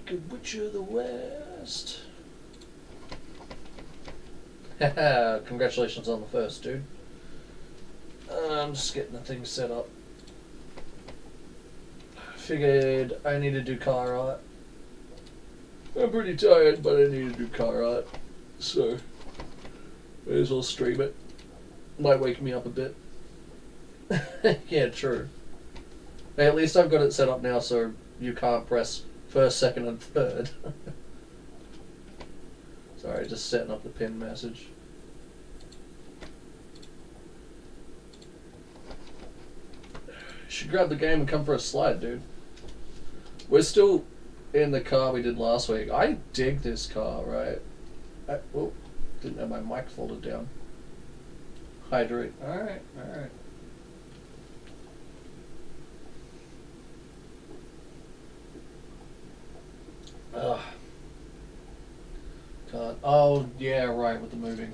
Wicked Witch of the West. Haha, congratulations on the first, dude. I'm just getting the thing set up. Figured I need to do car art. I'm pretty tired, but I need to do car art. So, may as well stream it. Might wake me up a bit. Yeah, true. Hey, at least I've got it set up now so you can't press first, second, and third. Sorry, just setting up the pin message. You should grab the game and come for a slide, dude. We're still in the car we did last week. I dig this car, right? Oh, didn't have my mic folded down. Hydrate. Alright, alright. Ugh. Can't. Oh, yeah, right, with the moving.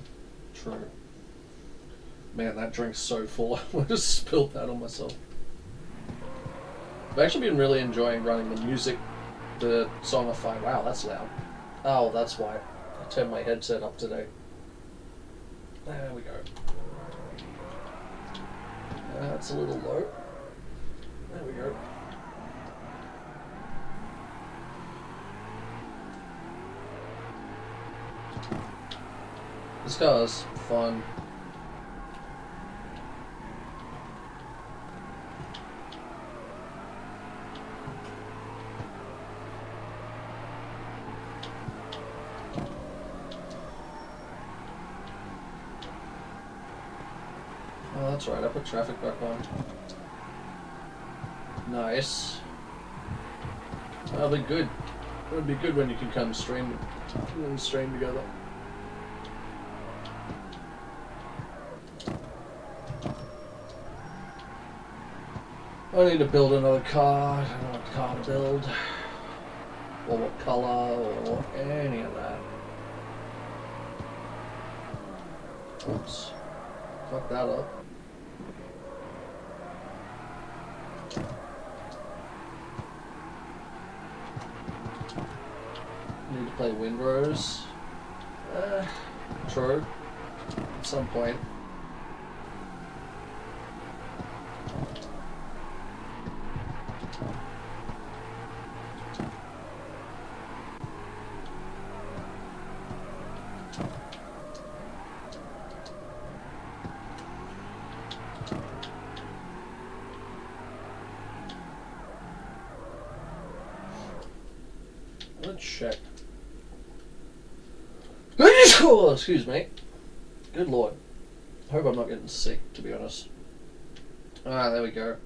True. Man, that drink's so full. I just spilled that on myself. I've actually been really enjoying running the music, the Song of Fire. Wow, that's loud. Oh, that's why. I turned my headset up today. There we go. That's a little low. There we go. This car's fun. Oh, that's right, I put traffic back on. Nice. That'll be good. It would be good when you can come stream together. I need to build another car. I don't know what car to build. Or what colour, or any of that. Oops. Fuck that up. Need to play Windrose. True. At some point. Let's check. Oh, excuse me. Good lord. Hope I'm not getting sick, to be honest. Ah, there we go.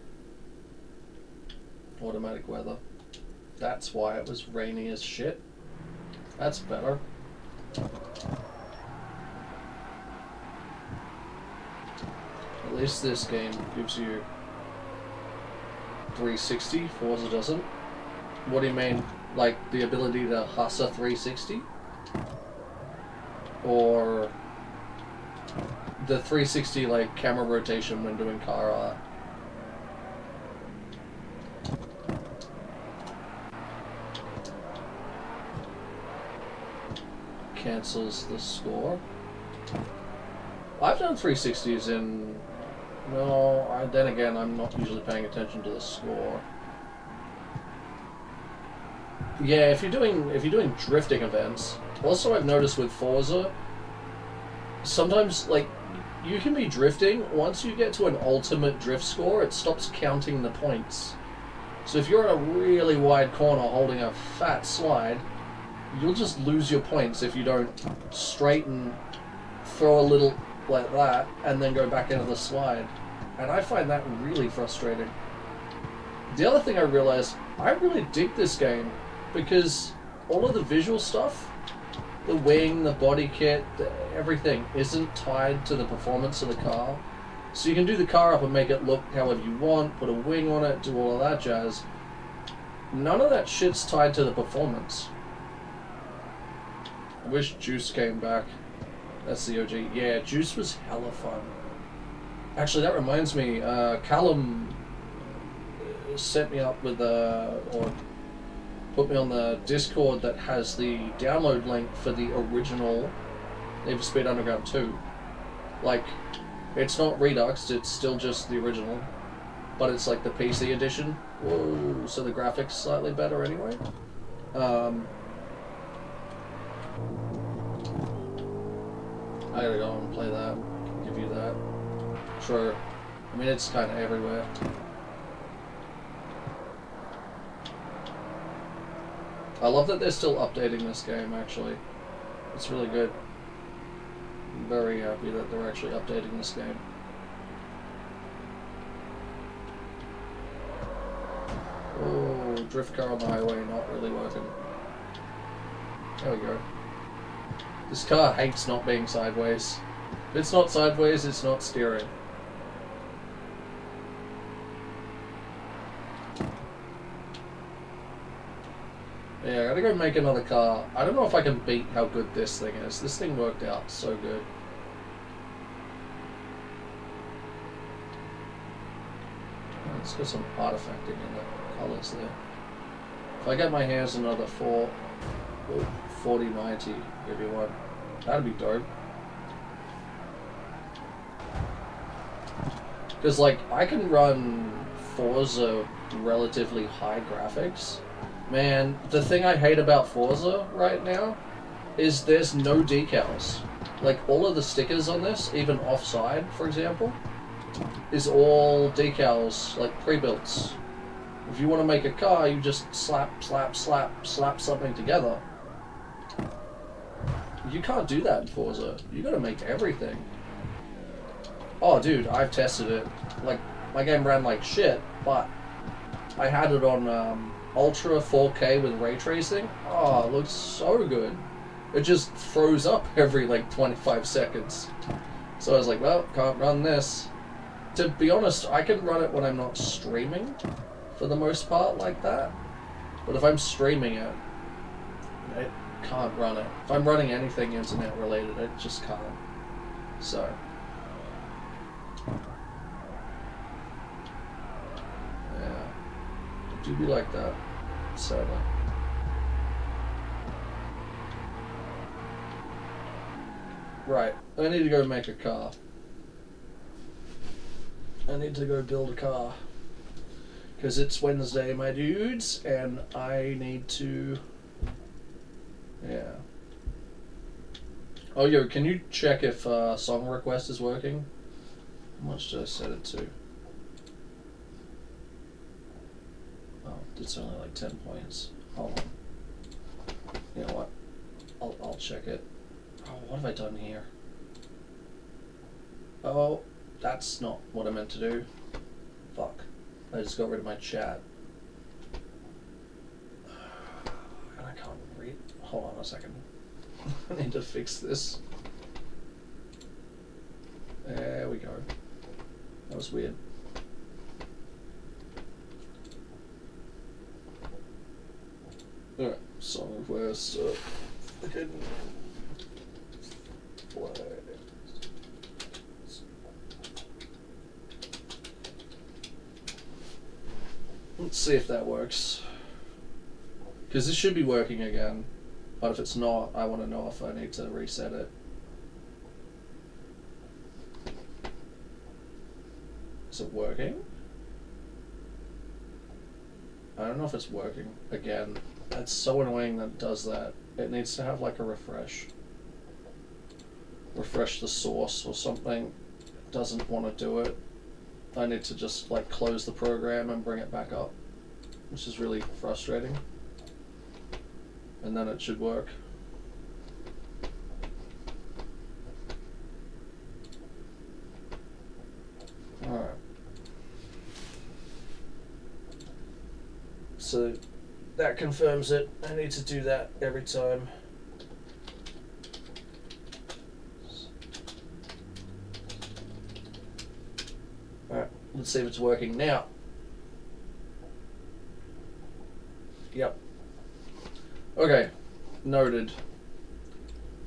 Automatic weather. That's why it was rainy as shit. That's better. At least this game gives you 360. Forza doesn't. What do you mean? Like the ability to hustle 360? Or the 360 like camera rotation when doing car art? Cancels the score. I've done 360s in... No, then again, I'm not usually paying attention to the score. Yeah, if you're doing drifting events. Also, I've noticed with Forza, sometimes like you can be drifting. Once you get to an ultimate drift score, it stops counting the points. So if you're in a really wide corner holding a fat slide, you'll just lose your points if you don't straighten, throw a little like that, and then go back into the slide. And I find that really frustrating. The other thing I realized, I really dig this game because all of the visual stuff, the wing, the body kit, everything isn't tied to the performance of the car. So you can do the car up and make it look however you want, put a wing on it, do all of that jazz. None of that shit's tied to the performance. I wish Juice came back. That's the OG. Yeah, Juice was hella fun. Actually, that reminds me, Callum set me up with or put me on the Discord that has the download link for the original Need for Speed Underground 2. Like, it's not Reduxed, it's still just the original, but it's like the PC edition. Whoa, so the graphics slightly better anyway. I gotta go and play that, give you that. Sure, I mean it's kind of everywhere. I love that they're still updating this game, actually. It's really good. I'm very happy that they're actually updating this game. Oh, drift car on the highway, not really working. There we go. This car hates not being sideways. If it's not sideways, it's not steering. Yeah, I gotta go make another car. I don't know if I can beat how good this thing is. This thing worked out so good. Let's get some artifacting in the colours there. If I get my hands on another 4090, give you one. That'd be dope. Because, like, I can run Forza relatively high graphics. Man, the thing I hate about Forza right now is there's no decals. Like, all of the stickers on this, even offside, for example, is all decals, like pre-built. If you want to make a car, you just slap something together. You can't do that in Forza. You gotta make everything. Oh, dude, I've tested it. Like, my game ran like shit, but I had it on Ultra 4K with ray tracing. Oh, it looks so good. It just froze up every like 25 seconds. So I was like, well, can't run this. To be honest, I can run it when I'm not streaming, for the most part, like that. But if I'm streaming it, it can't run it. If I'm running anything internet related, it just can't. So. Yeah. It do be like that, sadly. Right, I need to go make a car. I need to go build a car. Because it's Wednesday, my dudes, and I need to... Yeah. Oh, yo, can you check if song request is working? How much did I set it to? Oh, it's only like 10 points. Hold on. You know what? I'll check it. Oh, what have I done here? Oh, that's not what I meant to do. Fuck. I just got rid of my chat. And I can't read. Hold on a second. I need to fix this. There we go. That was weird. Alright, song request. Again. Play. Let's see if that works. Because this should be working again. But if it's not, I want to know if I need to reset it. Is it working? I don't know if it's working. Again, it's so annoying that it does that. It needs to have like a refresh. Refresh the source or something. It doesn't want to do it. I need to just like close the program and bring it back up, which is really frustrating. And then it should work. Alright. So that confirms it. I need to do that every time. Alright, let's see if it's working now. Yep. Okay, noted.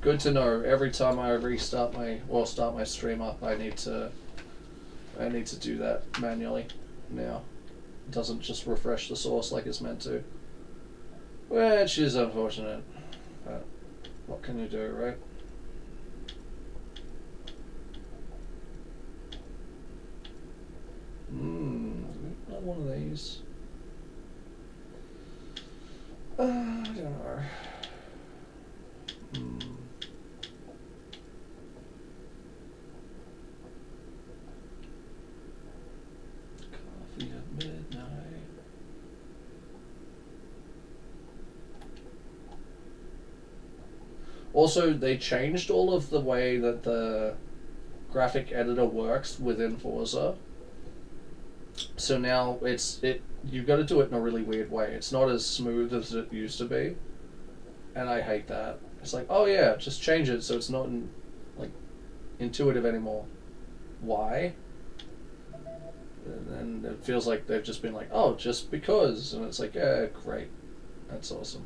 Good to know. Every time I restart start my stream up, I need to do that manually now. It doesn't just refresh the source like it's meant to. Which is unfortunate, but what can you do, right? Another one of these. I don't know. Coffee at midnight. Also, they changed all of the way that the graphic editor works within Forza. So now you've got to do it in a really weird way. It's not as smooth as it used to be, and I hate that. It's like, oh yeah, just change it so it's not intuitive anymore. Why? And it feels like they've just been like, oh, just because, and it's like, yeah, great, that's awesome.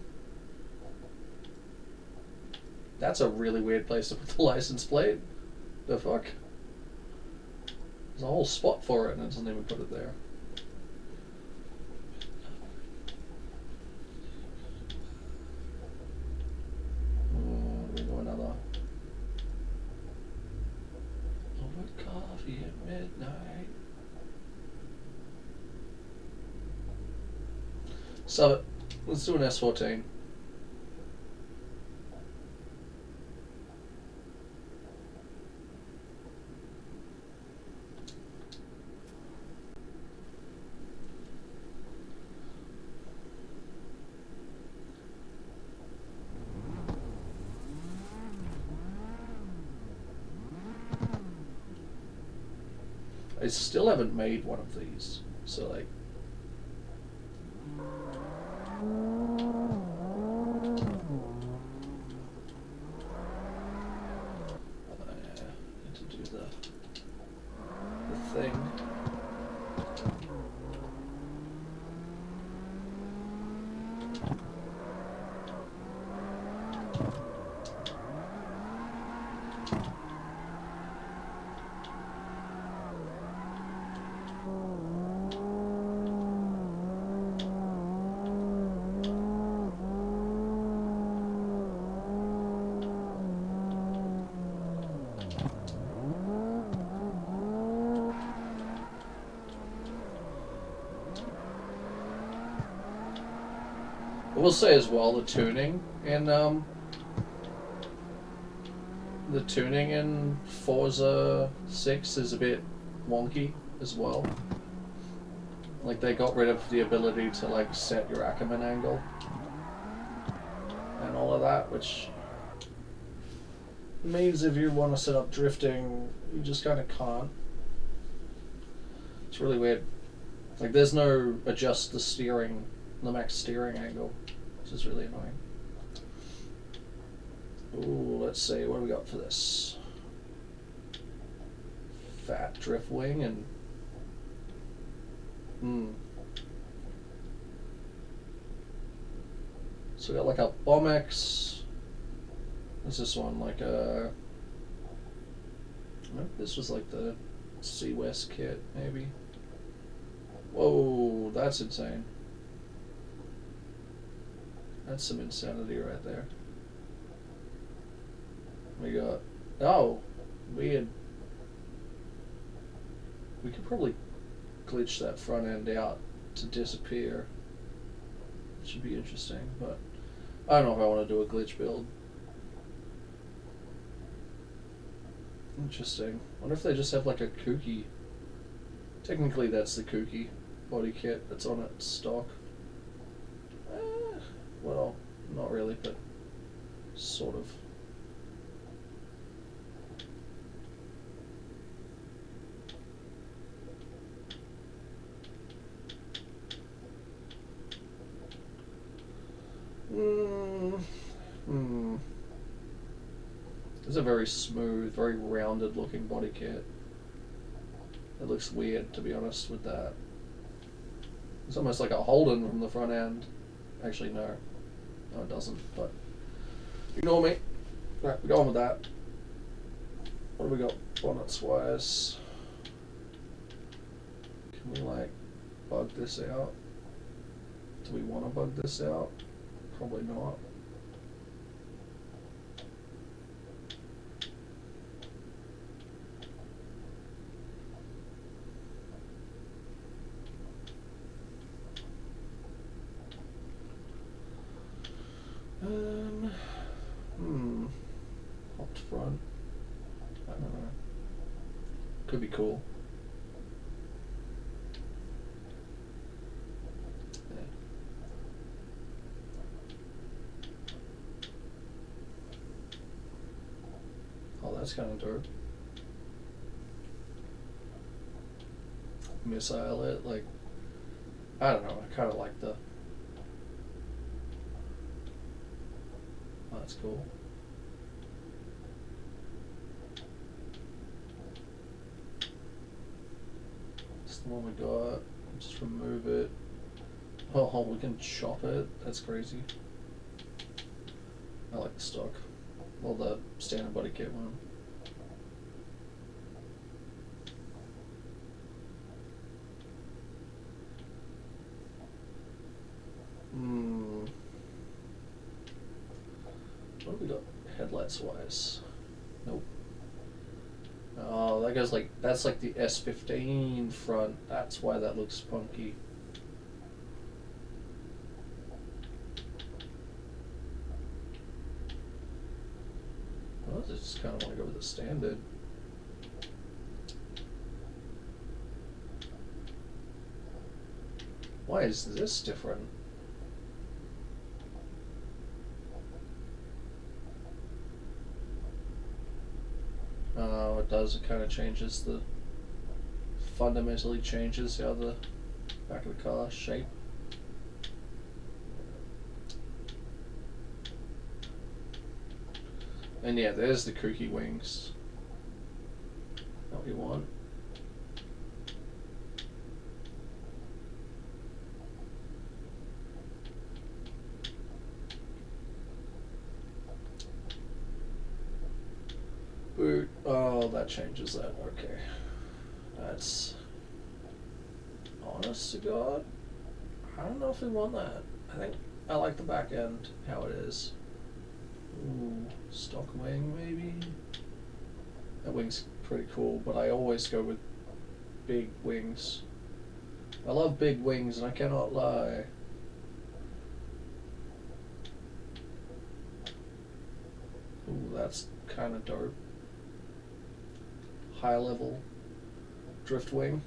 That's a really weird place to put the license plate. The fuck? There's a whole spot for it and it doesn't even put it there. We go another. Over coffee at midnight. So, let's do an S14. I still haven't made one of these, so like. I need to do the thing. I will say as well, the tuning in Forza 6 is a bit wonky as well. Like, they got rid of the ability to like set your Ackerman angle and all of that, which means if you want to set up drifting, you just kind of can't. It's really weird. Like, there's no adjust the max steering angle, which is really annoying. Ooh, let's see, what do we got for this? Fat drift wing and so we got like a Bombex. What's this one? Like a, this was like the C West kit, maybe. Whoa, that's insane. That's some insanity right there. We got, oh, weird. We could probably glitch that front end out to disappear. It should be interesting, but I don't know if I want to do a glitch build. Interesting. Wonder if they just have like a kooky. Technically, that's the kooky body kit that's on it stock. Well, not really, but sort of. It's a very smooth, very rounded looking body kit. It looks weird, to be honest, with that. It's almost like a Holden from the front end. Actually, no. No, it doesn't, but ignore me. Right, we're going with that. What do we got bonnets wise? Can we like bug this out? Do we want to bug this out? Probably not. Hopped front. I don't know. Could be cool. Yeah. Oh, that's kind of dope. Missile it, like, I don't know, I kind of like the... Oh, that's cool. It's the one we got. Just remove it. Oh, we can chop it. That's crazy. I like the stock. Well, the standard body kit one. What have we got headlights wise? Nope. Oh, that goes like, that's like the S15 front. That's why that looks funky. Well, I just kind of want to go with the standard. Why is this different? Oh, it does. It kind of changes the... fundamentally changes how the back of the car shape. And yeah, there's the kooky wings that we want. Boot. Oh, that changes that. Okay. That's... honest to God, I don't know if we want that. I think I like the back end, how it is. Ooh, stock wing maybe? That wing's pretty cool, but I always go with big wings. I love big wings and I cannot lie. Ooh, that's kind of dope. High level drift wing.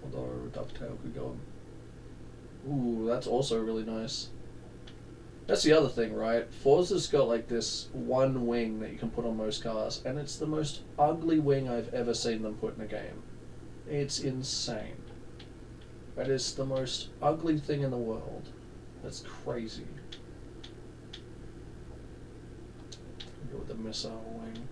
Although ducktail could go on. Ooh, that's also really nice. That's the other thing, right? Forza's got like this one wing that you can put on most cars, and it's the most ugly wing I've ever seen them put in a game. It's insane. That is the most ugly thing in the world. That's crazy. Go with the missile wing.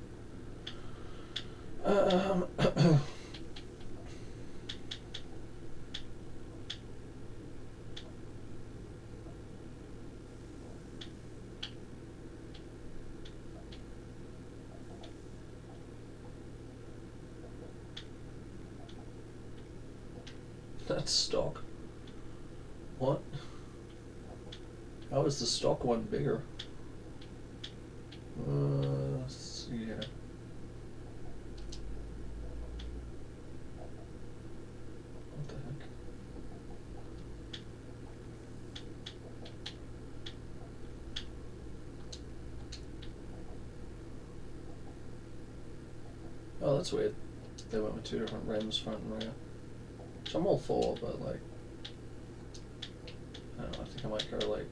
That's stock. What? How is the stock one bigger? Yeah. What the heck? Oh, that's weird. They went with two different rims, front and rear. Which I'm all for, but like, I don't know, I think I might go like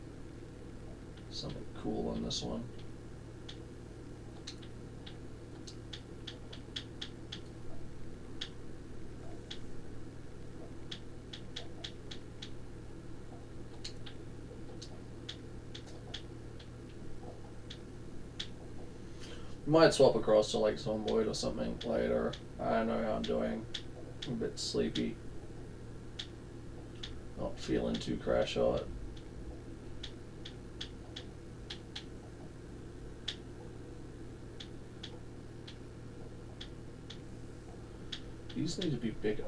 something cool on this one. Might swap across to like Zomboid or something later. I don't know how I'm doing. I'm a bit sleepy. Not feeling too crash hot. These need to be bigger.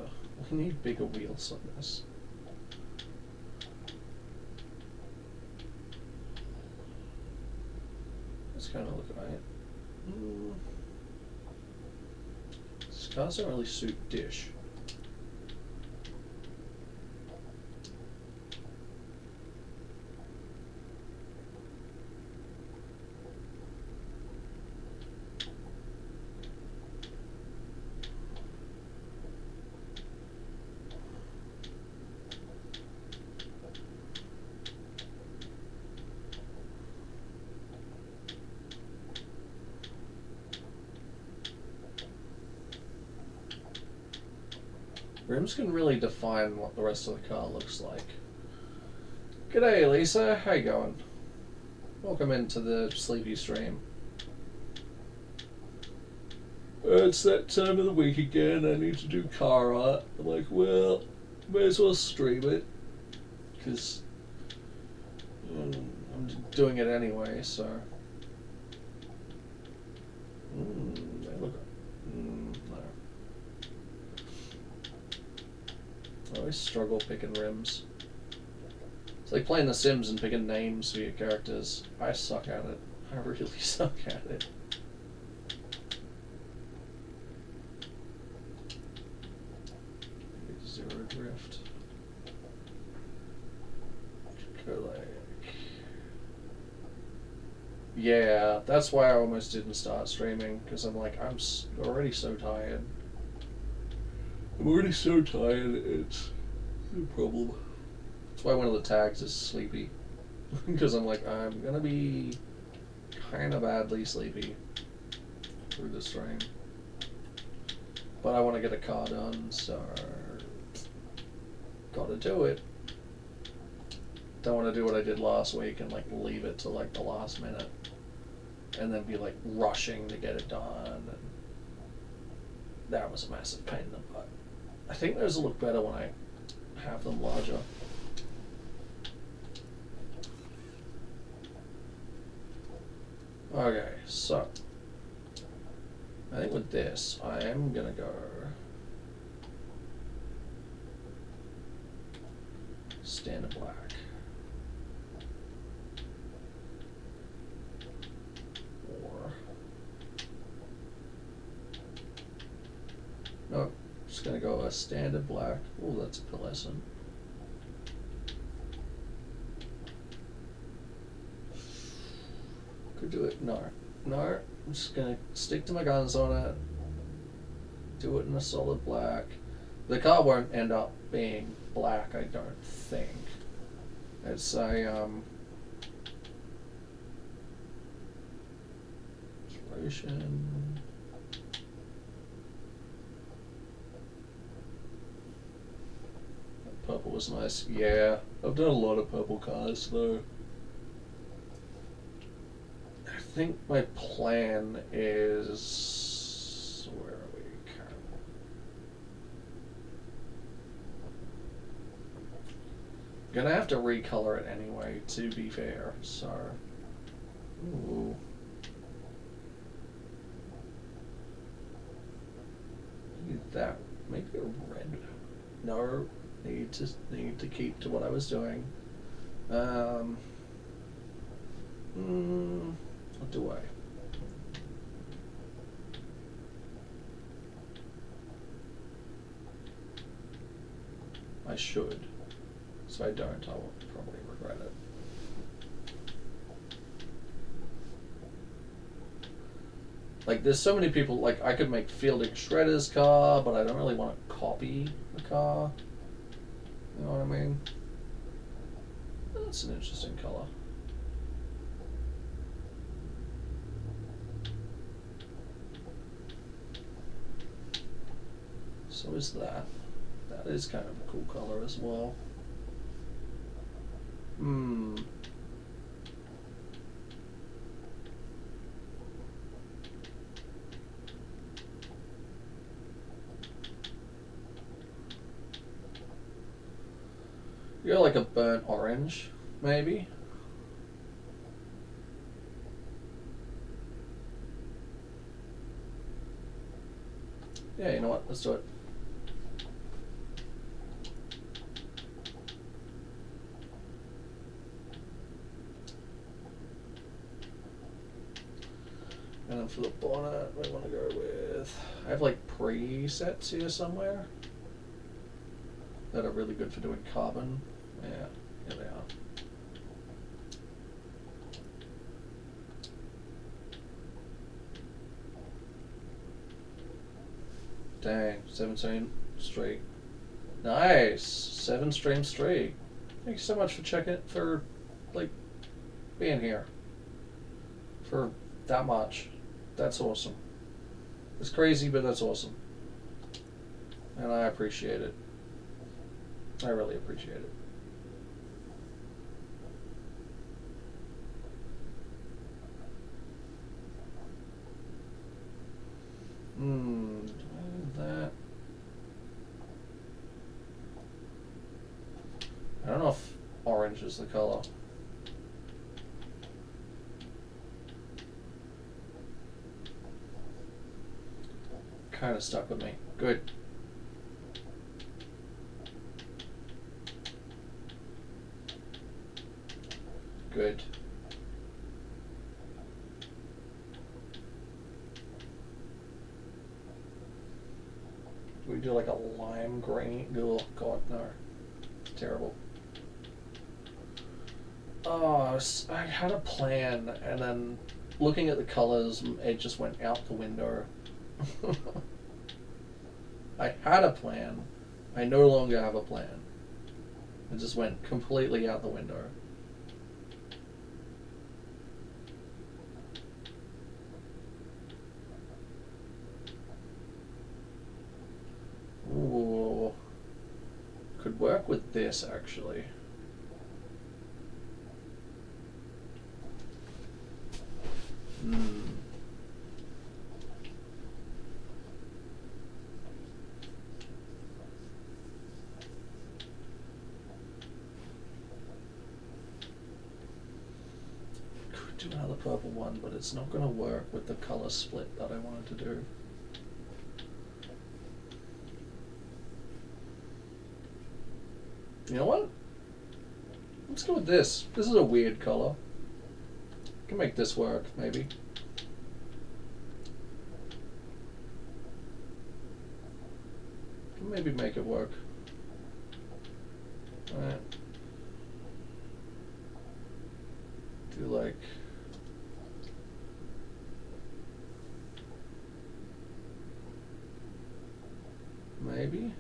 We need bigger wheels on this. Let's kind of look at it. These cars don't really suit Dish. Rims can really define what the rest of the car looks like. G'day Lisa, how you going? Welcome into the sleepy stream. It's that time of the week again, I need to do car art. I'm like, well, may as well stream it. Because I'm doing it anyway, so... they look... no. I always struggle picking rims. It's like playing The Sims and picking names for your characters. I suck at it. I really suck at it. Zero drift. Go like... Yeah, that's why I almost didn't start streaming, because I'm like, I'm already so tired. I'm already so tired, it's no problem. That's why one of the tags is sleepy. Because I'm like, I'm gonna be kind of badly sleepy through the stream. But I want to get a car done, so gotta do it. Don't want to do what I did last week and like leave it to like the last minute. And then be like rushing to get it done. And that was a massive pain in the butt. I think those will look better when I have them larger. Okay, so I think with this, I am gonna go standard black. Or no, just gonna go a standard black. Oh, that's pearlescent. Could do it. No, I'm just gonna stick to my guns on it. Do it in a solid black. The car won't end up being black, I don't think. It's a solution. That purple was nice. Yeah, I've done a lot of purple cars though. I think my plan is, where are we? Gonna have to recolor it anyway, to be fair, so. Ooh. Maybe that, maybe a red. No, need to keep to what I was doing. What do I should. So I don't, I'll probably regret it. Like, there's so many people, like, I could make Fielding Shredder's car, but I don't really want to copy the car. You know what I mean? That's an interesting color. So is that. That is kind of a cool color as well. You got like a burnt orange, maybe? Yeah, you know what? Let's do it. And then for the bonnet, we want to go with... I have like presets here somewhere that are really good for doing carbon. Yeah, here they are. Dang, 17 streak. Nice! 7 stream streak. Thank you so much for like, being here. For that much. That's awesome. It's crazy, but that's awesome. And I appreciate it. I really appreciate it. That. I don't know if orange is the color. Kind of stuck with me. Good. Good. We do like a lime green. Oh god, no. It's terrible. Oh, I had a plan, and then looking at the colors, it just went out the window. I had a plan. I no longer have a plan. It just went completely out the window. Ooh. Could work with this, actually. Could do another purple one, but it's not going to work with the color split that I wanted to do. You know what? Let's go with this. This is a weird color. Can make this work, maybe. Can maybe make it work. Alright. Do like... maybe?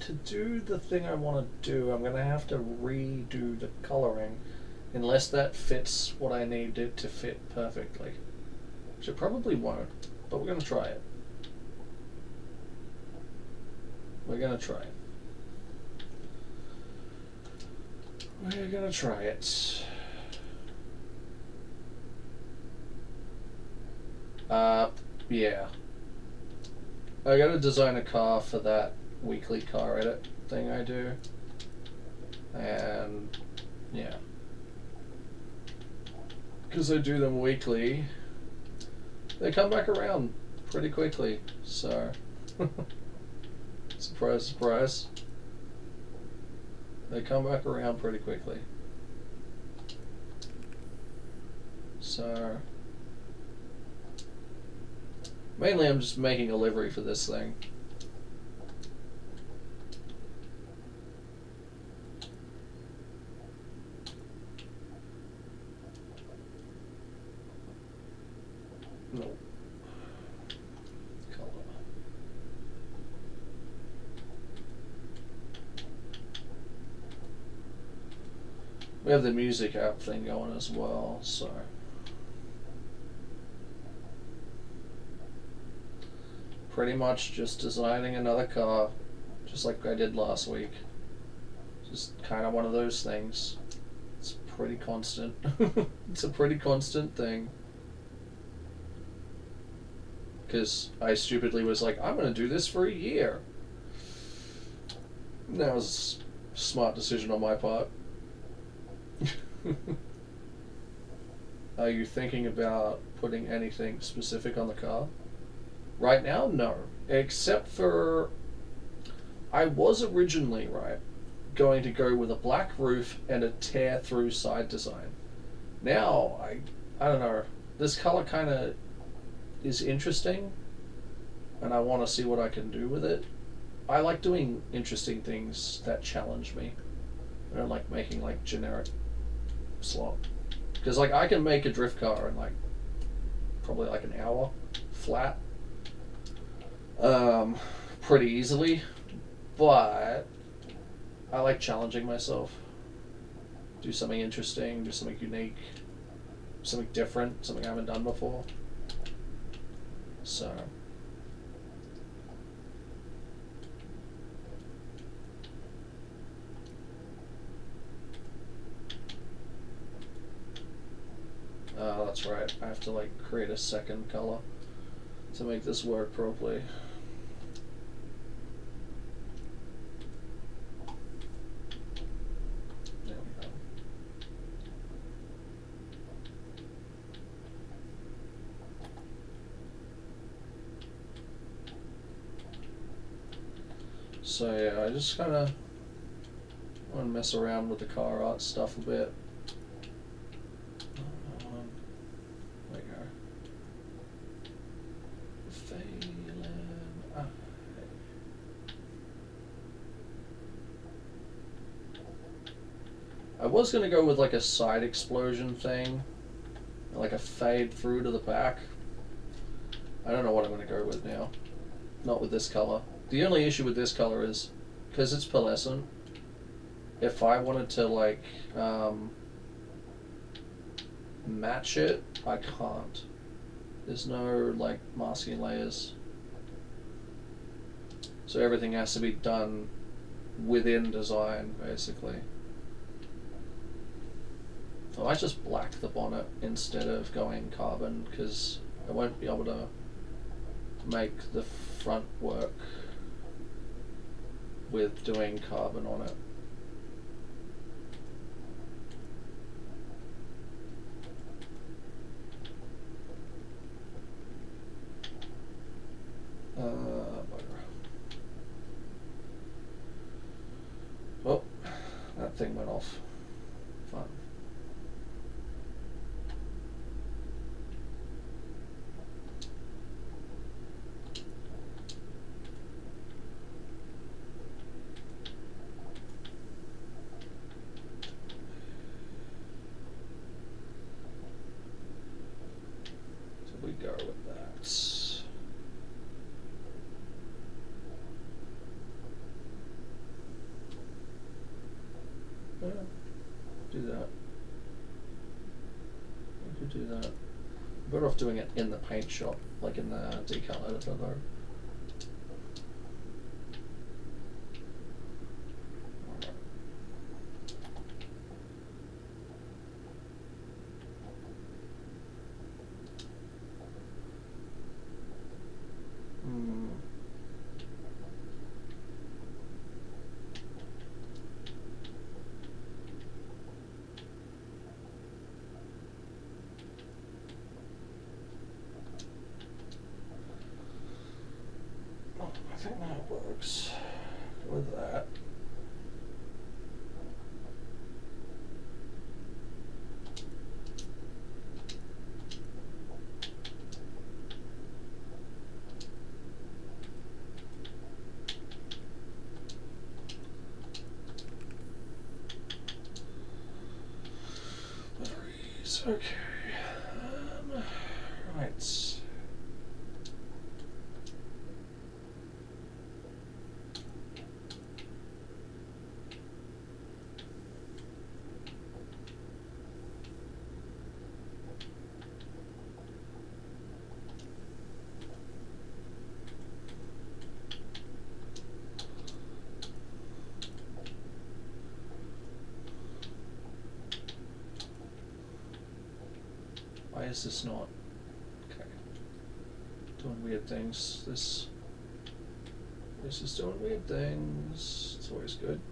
To do the thing I want to do, I'm going to have to redo the coloring, unless that fits what I need it to fit perfectly. Which it probably won't, but we're going to try it. We're going to try it. We're going to try it. Yeah. I got to design a car for that weekly car edit thing I do, and yeah, because I do them weekly, they come back around pretty quickly, so surprise surprise, they come back around pretty quickly. So mainly I'm just making a livery for this thing. No. Color. We have the music app thing going as well, so pretty much just designing another car, just like I did last week. Just kind of one of those things. It's pretty constant. It's a pretty constant thing. Because I stupidly was like, I'm going to do this for a year. That was a smart decision on my part. Are you thinking about putting anything specific on the car? Right now, no. Except for, I was originally, right, going to go with a black roof and a tear-through side design. Now, I don't know, this color kind of is interesting, and I want to see what I can do with it. I like doing interesting things that challenge me. I don't like making like generic slop. Because like I can make a drift car in like probably like an hour flat, pretty easily, but I like challenging myself. Do something interesting, do something unique, something different, something I haven't done before. So that's right. I have to like create a second color to make this work properly. There we go. So yeah, I just kind of want to mess around with the car art stuff a bit. There you go. I was going to go with like a side explosion thing, like a fade through to the back. I don't know what I'm going to go with now. Not with this color. The only issue with this color is, because it's pearlescent, if I wanted to like match it, I can't. There's no like masking layers. So everything has to be done within design, basically. I might just black the bonnet instead of going carbon, because I won't be able to make the front work with doing carbon on it. Oh, that thing went off. Fun. So we go with that. Yeah, do that. I could do that. Better off doing it in the paint shop, like in the decal editor though. I think that works with that. Batteries, okay. Right. Why is this not? Okay. Doing weird things. This is doing weird things. It's always good.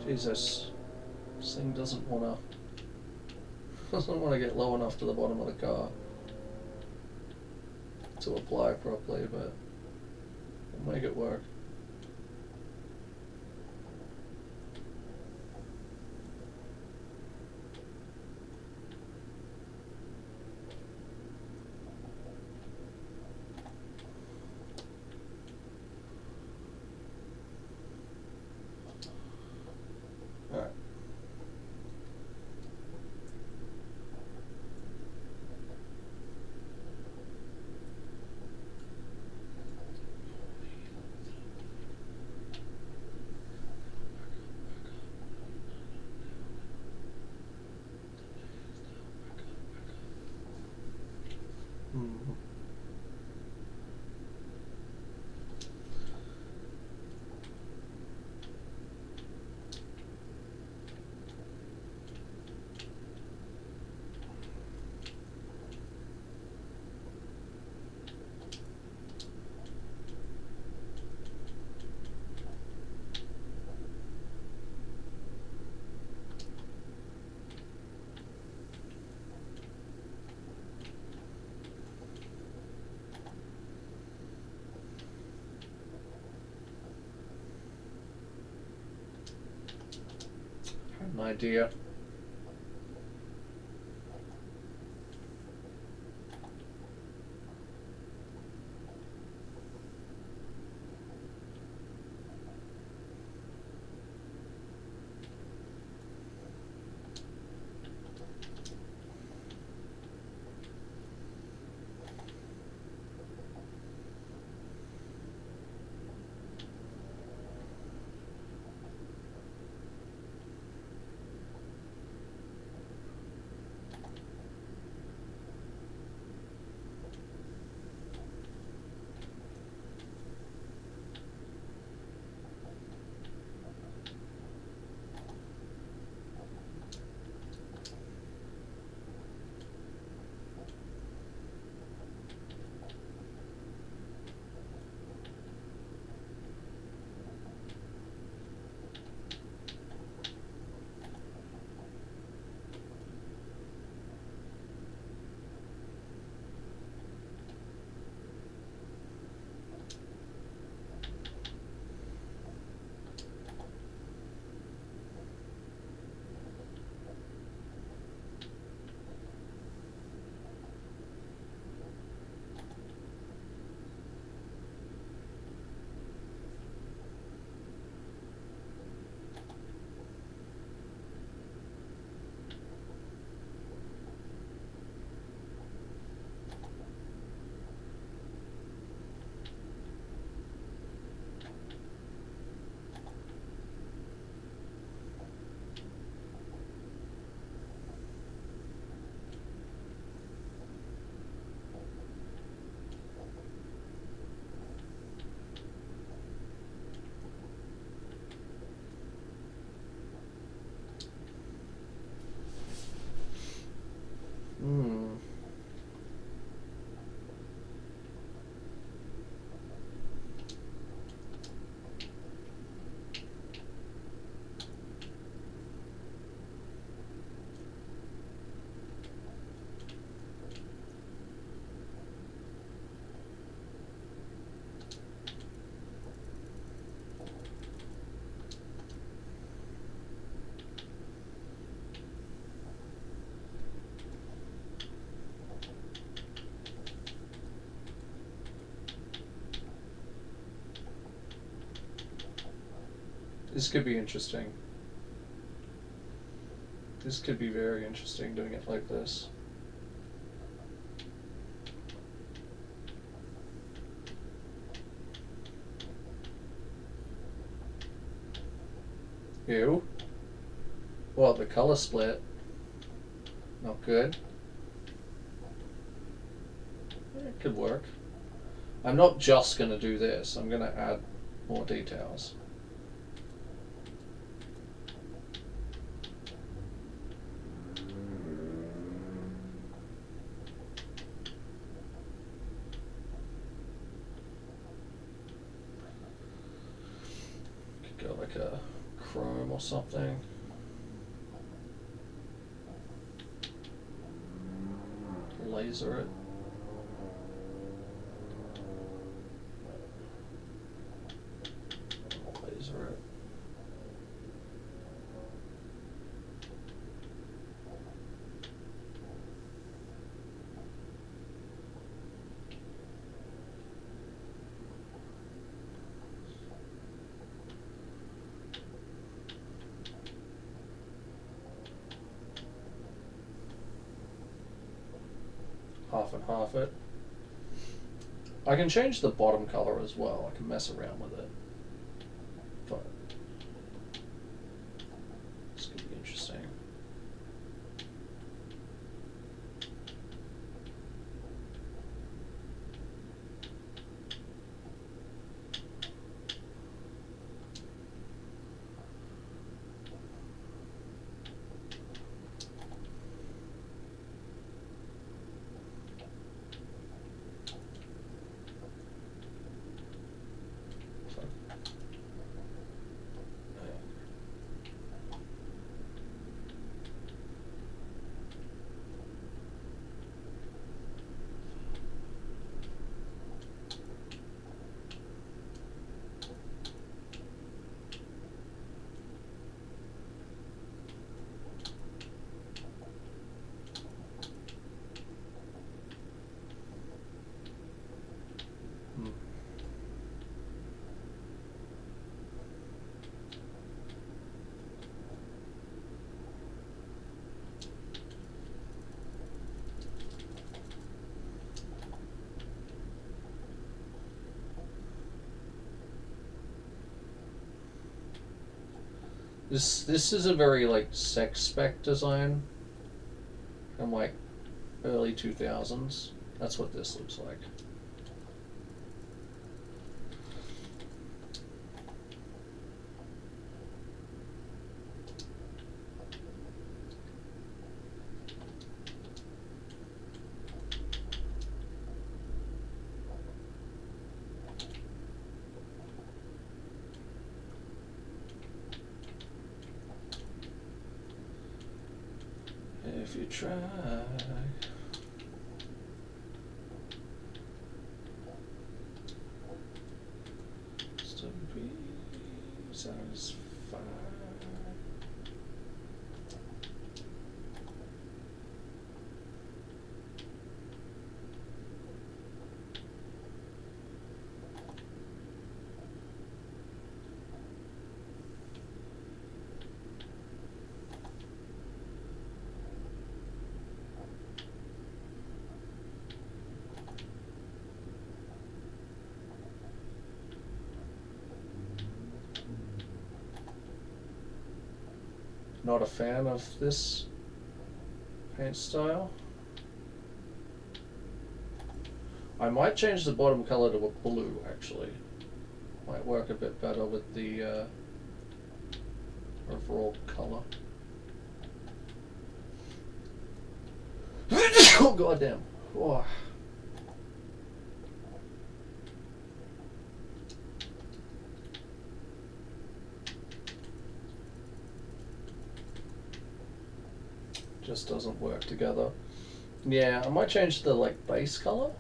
Jesus, this thing doesn't wanna get low enough to the bottom of the car to apply properly, but we'll make it work. Alright. An idea. This could be interesting. This could be very interesting doing it like this. Ew. Well, the color split. Not good. It could work. I'm not just going to do this. I'm going to add more details. Could go like a chrome or something. Laser it. Laser it. Half and half it. I can change the bottom color as well. I can mess around with it. But this could be interesting. This is a very like sex spec design from like early 2000s. That's what this looks like. If you try to be satisfied. Not a fan of this paint style. I might change the bottom color to a blue, actually. Might work a bit better with the overall color. Oh, goddamn. Oh. Just doesn't work together. Yeah, I might change the like base color.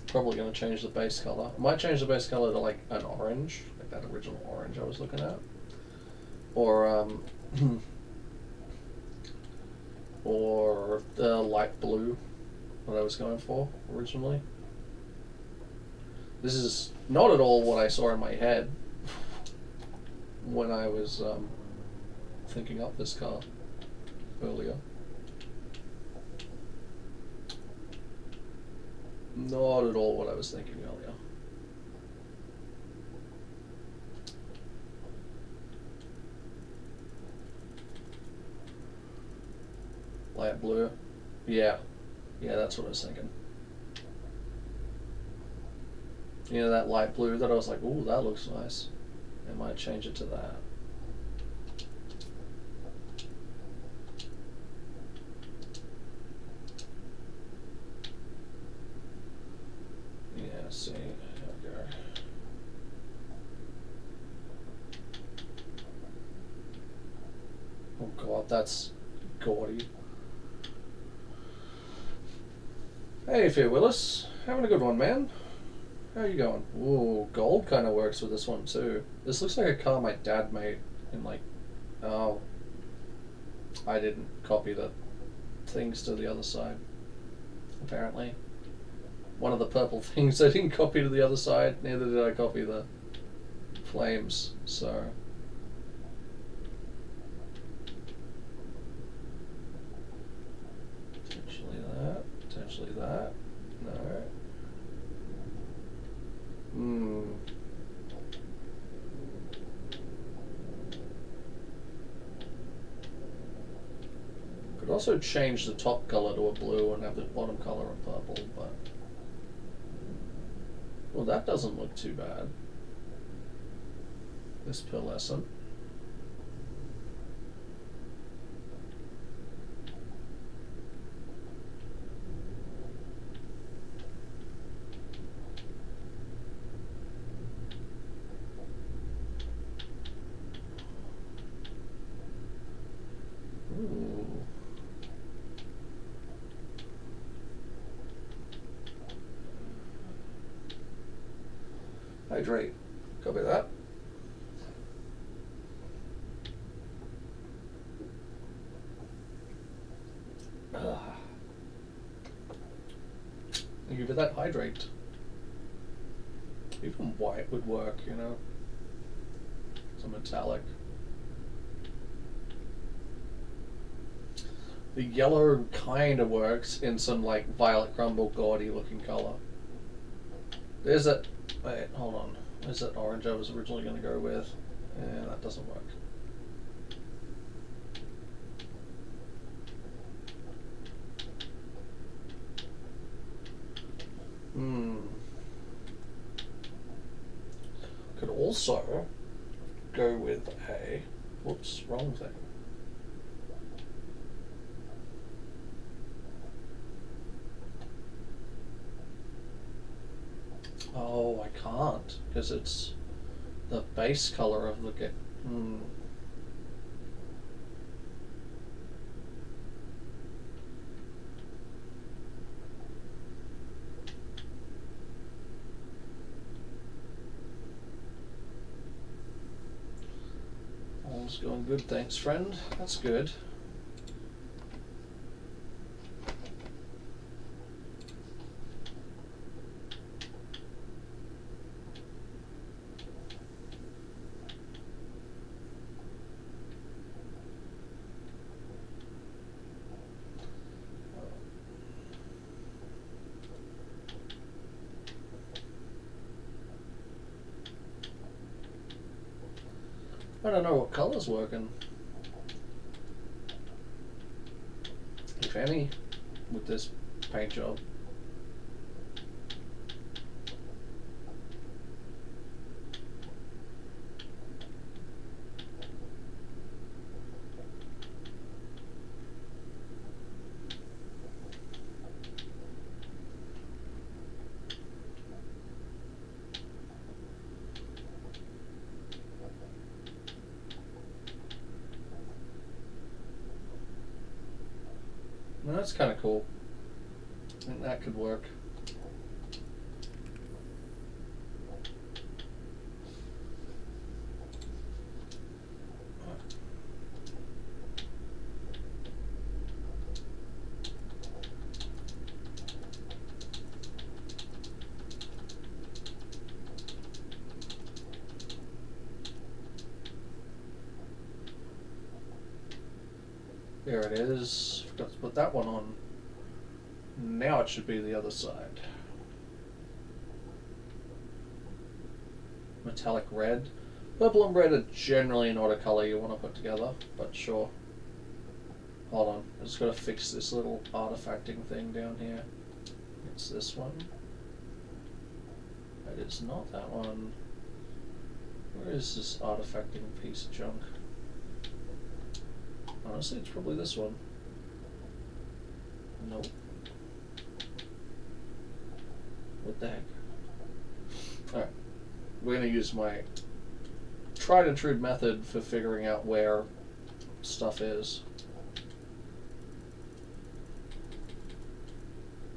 Probably going to change the base color. I might change the base color to like an orange, like that original orange I was looking at. Or or the light blue that I was going for originally. This is not at all what I saw in my head when I was thinking up this car earlier. Not at all what I was thinking earlier. Light blue. Yeah. Yeah, that's what I was thinking. You know, that light blue that I was like, ooh, that looks nice. I might change it to that. Yeah, see, there we go. Oh god, that's gaudy. Hey, Fear Willis. Having a good one, man. How are you going? Ooh, gold kind of works with this one too. This looks like a car my dad made in like... Oh. I didn't copy the things to the other side, apparently. One of the purple things I didn't copy to the other side, neither did I copy the flames, so... Potentially that, potentially that. No. Could also change the top color to a blue and have the bottom color a purple, but... Well, that doesn't look too bad. This pearlescent. Ooh. Hydrate. Copy that. Thank you for that hydrate. Even white would work, you know. Some metallic. The yellow kind of works in some like violet crumble gaudy looking color. There's that. Wait, hold on. There's that orange I was originally going to go with. Yeah, that doesn't work. Could also go with a... Whoops, wrong thing. Oh, I can't, because it's the base color of the game. All's going good, thanks, friend. That's good. I don't know what color's working, if any, with this paint job. Well, that's kind of cool. I think that could work. There it is. Forgot to put that one on. Now it should be the other side. Metallic red. Purple and red are generally not a colour you want to put together, but sure. Hold on, I just got to fix this little artifacting thing down here. It's this one. It is not that one. Where is this artifacting piece of junk? Honestly, it's probably this one. Nope. What the heck? Alright. We're going to use my tried and true method for figuring out where stuff is.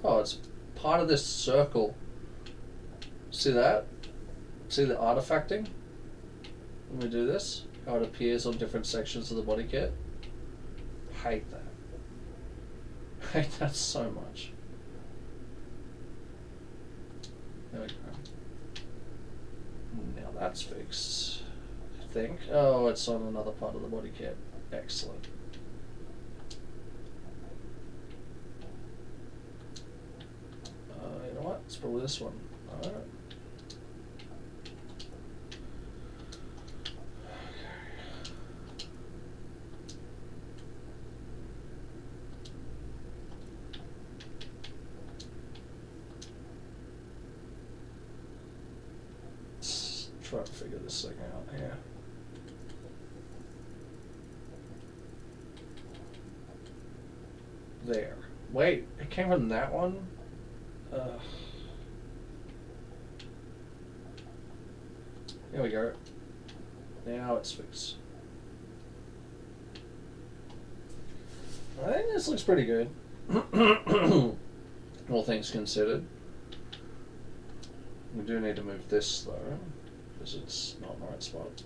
Oh, it's part of this circle. See that? See the artifacting? When we do this, how it appears on different sections of the body kit. Hate that. Hate that so much. There we go. Now that's fixed, I think. Oh, it's on another part of the body kit. Excellent. You know what? It's probably this one. Alright. Try to figure this thing out here. There. Wait, it came from that one? There we go. Now it's fixed. I think this looks pretty good. All things considered. We do need to move this though, because it's not in the right spot.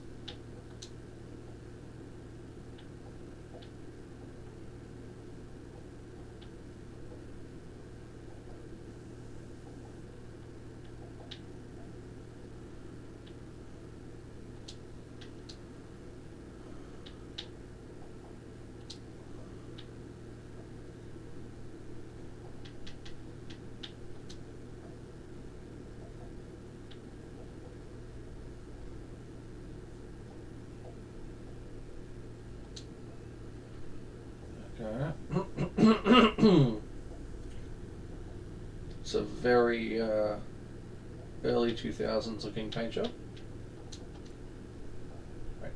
It's a very early 2000s looking paint job. Right.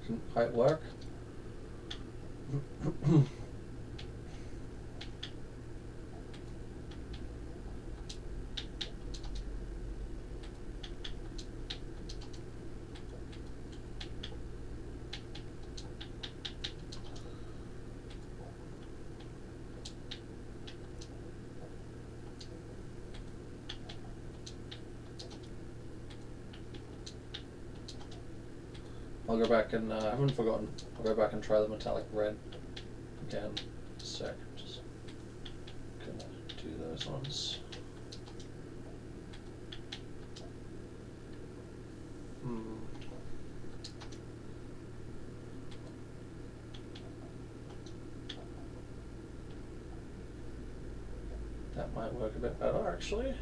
Didn't quite work. I'll go back and I haven't forgotten. I'll go back and try the metallic red again. A sec. Just gonna do those ones. That might work a bit better, actually.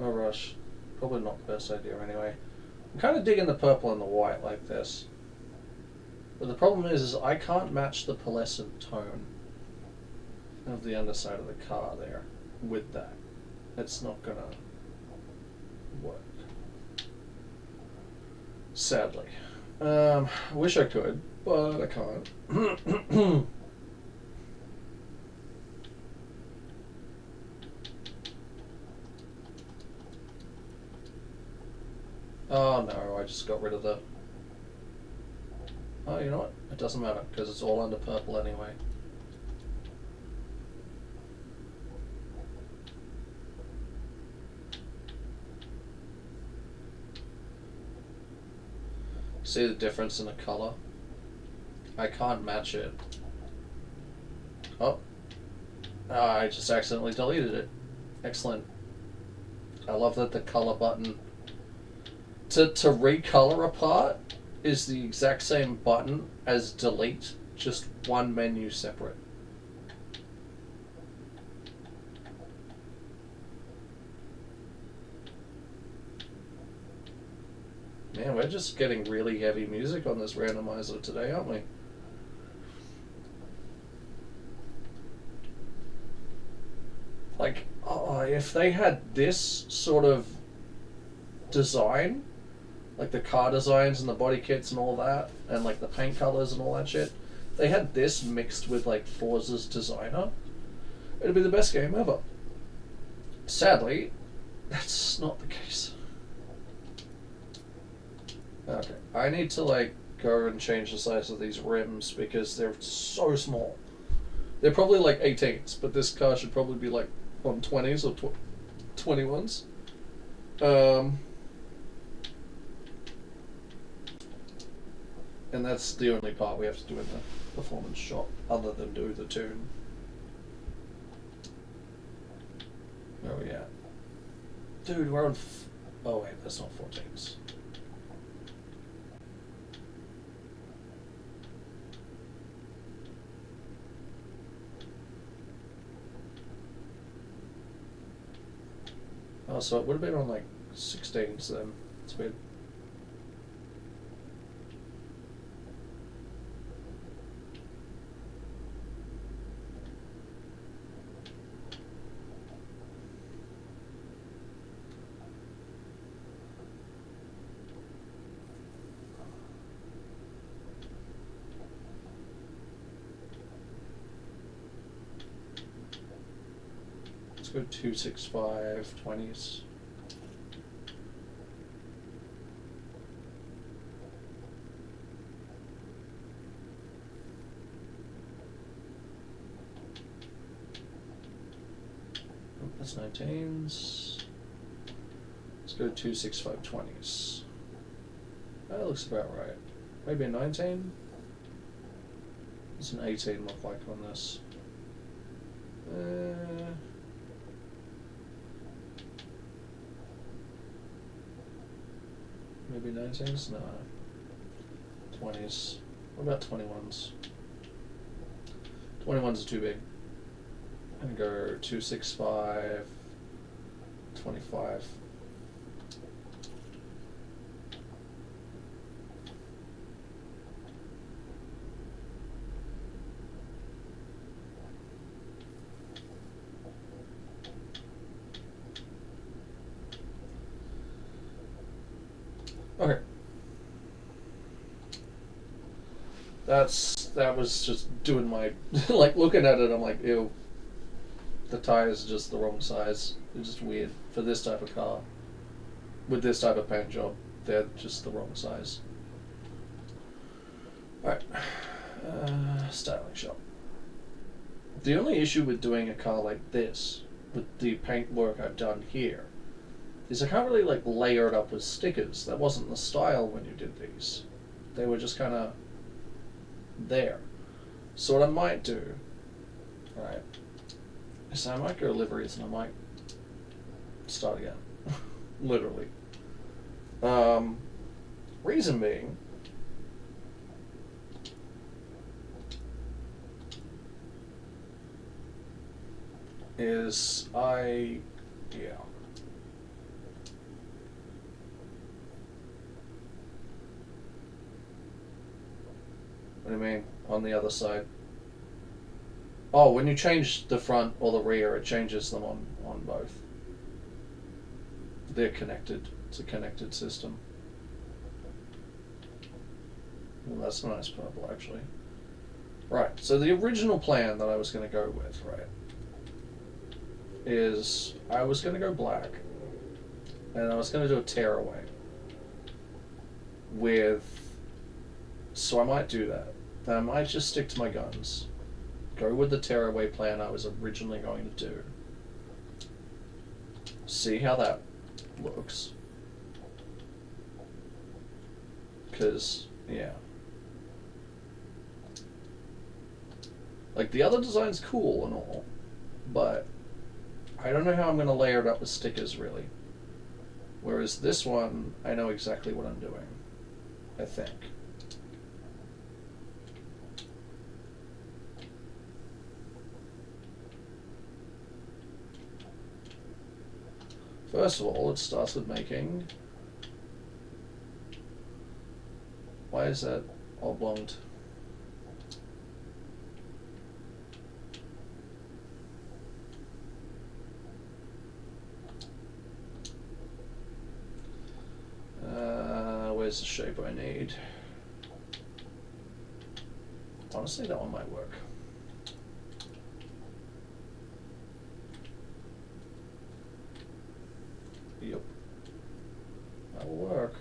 Oh, rush. Probably not the best idea anyway. I'm kind of digging the purple and the white like this. But the problem is I can't match the pearlescent tone of the underside of the car there with that. It's not gonna work. Sadly. I wish I could, but I can't. Oh no, I just got rid of the... Oh, you know what? It doesn't matter, because it's all under purple anyway. See the difference in the color? I can't match it. Oh. I just accidentally deleted it. Excellent. I love that the color button... To recolor a part is the exact same button as delete, just one menu separate. Man, we're just getting really heavy music on this randomizer today, aren't we? Like, oh, if they had this sort of design, like the car designs and the body kits and all that, and like the paint colors and all that shit, they had this mixed with like Forza's designer, it'd be the best game ever. Sadly, that's not the case. Okay, I need to like go and change the size of these rims because they're so small. They're probably like 18s, but this car should probably be like on 20s or 21s. And that's the only part we have to do in the performance shop, other than do the tune. Where are we at? Dude, we're on... oh wait, that's not 14s. Oh, so it would have been on like 16s then. It's weird. Go 265 20s. Oh, that's 19s. Let's go 265 20s. That looks about right. Maybe a 19. What's an 18 look like on this? Maybe 19s? No. 20s. What about 21s? 21s are too big. I'm gonna go 265, 25. Okay. That's that was just doing my like looking at it. I'm like, ew. The tires are just the wrong size. It's just weird for this type of car. With this type of paint job, they're just the wrong size. Alright. Styling shop. The only issue with doing a car like this, with the paint work I've done here, is I can't really like layer it up with stickers. That wasn't the style when you did these. They were just kind of there. So what I might do, right, is I might go liveries and I might start again. Literally. Reason being, is yeah. What do you mean? On the other side? Oh, when you change the front or the rear, it changes them on both. They're connected. It's a connected system. Well, that's a nice purple, actually. Right, so the original plan that I was going to go with, right, is I was going to go black, and I was going to do a tearaway with, so I might do that. I might just stick to my guns, go with the tearaway plan I was originally going to do, see how that looks, because, yeah. Like, the other design's cool and all, but I don't know how I'm going to layer it up with stickers, really. Whereas this one, I know exactly what I'm doing, I think. First of all, it starts with making... Why is that oblonged? Where's the shape I need? Honestly, that one might work. Yep. That will work.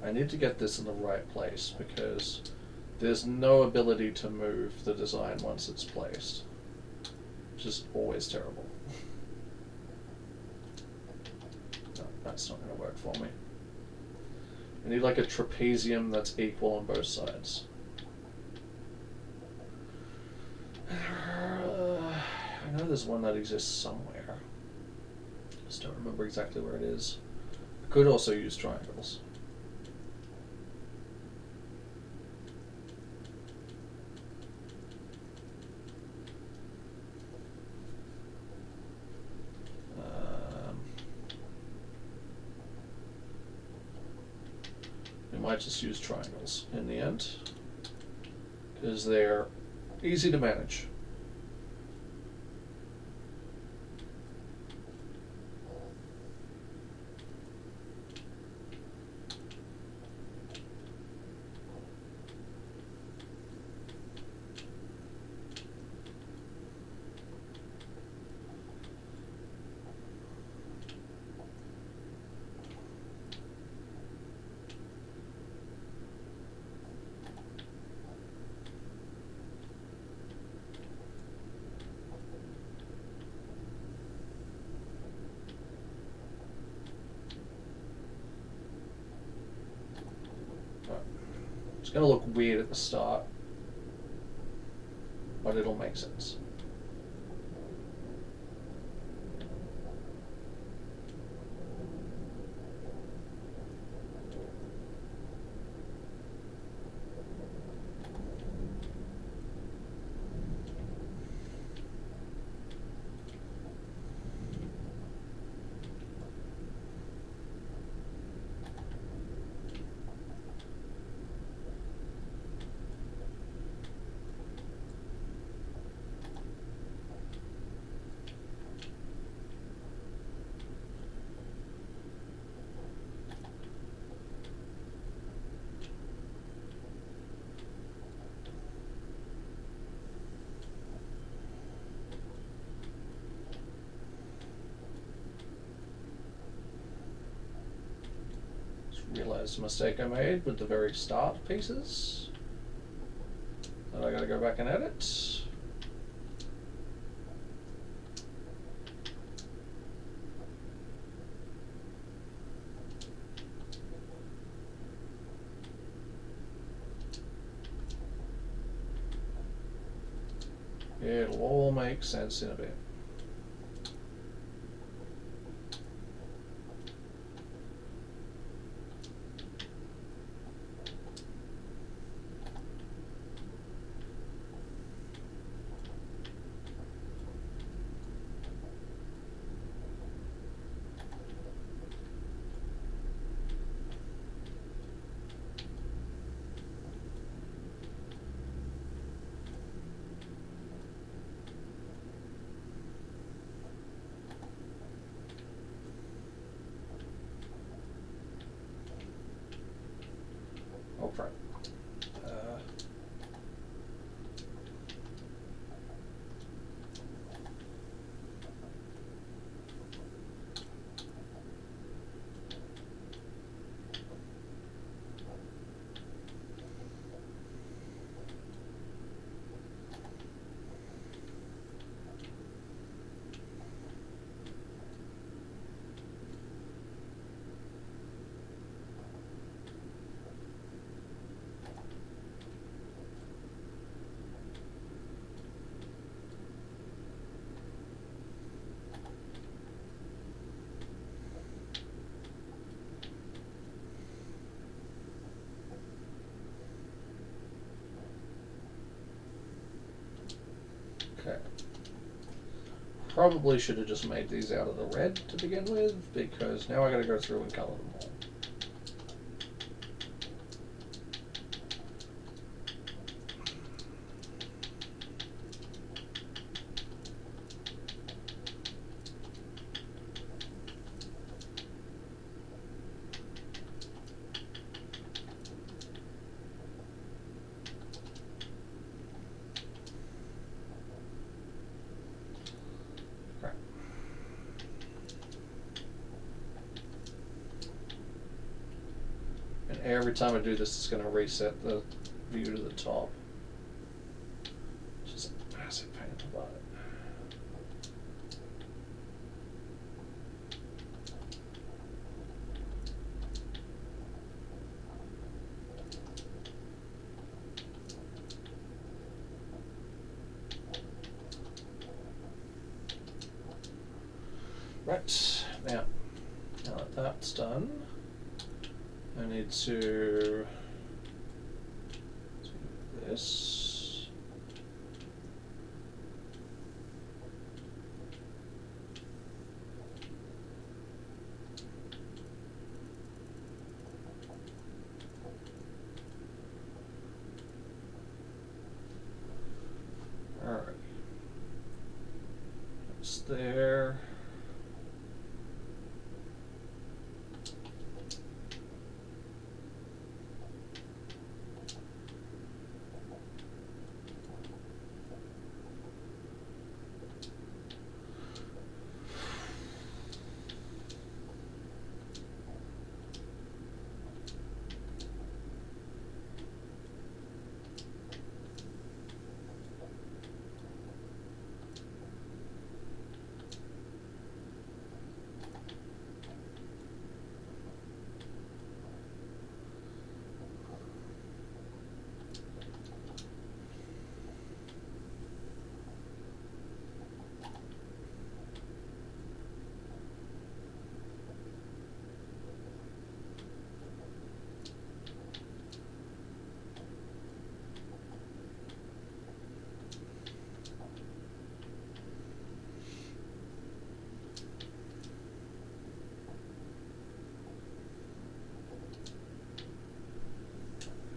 I need to get this in the right place because there's no ability to move the design once it's placed. Which is always terrible. No, that's not going to work for me. I need like a trapezium that's equal on both sides. I know there's one that exists somewhere. Just don't remember exactly where it is. I could also use triangles. Might just use triangles in the end because they're easy to manage. It's going to look weird at the start, but it'll make sense. realized the mistake I made with the very start pieces. That I gotta go back and edit. It'll all make sense in a bit. Oh crap. Okay. Probably should have just made these out of the red to begin with, because now I gotta go through and color them all. Every time I do this, it's going to reset the view to the top. It's just a massive pain in the butt. Right, now that that's done, I need to do this. All right, it's there.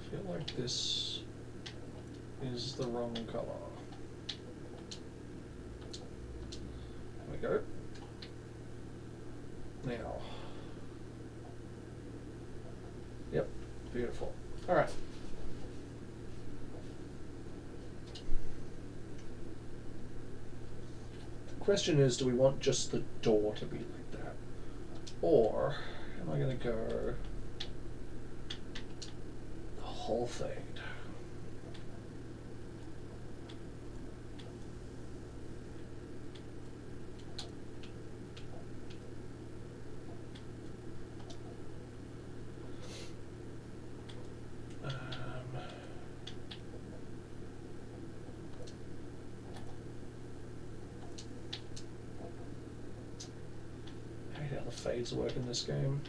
I feel like this is the wrong color. There we go. Now. Yep, beautiful. All right. The question is, do we want just the door to be like that? Or am I going to go whole fade. I hate how the fades work in this game.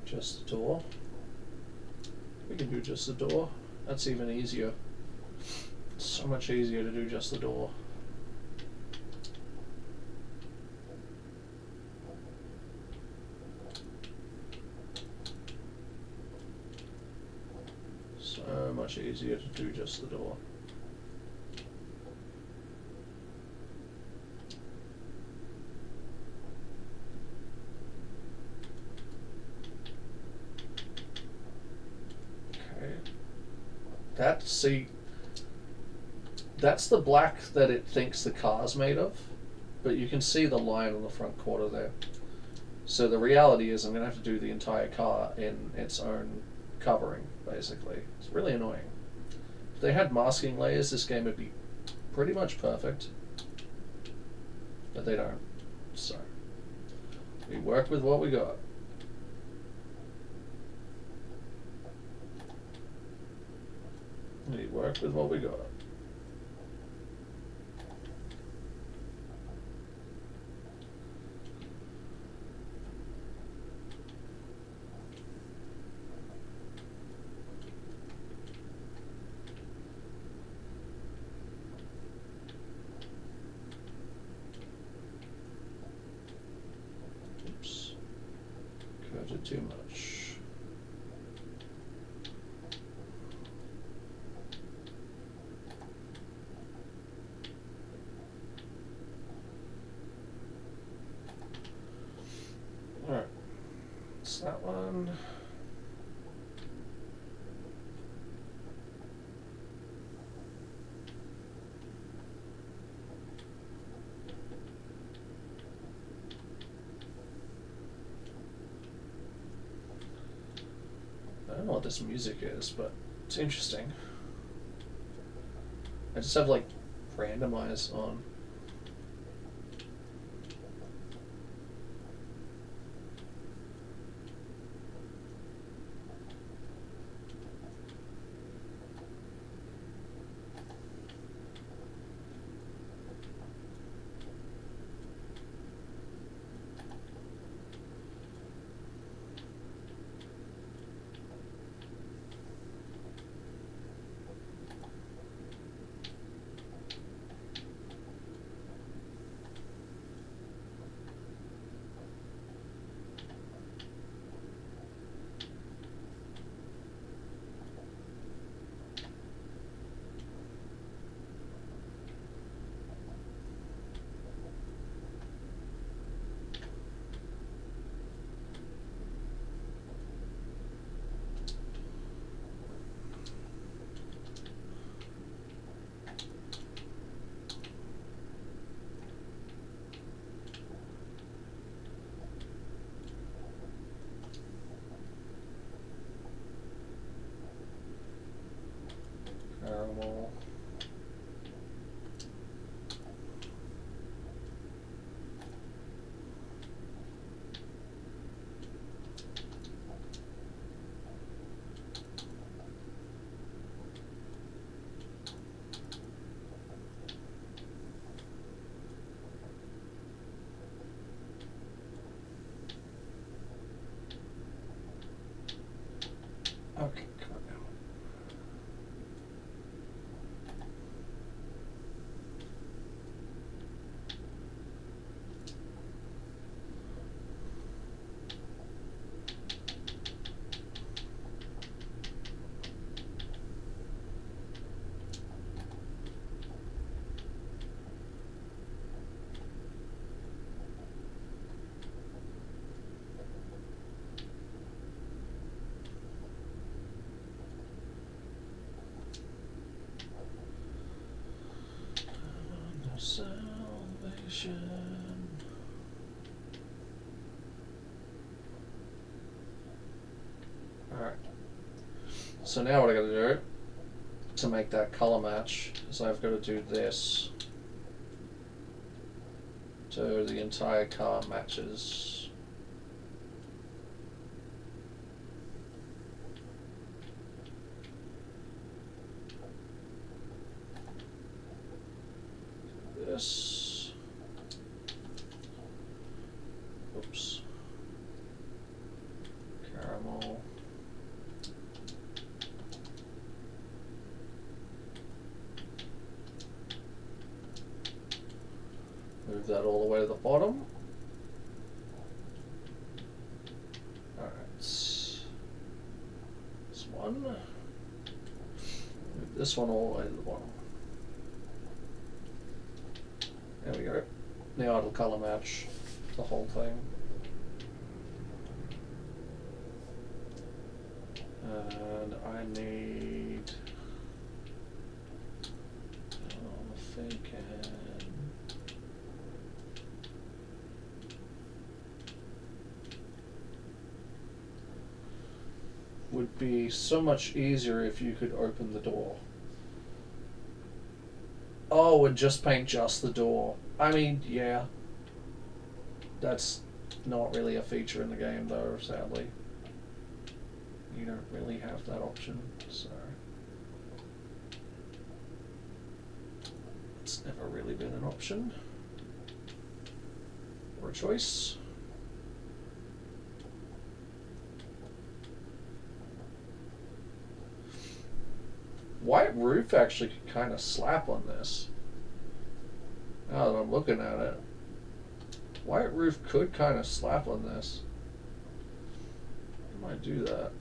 Just the door. We can do just the door. That's even easier. It's so much easier to do just the door. So much easier to do just the door. That's the black that it thinks the car's made of, but you can see the line on the front quarter there. So the reality is I'm going to have to do the entire car in its own covering, basically. It's really annoying. If they had masking layers, this game would be pretty much perfect, but they don't. So we work with what we got. We work with what we got. Oops. Curved it too much. Alright, it's that one. I don't know what this music is, but it's interesting. I just have like randomize on. Caramel. Okay, come on now. No salvation. Alright. So now what I gotta do to make that color match is I've got to do this. So the entire car matches. This. Oops. Caramel. Move that all the way to the bottom. Alright. This one. Move this one all the way to the bottom. There we go. Now it'll color match the whole thing. And I need a fake hand. Would be so much easier if you could open the door. Oh, and just paint just the door. I mean, yeah. That's not really a feature in the game though, sadly. You don't really have that option, so it's never really been an option or a choice. White roof actually could kind of slap on this. Now that I'm looking at it, white roof could kind of slap on this. I might do that.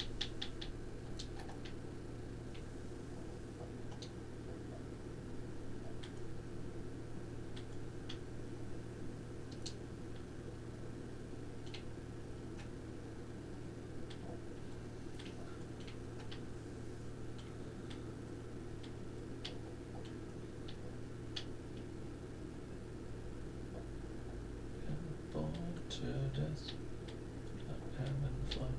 To death, not having fun.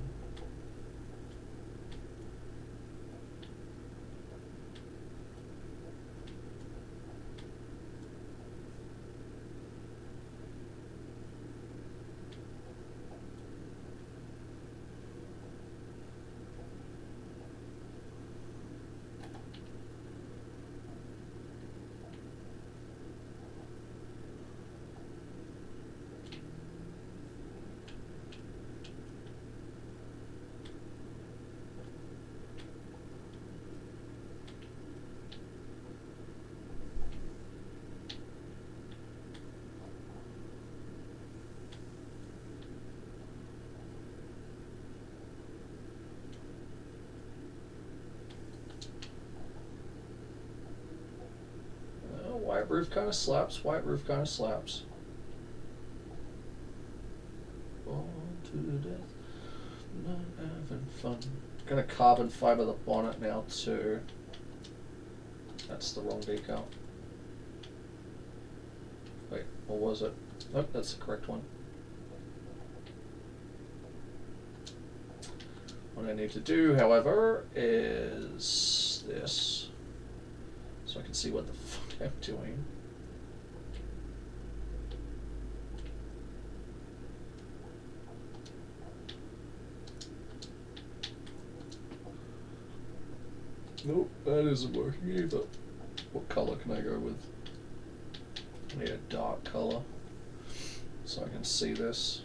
White roof kind of slaps, white roof kind of slaps. Born to death, not having fun. Gonna carbon fiber the bonnet now too. That's the wrong decal. Wait, what was it? Nope, that's the correct one. What I need to do, however, is this. So I can see what the fuck I'm doing. Nope, that isn't working either. What color can I go with? I need a dark color so I can see this.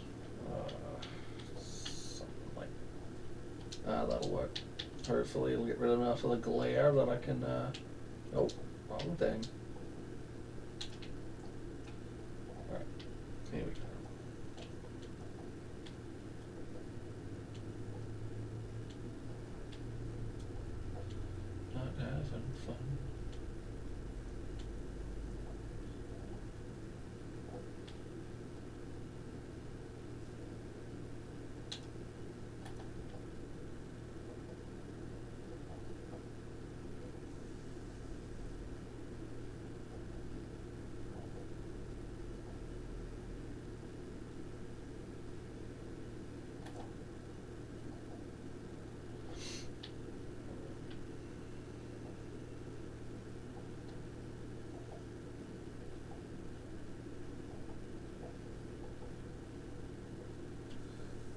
Something like that'll work. Hopefully it'll get rid of enough of the glare that I can oh, wrong thing. Alright, here we go. Not having fun.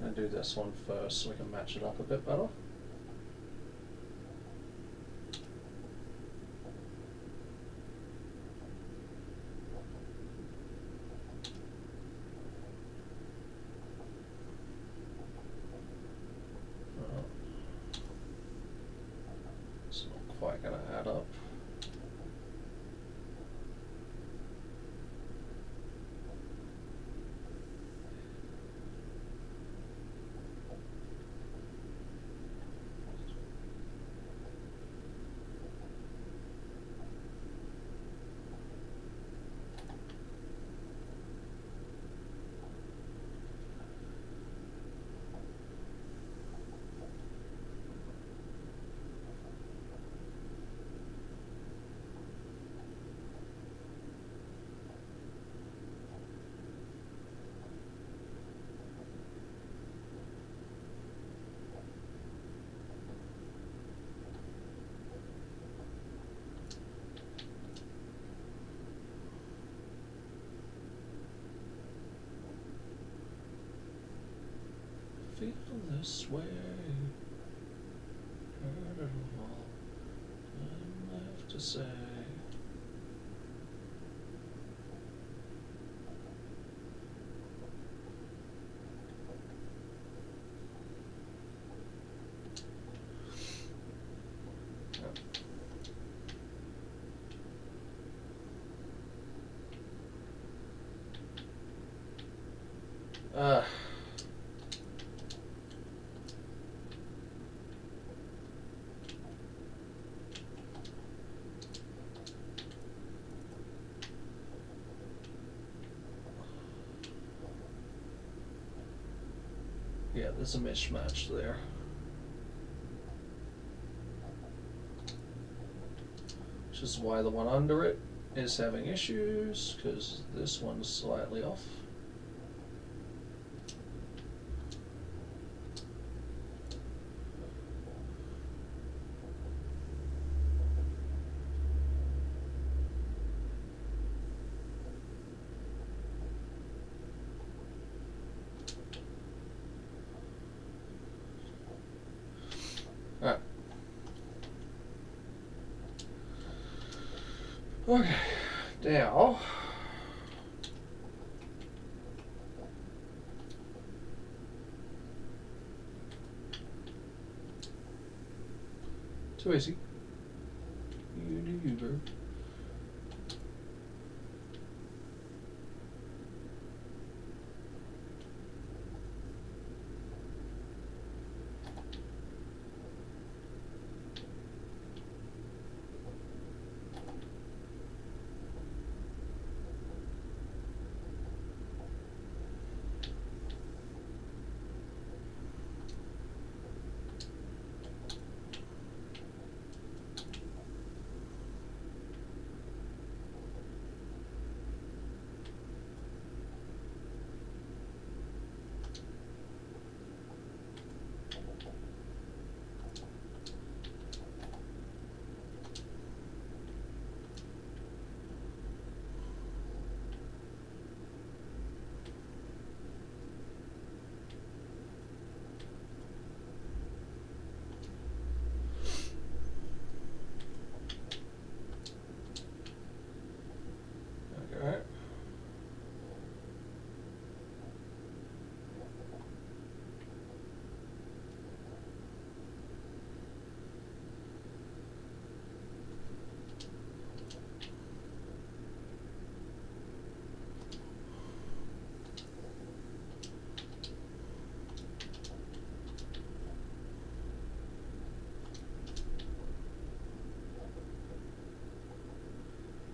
I'm going to do this one first so we can match it up a bit better. It's not quite going to add up. Feel this way, heard it all, I'm left to say. Yeah, there's a mismatch there. Which is why the one under it is having issues, because this one's slightly off. Alright. Okay, now too easy. You do you, bro. Okay.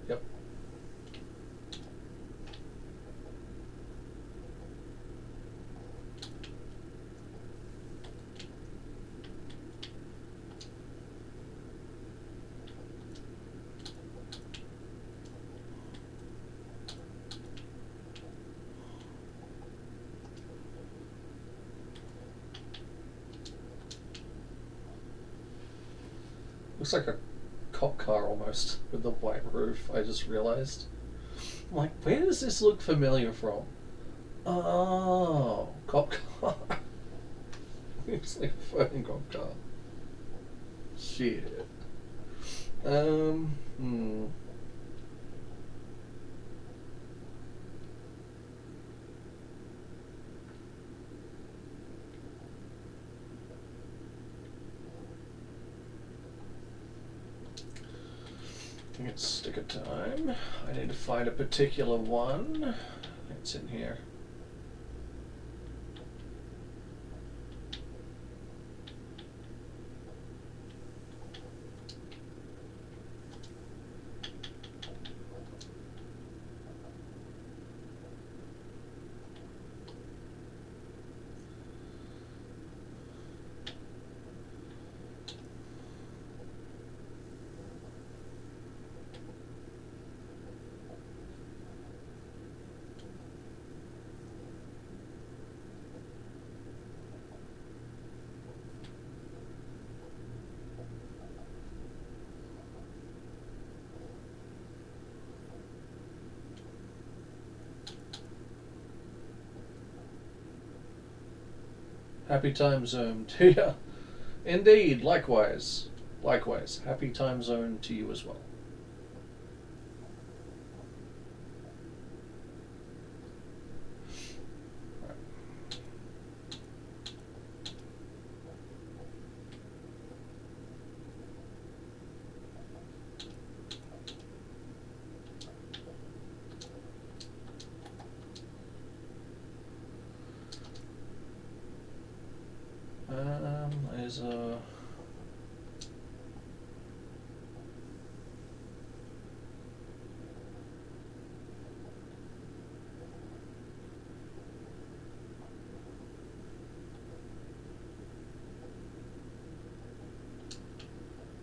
Yep. Looks like a cop car almost with the white roof, I just realized. I'm like, where does this look familiar from? Oh, cop car. like a fucking cop car. Shit. Hmm. I think it's sticker time. I need to find a particular one. It's in here. Happy time zone to you. Indeed, likewise. Likewise. Happy time zone to you as well. There's a...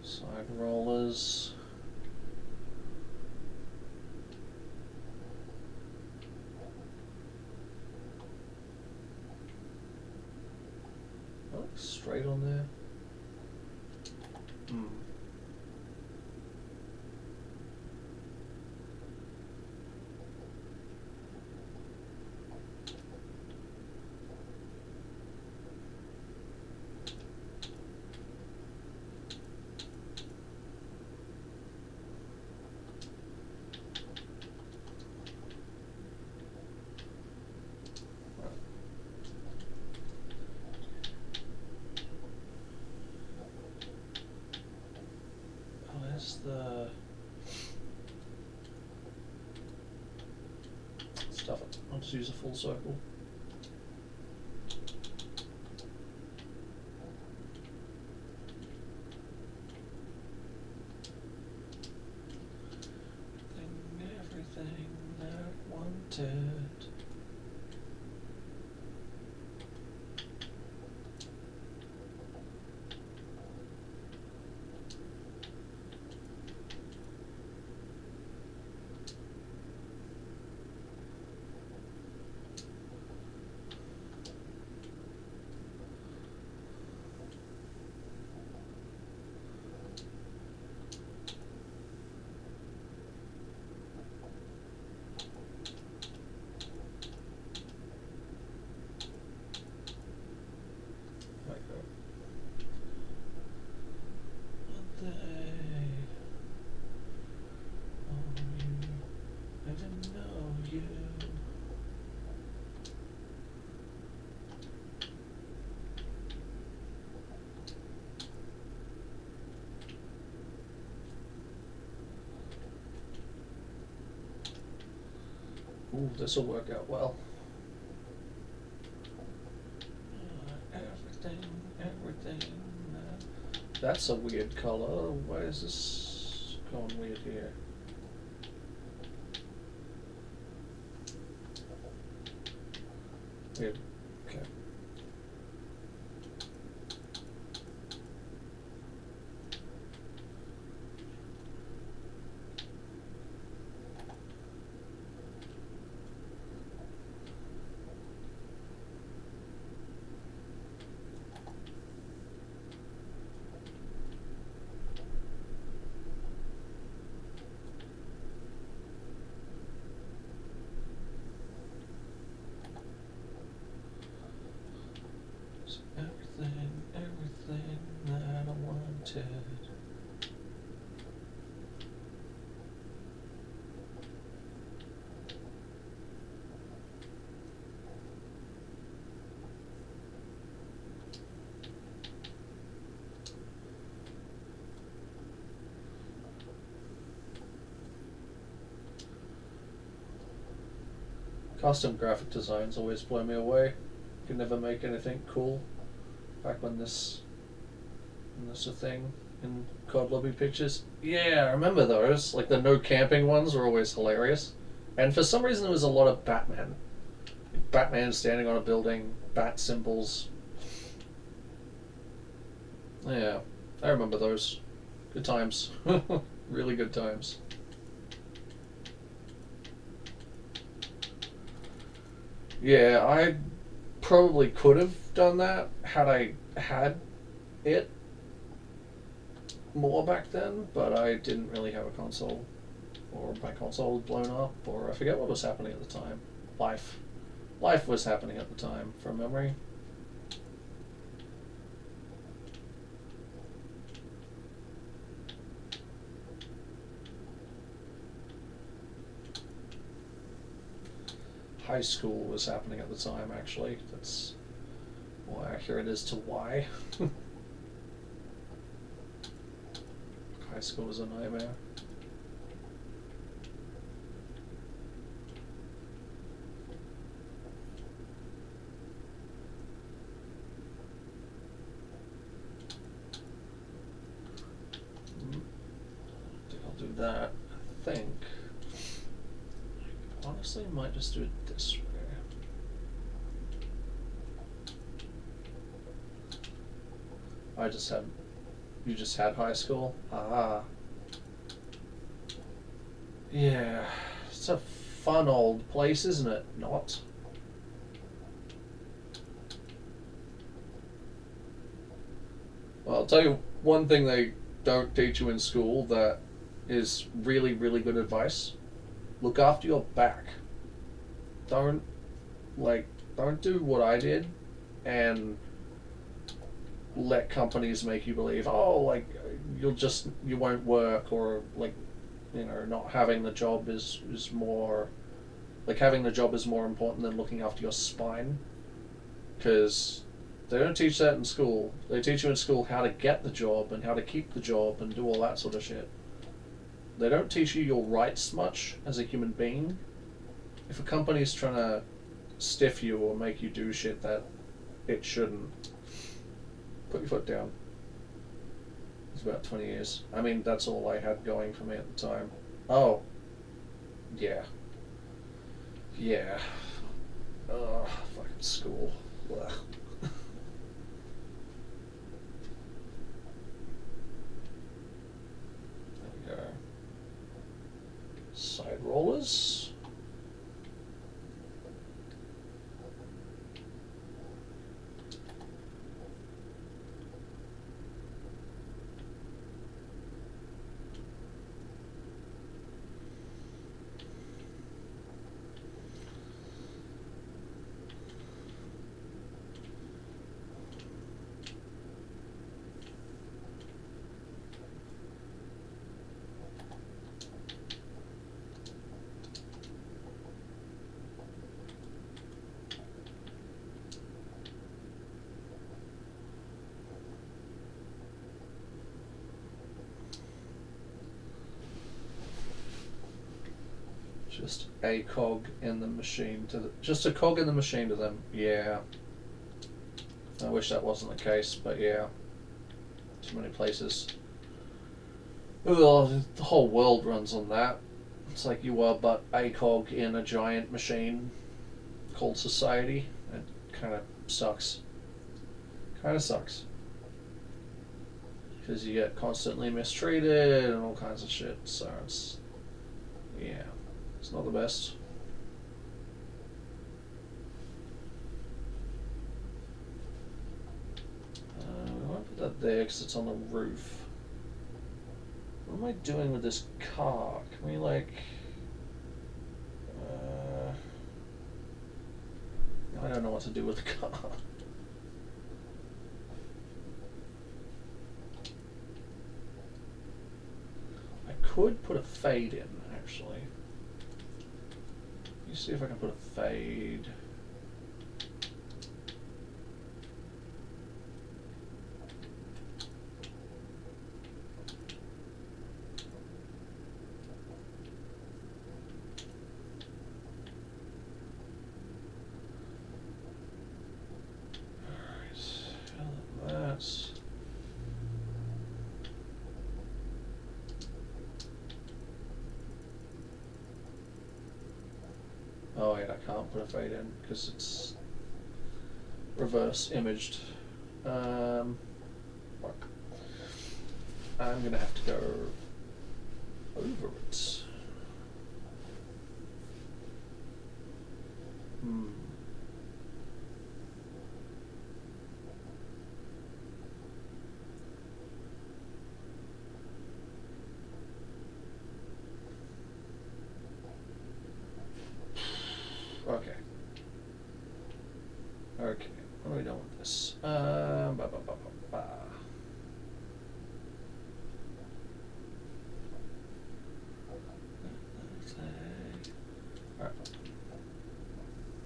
side rollers. Oh, straight on there. Hmm. Where's the stuff? I'll just use a full circle. Everything that I wanted. Ooh, this will work out well. Everything. That's a weird color. Why is this going weird here? Weird. Okay. Custom graphic designs always blow me away. Could never make anything cool. Back when this a thing in COD lobby pictures. Yeah, I remember those. Like the no camping ones were always hilarious. And for some reason there was a lot of Batman. Batman standing on a building, bat symbols. Yeah, I remember those. Good times. Really good times. Yeah, I probably could have done that had I had it more back then, but I didn't really have a console. Or my console had blown up, or I forget what was happening at the time. Life was happening at the time, from memory. High school was happening at the time, actually. That's more accurate as to why. High school was a nightmare. I think I'll do that. I think. Honestly, I might just do it this way. You just had high school? Ah. Yeah, it's a fun old place, isn't it? Not. Well, I'll tell you one thing they don't teach you in school that is really, really good advice. Look after your back. Don't don't do what I did and let companies make you believe, oh, like you won't work, or like, not having the job is more, like having the job is more important than looking after your spine, because they don't teach that in school. They teach you in school how to get the job and how to keep the job and do all that sort of shit. They don't teach you your rights much as a human being. If a company's trying to stiff you or make you do shit that it shouldn't, put your foot down. It's about 20 years. I mean, that's all I had going for me at the time. Oh. Yeah. Yeah. Ugh, fucking school. Ugh. There we go. Side rollers. Just a cog in the machine just a cog in the machine to them. Yeah. I wish that wasn't the case, but yeah. Too many places. Ugh, the whole world runs on that. It's like you are but a cog in a giant machine called society. It kind of sucks. Kind of sucks. Because you get constantly mistreated and all kinds of shit, so it's, yeah. It's not the best. We won't put that there because it's on the roof. What am I doing with this car? Can we I don't know what to do with the car. I could put a fade in, actually. Let me see if I can put a fade. wait, I can't put a fade in because it's reverse imaged. Fuck. I'm gonna have to go over it. Okay. Okay. What are we doing with this? Ba, ba, ba, ba, ba. Alright.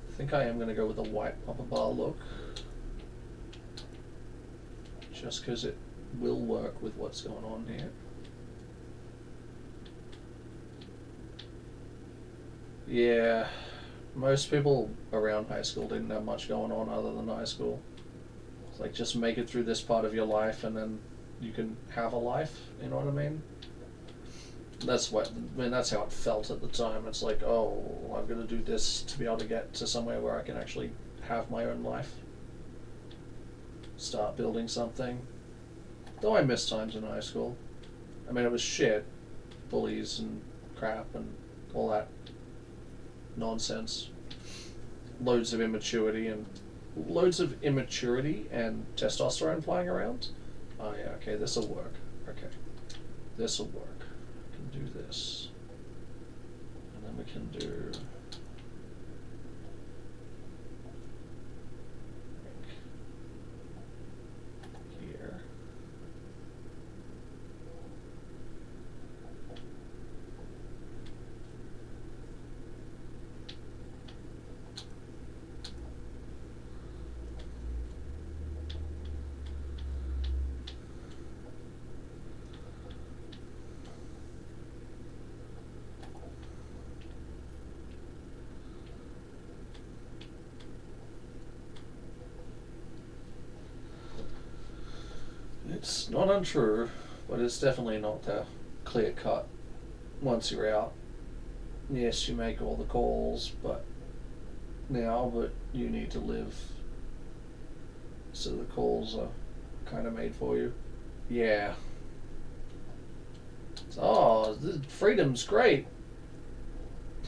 I think I am going to go with the white upper bar look. Just because it will work with what's going on here. Yeah. Most people around high school didn't have much going on other than high school. It's like, just make it through this part of your life and then you can have a life, you know what I mean? That's that's how it felt at the time. It's like, oh, I'm gonna do this to be able to get to somewhere where I can actually have my own life. Start building something. Though I missed times in high school. I mean, it was shit. Bullies and crap and all that nonsense. Loads of immaturity and testosterone flying around. Oh yeah, okay, this'll work. Okay, this'll work. We can do this, and then we can do. Here. It's not untrue, but it's definitely not clear cut once you're out. Yes, you make all the calls, but you need to live, so the calls are kind of made for you. Yeah. Oh, freedom's great.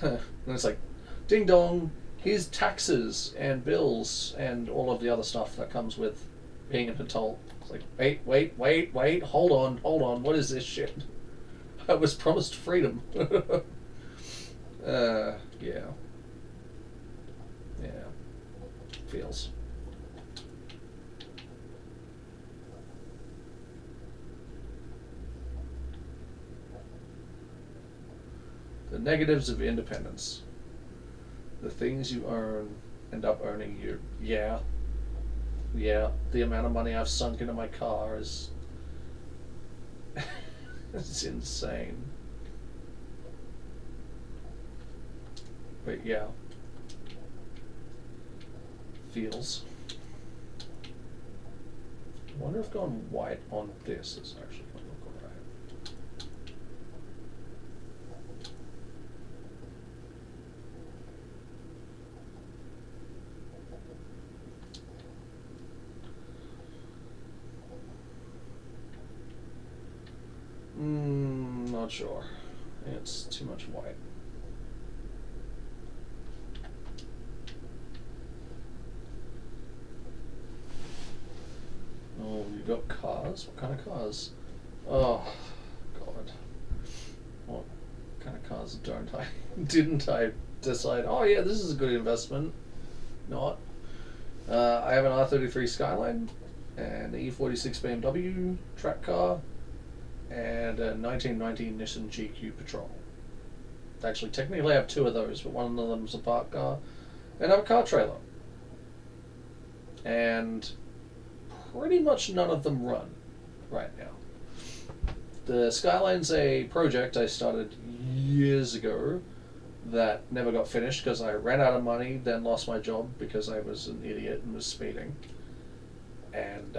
And it's like, ding dong, here's taxes and bills and all of the other stuff that comes with being an adult. It's like, wait, hold on, what is this shit? I was promised freedom. Yeah. Feels. The negatives of independence. The things you earn end up earning you. Yeah, the amount of money I've sunk into my car is it's insane. But yeah, feels. I wonder if going white on this is actually going to look alright. Not sure. It's too much white. Oh, you got cars? What kind of cars? Oh, God. What kind of cars didn't I decide, oh yeah, this is a good investment? Not. I have an R33 Skyline, an E46 BMW track car, and a 1990 Nissan GQ Patrol. Actually, technically I have two of those, but one of them's a park car, and I have a car trailer. And pretty much none of them run right now. The Skyline's a project I started years ago that never got finished because I ran out of money, then lost my job because I was an idiot and was speeding. And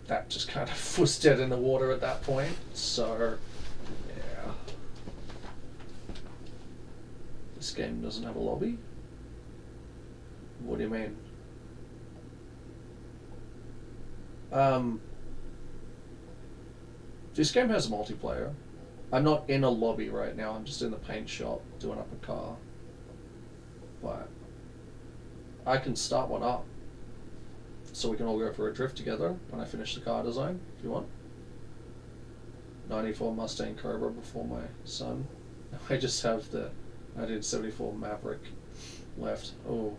that just kind of was dead in the water at that point. So, yeah. This game doesn't have a lobby. What do you mean? Um, this game has multiplayer. I'm not in a lobby right now. I'm just in the paint shop doing up a car. But I can start one up, so we can all go for a drift together when I finish the car design, if you want. 94 Mustang Cobra before my son. I just have the 1974 Maverick left. Oh,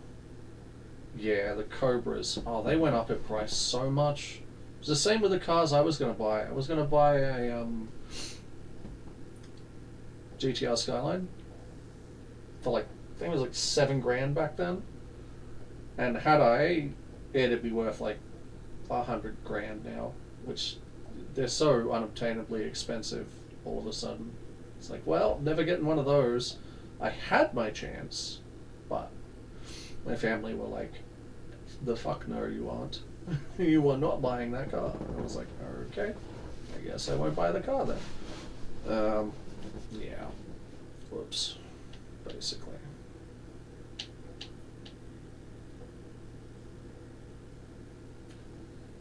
yeah, the Cobras. Oh, they went up in price so much. It was the same with the cars I was going to buy. I was going to buy a GTR Skyline for like, I think it was like $7,000 back then. And had I, it'd be worth like $100,000 now, which they're so unobtainably expensive all of a sudden. It's like, well, never getting one of those. I had my chance, but my family were like, the fuck no, you aren't. You are not buying that car. And I was like, okay, I guess I won't buy the car then. Yeah. Whoops. Basically.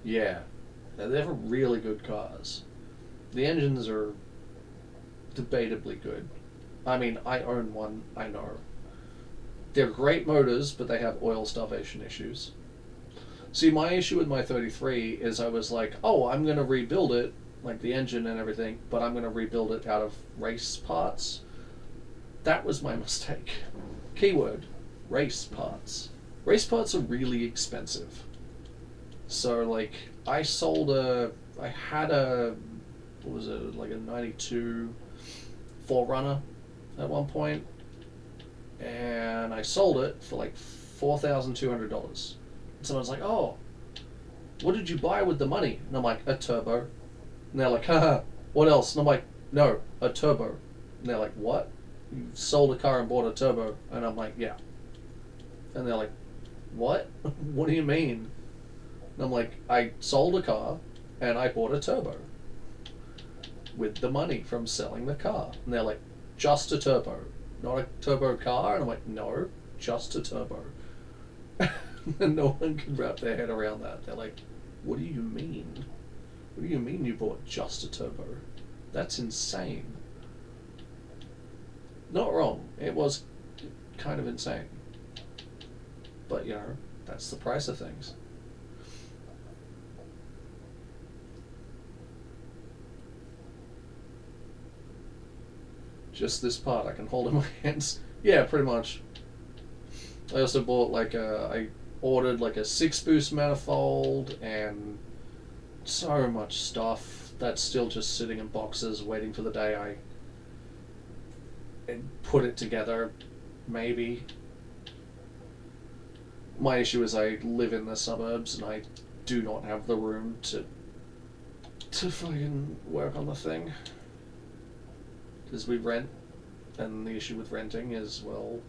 Yeah. They're really good cars. The engines are debatably good. I mean, I own one, I know. They're great motors, but they have oil starvation issues. See, my issue with my 33 is I was like, oh, I'm going to rebuild it, like the engine and everything, but I'm going to rebuild it out of race parts. That was my mistake. Keyword, race parts. Race parts are really expensive. So, like, I had a, what was it, like a 92 4Runner at one point, and I sold it for like $4,200. And someone's like, oh, what did you buy with the money? And I'm like, a turbo. And they're like, haha, what else? And I'm like, no, a turbo. And they're like, what? You sold a car and bought a turbo? And I'm like, yeah. And they're like, what? What do you mean? And I'm like, I sold a car and I bought a turbo with the money from selling the car. And they're like, just a turbo, not a turbo car? And I'm like, no, just a turbo. And no one can wrap their head around that. They're like, what do you mean? What do you mean you bought just a turbo? That's insane. Not wrong. It was kind of insane. But, you know, that's the price of things. Just this part I can hold in my hands. Yeah, pretty much. I also bought like I ordered like a 6-boost manifold and so much stuff that's still just sitting in boxes waiting for the day I put it together, maybe. My issue is I live in the suburbs and I do not have the room to fucking work on the thing. Because we rent, and the issue with renting is, well,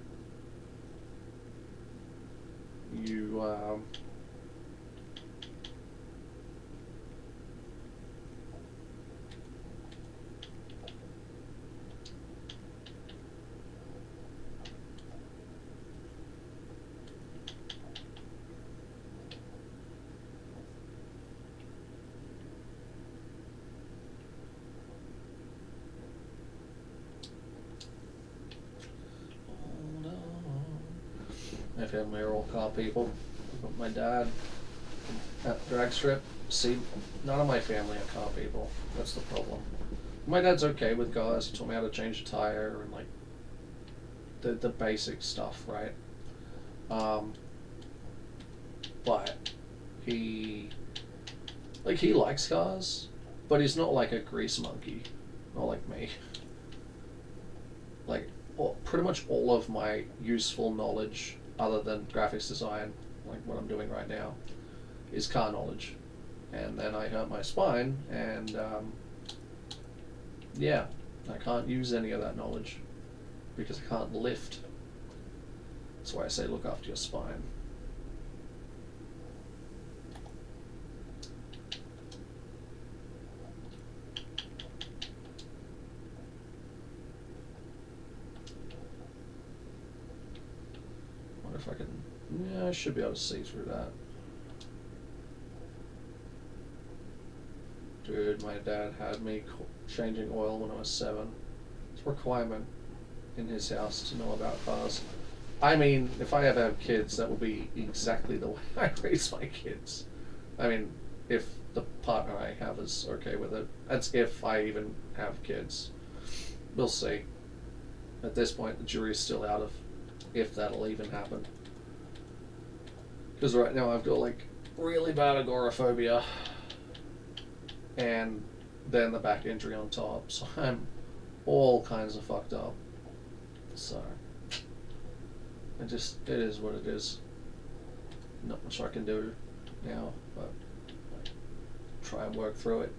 you my family are all car people. But my dad at CarX Street. See, none of my family are car people. That's the problem. My dad's okay with cars. He taught me how to change a tire and like the basic stuff, right? But he likes cars, but he's not like a grease monkey, not like me. Like pretty much all of my useful knowledge, other than graphics design, like what I'm doing right now, is car knowledge. And then I hurt my spine, and yeah, I can't use any of that knowledge because I can't lift. That's why I say look after your spine. Wonder if I can Yeah, I should be able to see through that. Dude, my dad had me changing oil when I was 7. It's a requirement in his house to know about cars. I mean, if I ever have kids, that will be exactly the way I raise my kids. I mean, if the partner I have is okay with it. That's if I even have kids. We'll see. At this point, the jury's still out of if that'll even happen. Because right now I've got like really bad agoraphobia and then the back injury on top, so I'm all kinds of fucked up. So it is what it is. Not much I can do now, but try and work through it.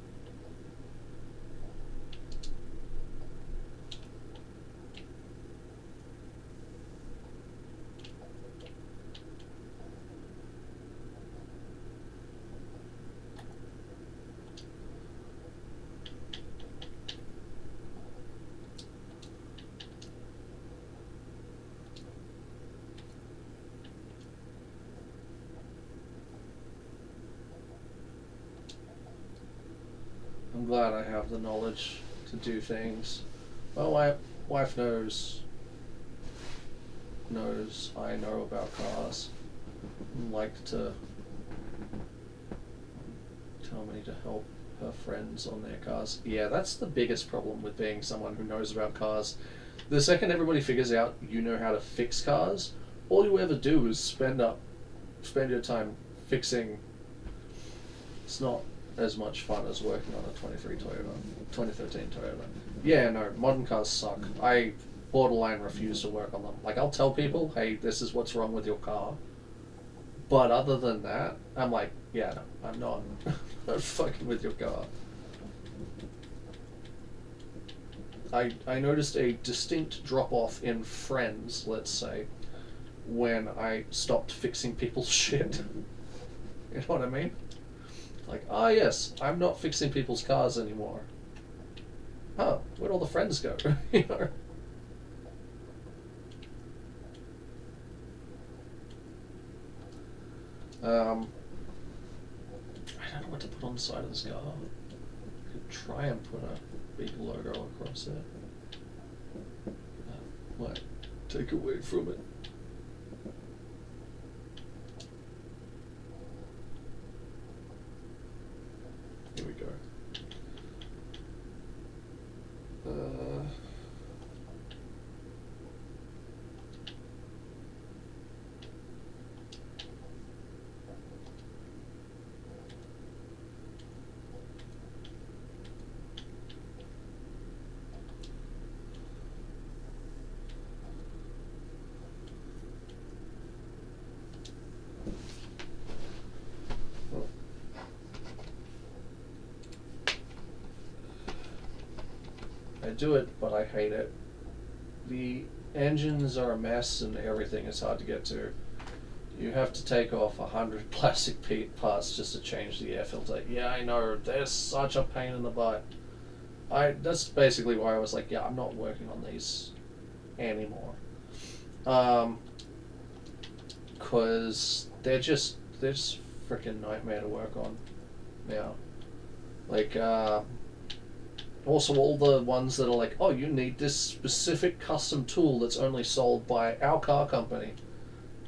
I'm glad I have the knowledge to do things. Well, my wife knows I know about cars and like to tell me to help her friends on their cars. Yeah, that's the biggest problem with being someone who knows about cars. The second everybody figures out you know how to fix cars, all you ever do is spend your time fixing. It's not as much fun as working on a 2013 Toyota. Yeah, no, modern cars suck. I borderline refuse to work on them. Like, I'll tell people, hey, this is what's wrong with your car. But other than that, I'm like, yeah, no, I'm not. I'm not fucking with your car. I noticed a distinct drop-off in friends, let's say, when I stopped fixing people's shit. You know what I mean? Like, yes, I'm not fixing people's cars anymore. Oh, where'd all the friends go? You know? I don't know what to put on the side of this car. I could try and put a big logo across it. Might take away from it. Here we go. I do it, but I hate it. The engines are a mess and everything is hard to get to. You have to take off 100 plastic parts just to change the air filter. Yeah, I know, they're such a pain in the butt. That's basically why I was like, yeah, I'm not working on these anymore. Cause they're just freaking nightmare to work on now. Like, also all the ones that are like, oh, you need this specific custom tool that's only sold by our car company.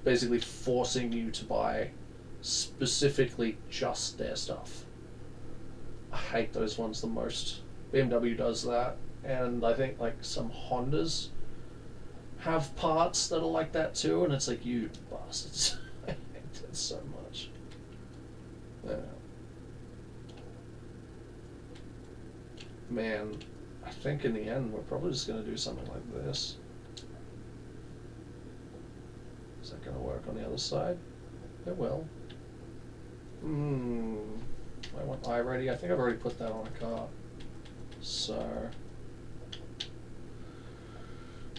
Basically forcing you to buy specifically just their stuff. I hate those ones the most. BMW does that, and I think like some Hondas have parts that are like that too, and it's like, you bastards. I hate that so much. Yeah. Man, I think in the end we're probably just going to do something like this. Is that going to work on the other side? It will. I want iReady. I think I've already put that on a car. So,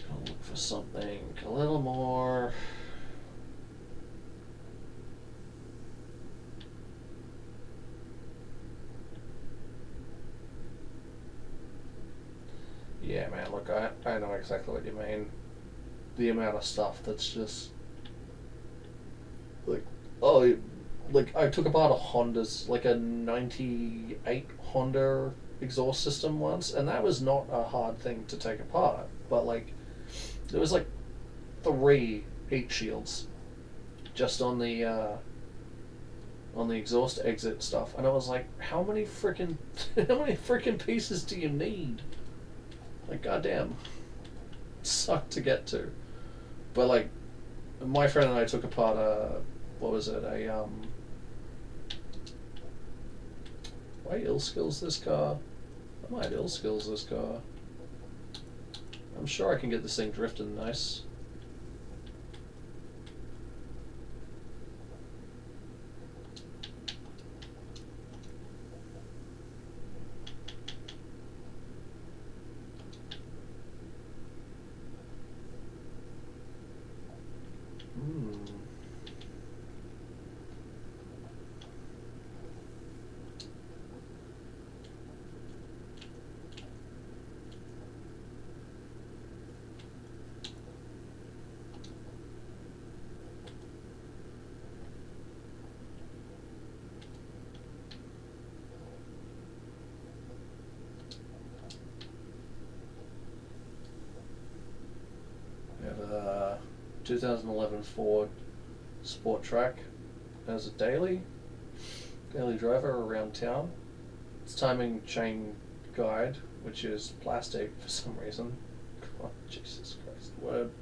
gonna look for something a little more. Yeah, man, look, I know exactly what you mean. The amount of stuff that's just like I took apart a Honda's like a '98 Honda exhaust system once, and that was not a hard thing to take apart. But like there was like 3 heat shields just on the exhaust exit stuff, and I was like, how many freaking how many freaking pieces do you need? Like goddamn, it sucked to get to. But like my friend and I took apart a what was it why ill skills this car? I might ill skills this car. I'm sure I can get this thing drifting nice. We have a 2011 Ford Sport Track as a daily driver around town. It's timing chain guide, which is plastic for some reason. Oh, Jesus Christ, word.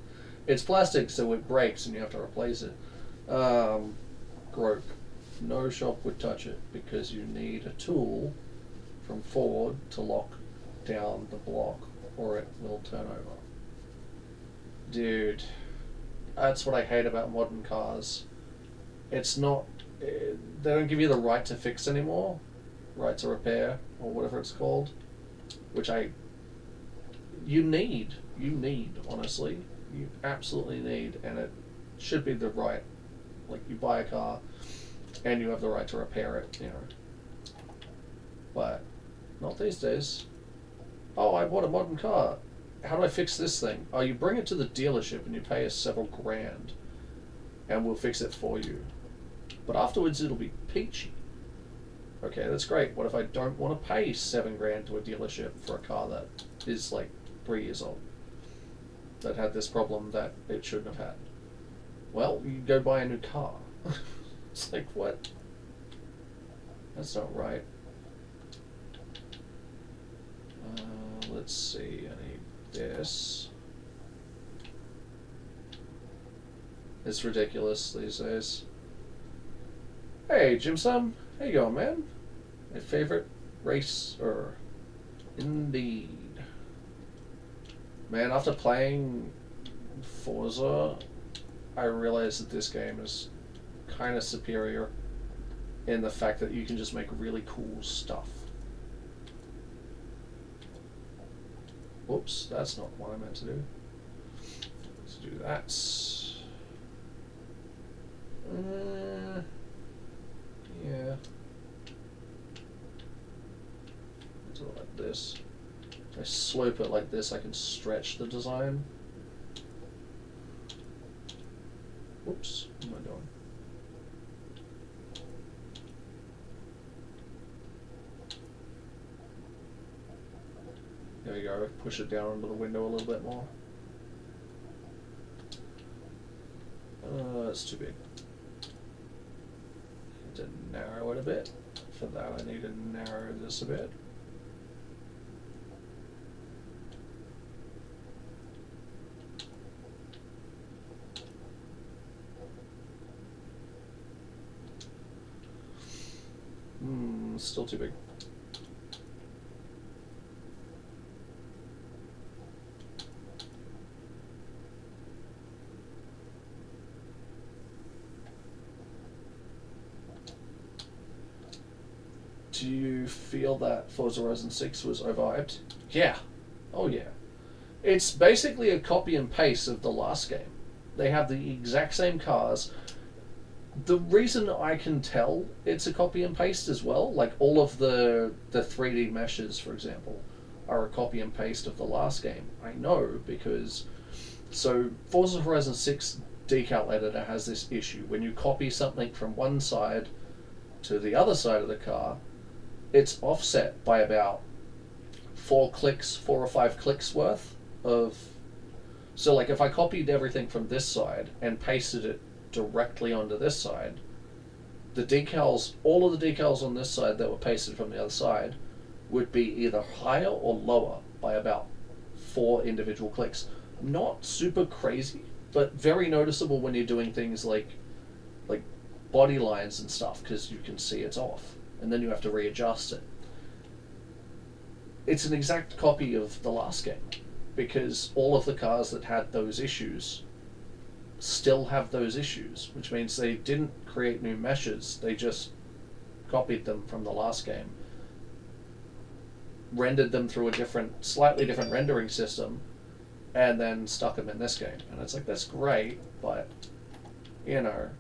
It's plastic, so it breaks and you have to replace it. Grope. No shop would touch it because you need a tool from Ford to lock down the block or it will turn over. Dude, that's what I hate about modern cars. It's not, they don't give you the right to fix anymore, right to repair or whatever it's called, which you need honestly, you absolutely need, and it should be the right, like you buy a car and you have the right to repair it, you know, but not these days. Oh, I bought a modern car. How do I fix this thing? Oh, you bring it to the dealership and you pay us several grand and we'll fix it for you. But afterwards it'll be peachy. Okay, that's great. What if I don't want to pay 7 grand to a dealership for a car that is like 3 years old? That had this problem that it shouldn't have had. Well, you go buy a new car. It's like, what? That's not right. Let's see, I need this. It's ridiculous these days. Hey, Jim Sum, how you going, man? My favorite racer, indeed. Man, after playing Forza, I realized that this game is kind of superior in the fact that you can just make really cool stuff. Whoops, that's not what I meant to do. Let's do that. Yeah. Do it like this. If I slope it like this, I can stretch the design. Whoops, what am I doing? There we go, push it down under the window a little bit more. It's too big. Need to narrow it a bit. For that I need to narrow this a bit. Still too big. Do you feel that Forza Horizon 6 was overhyped? Yeah. Oh yeah. It's basically a copy and paste of the last game. They have the exact same cars. The reason I can tell it's a copy and paste as well, like all of the 3D meshes, for example, are a copy and paste of the last game. I know because, so Forza Horizon 6 decal editor has this issue. When you copy something from one side to the other side of the car, it's offset by about 4 or 5 clicks worth of. So like if I copied everything from this side and pasted it directly onto this side, the decals, all of the decals on this side that were pasted from the other side, would be either higher or lower by about 4 individual clicks. Not super crazy, but very noticeable when you're doing things like body lines and stuff, because you can see it's off, and then you have to readjust it. It's an exact copy of the last game, because all of the cars that had those issues still have those issues, which means they didn't create new meshes, they just copied them from the last game, rendered them through a slightly different rendering system, and then stuck them in this game. And it's like, that's great, but, you know,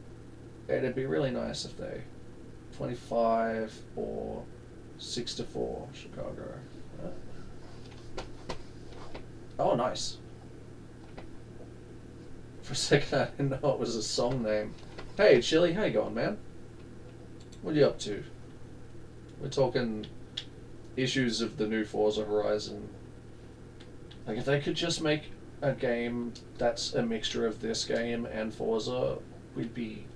it'd be really nice if they 25 or 6-4 Chicago. Oh, nice. For a second, I didn't know it was a song name. Hey, Chili, how you going, man? What are you up to? We're talking issues of the new Forza Horizon. Like, if they could just make a game that's a mixture of this game and Forza, would be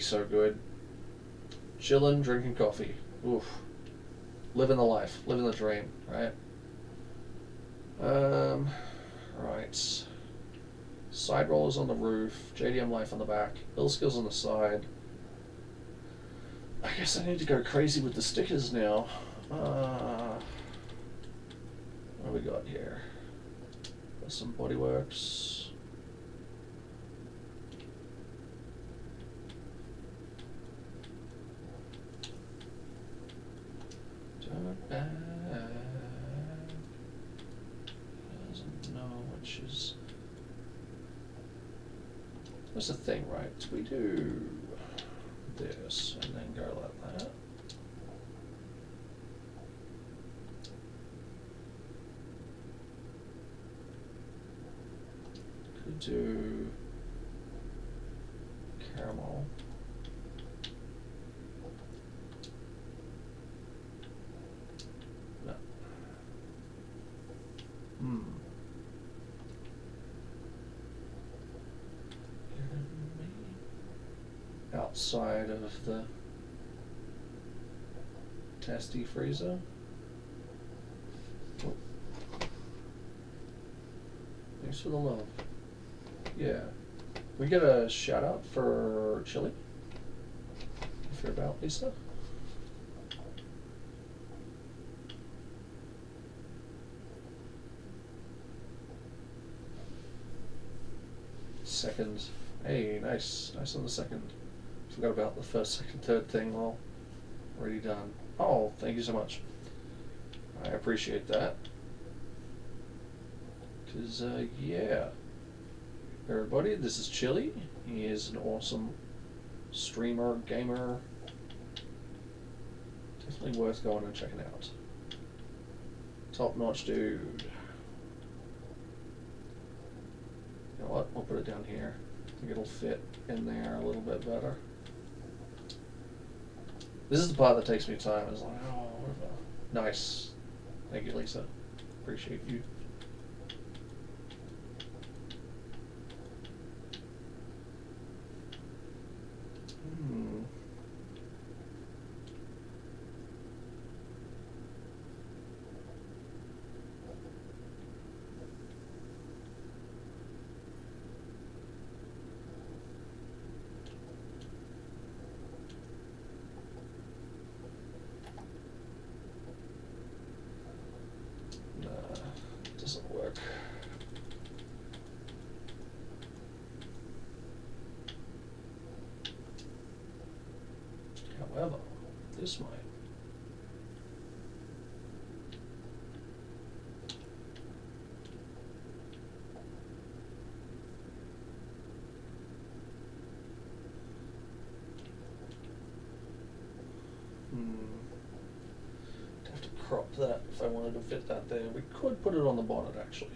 so good. Chillin', drinking coffee. Oof. Living the life, living the dream, right? Right. Side rollers on the roof, JDM life on the back, hill skills on the side. I guess I need to go crazy with the stickers now. What do we got here? Got some bodyworks. Doesn't know which is. That's the thing, right? We do this and then go like that. Could do caramel. No. Outside of the testy freezer. Oh. Thanks for the love. Yeah. We get a shout out for Chili. If you're about, Lisa. Second. Hey, nice. Nice on the second. Forgot about the first, second, third thing. Well, already done. Oh, thank you so much. I appreciate that. Because, yeah. Everybody, this is Chili. He is an awesome streamer, gamer. Definitely worth going and checking out. Top-notch dude. You know what? We'll put it down here. I think it'll fit in there a little bit better. This is the part that takes me time. It's like, oh, nice. Thank you, Lisa. Appreciate you. Doesn't work. However, this might. Have to crop that if I wanted to fit that there. We could put it on the bonnet actually.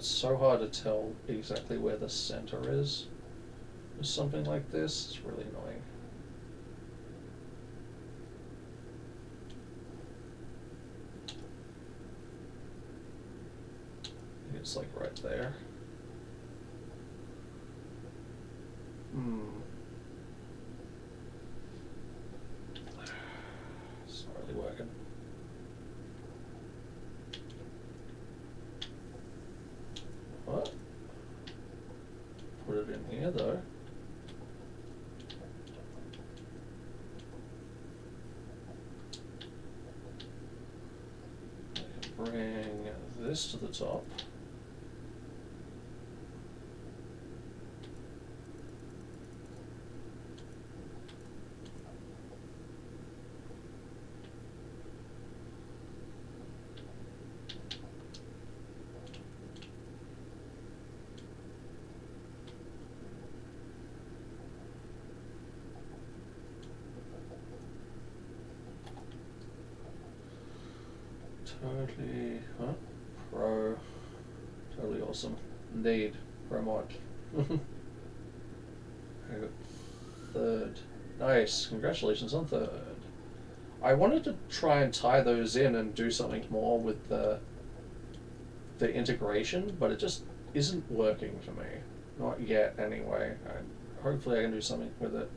it's so hard to tell exactly where the center is. With something like this, it's really annoying. It's like right there. It's not really working. What? Put it in here though. I can bring this to the top. Totally, huh? Pro. Totally awesome. Indeed. Pro mod. I got third. Nice. Congratulations on third. I wanted to try and tie those in and do something more with the integration, but it just isn't working for me. Not yet, anyway. Hopefully I can do something with it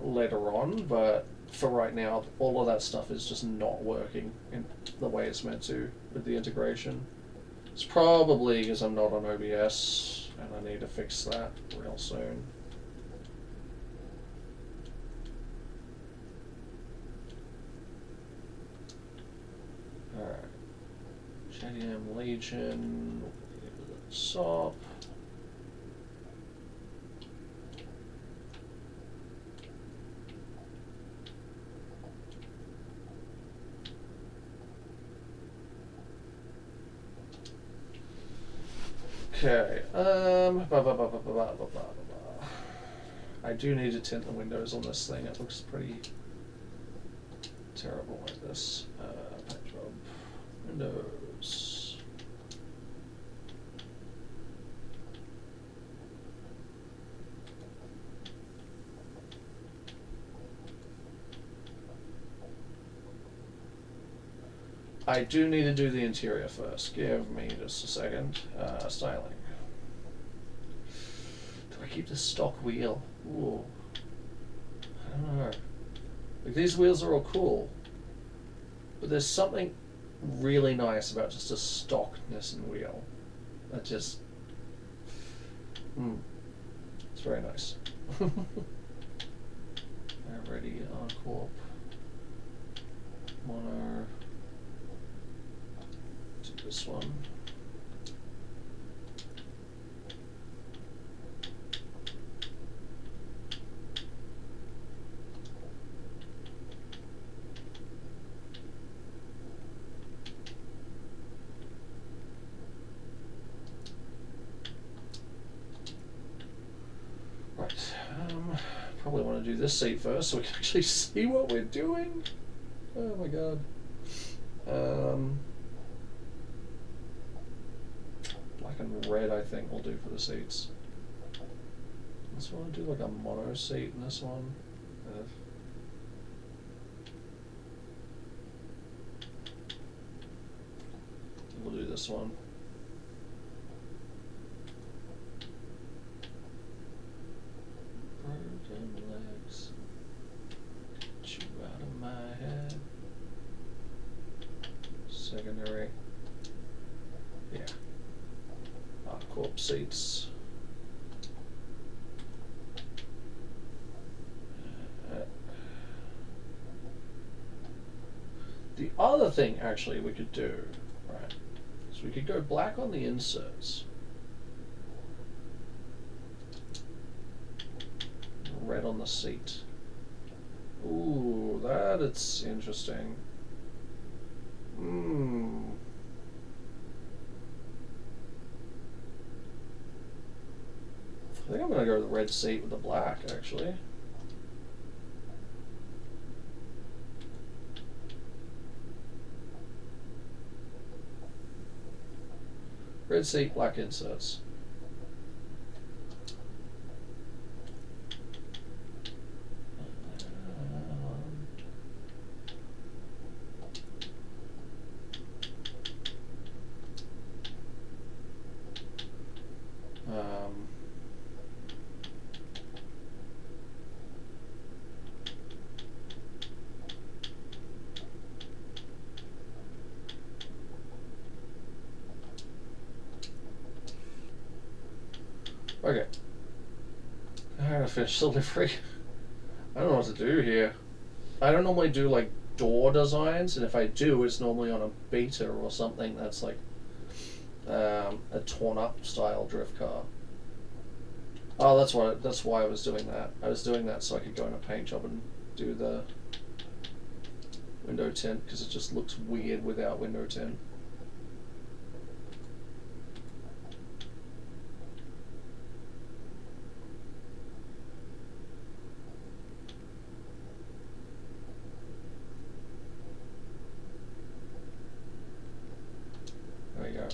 later on, but for right now, all of that stuff is just not working in the way it's meant to with the integration. It's probably because I'm not on OBS, and I need to fix that real soon. Alright. JDM Legion, SOP. Okay, I do need to tint the windows on this thing. It looks pretty terrible like this. Backdrop, windows. I do need to do the interior first. Give me just a second. Styling. Do I keep the stock wheel? Ooh. I don't know. Like, these wheels are all cool, but there's something really nice about just a stock Nissan wheel. That just... It's very nice. Already on Corp. Mono... This one. Right. Probably want to do this seat first so we can actually see what we're doing. Oh my god. Black and red, I think, will do for the seats. This one, do like a mono seat in this one. We'll do this one. Broken legs. Get you out of my head. Secondary. Yeah. Corp seats. The other thing actually we could do, right, is we could go black on the inserts. Red on the seat. Ooh, that's interesting. I think I'm going to go with the red seat with the black, actually. Red seat, black inserts. Okay. I gotta finish delivery. I don't know what to do here. I don't normally do like door designs, and if I do, it's normally on a beta or something that's like a torn up style drift car. Oh, that's why I was doing that. I was doing that so I could go in a paint job and do the window tint, because it just looks weird without window tint. There we go.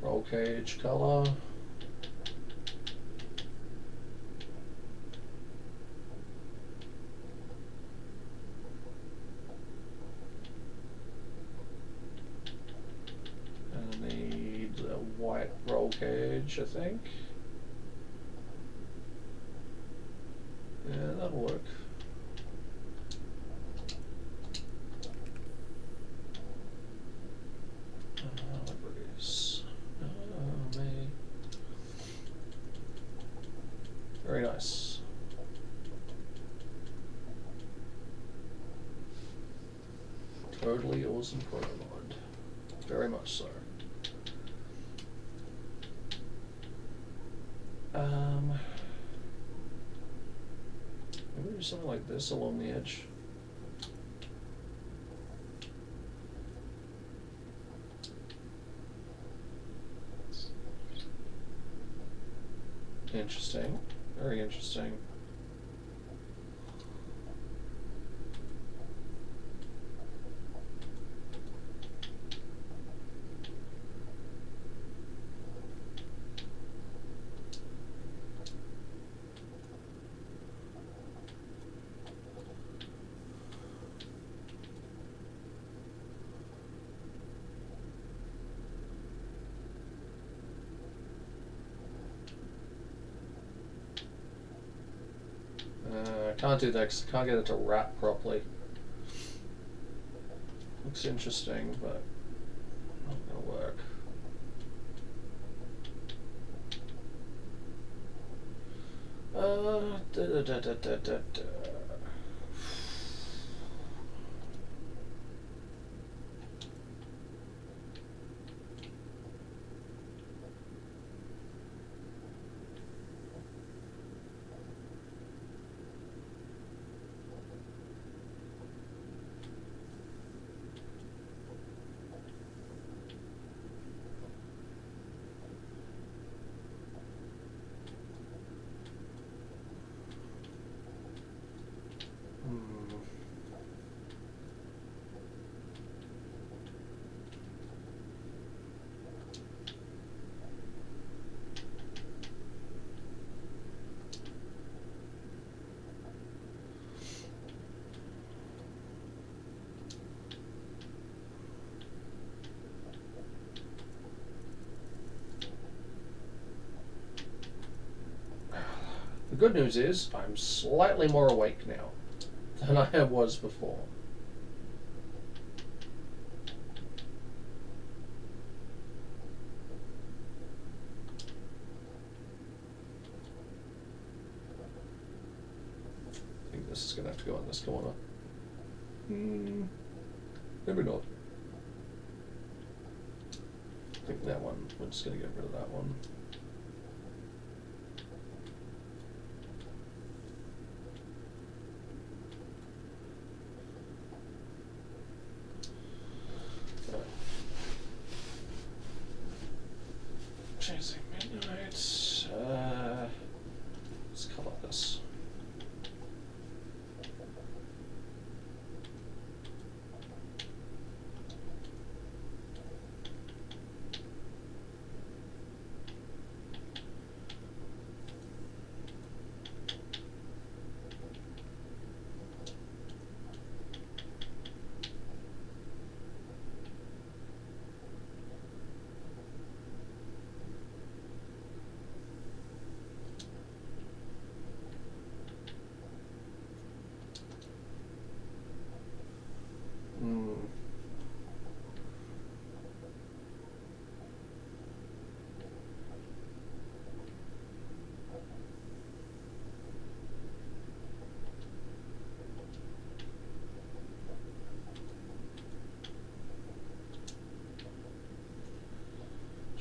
Roll cage color. And I need a white roll cage, I think. Yeah, that'll work. Very nice. Totally awesome proto mod. Very much so. Maybe do something like this along the edge. Interesting. Very interesting. I can't do that because I can't get it to wrap properly. Looks interesting, but not gonna work. The good news is I'm slightly more awake now than I was before. I think this is going to have to go in this corner. Maybe not. I think that one, we're just going to get rid of that one. Chasing midnight. Let's color this.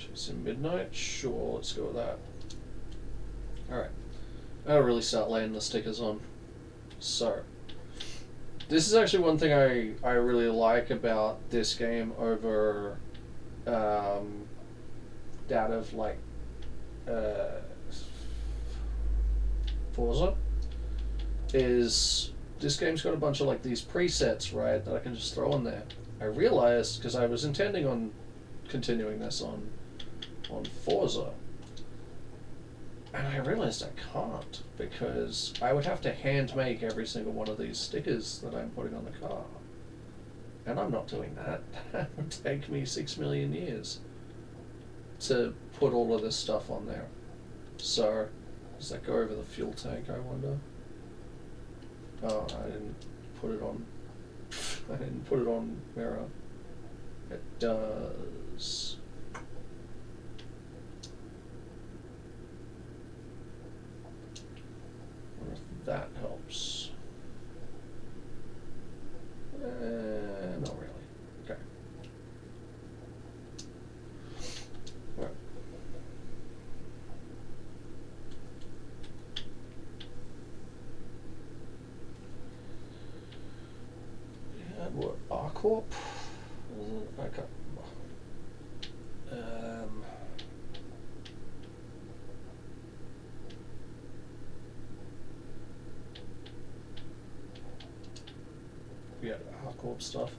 Chasing Midnight? Sure, let's go with that. Alright. I'll really start laying the stickers on. So, this is actually one thing I really like about this game over that of like Forza, is this game's got a bunch of like these presets, right, that I can just throw in there. I realized, because I was intending on continuing this on Forza, and I realized I can't, because I would have to hand make every single one of these stickers that I'm putting on the car. And I'm not doing that. That would take me 6 million years to put all of this stuff on there. So, does that go over the fuel tank, I wonder? Oh, I didn't put it on. I didn't put it on mirror. It does. I wonder if that helps. Not really. Okay. Right. And what? Arcorp? Okay. Yeah, Arcorp stuff.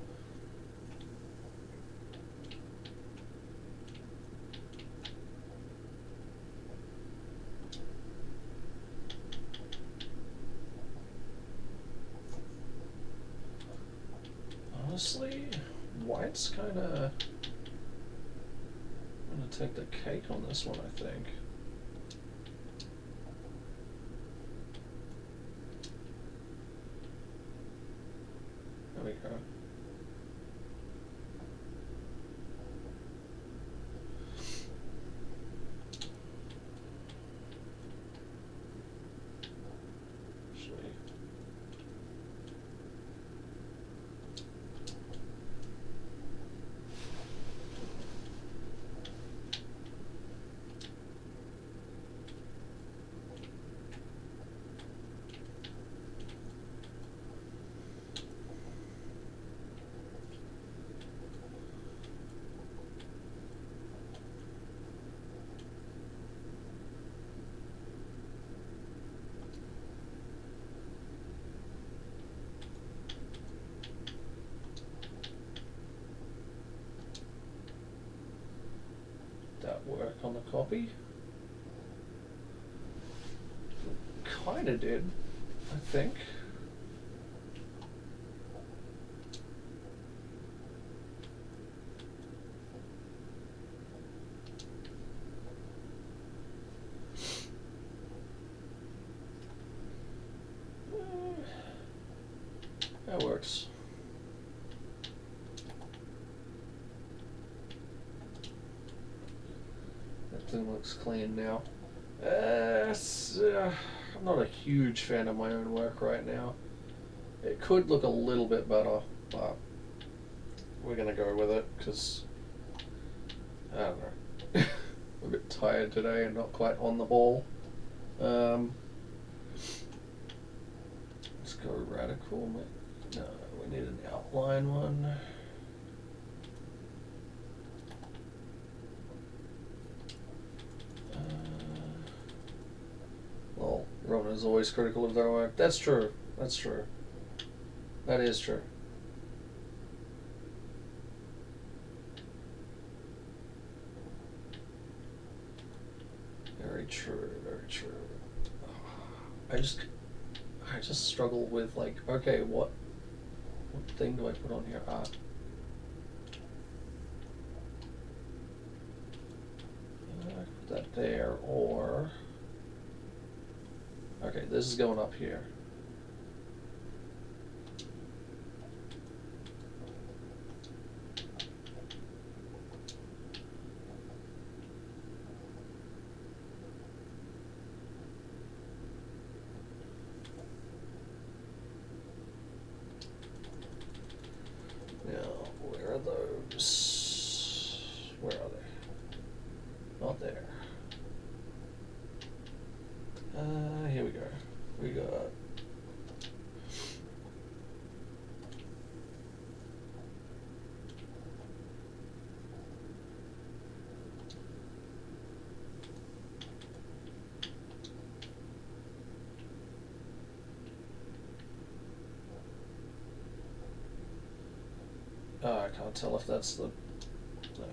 Honestly, white's kind of gonna take the cake on this one, I think. There we go. That work on the copy? Kinda did, I think. That works. That thing looks clean now. I'm not a huge fan of my own work right now. It could look a little bit better, but we're gonna go with it because I don't know. I'm a bit tired today and not quite on the ball. Let's go radical. No, we need an outline one. Well, Roman is always critical of their work. That's true. That's true. That is true. Very true. Very true. I just struggle with like, okay, what thing do I put on here? Put that there, or okay, this is going up here. Now, where are those? Where are they? I can't tell if that's the. No,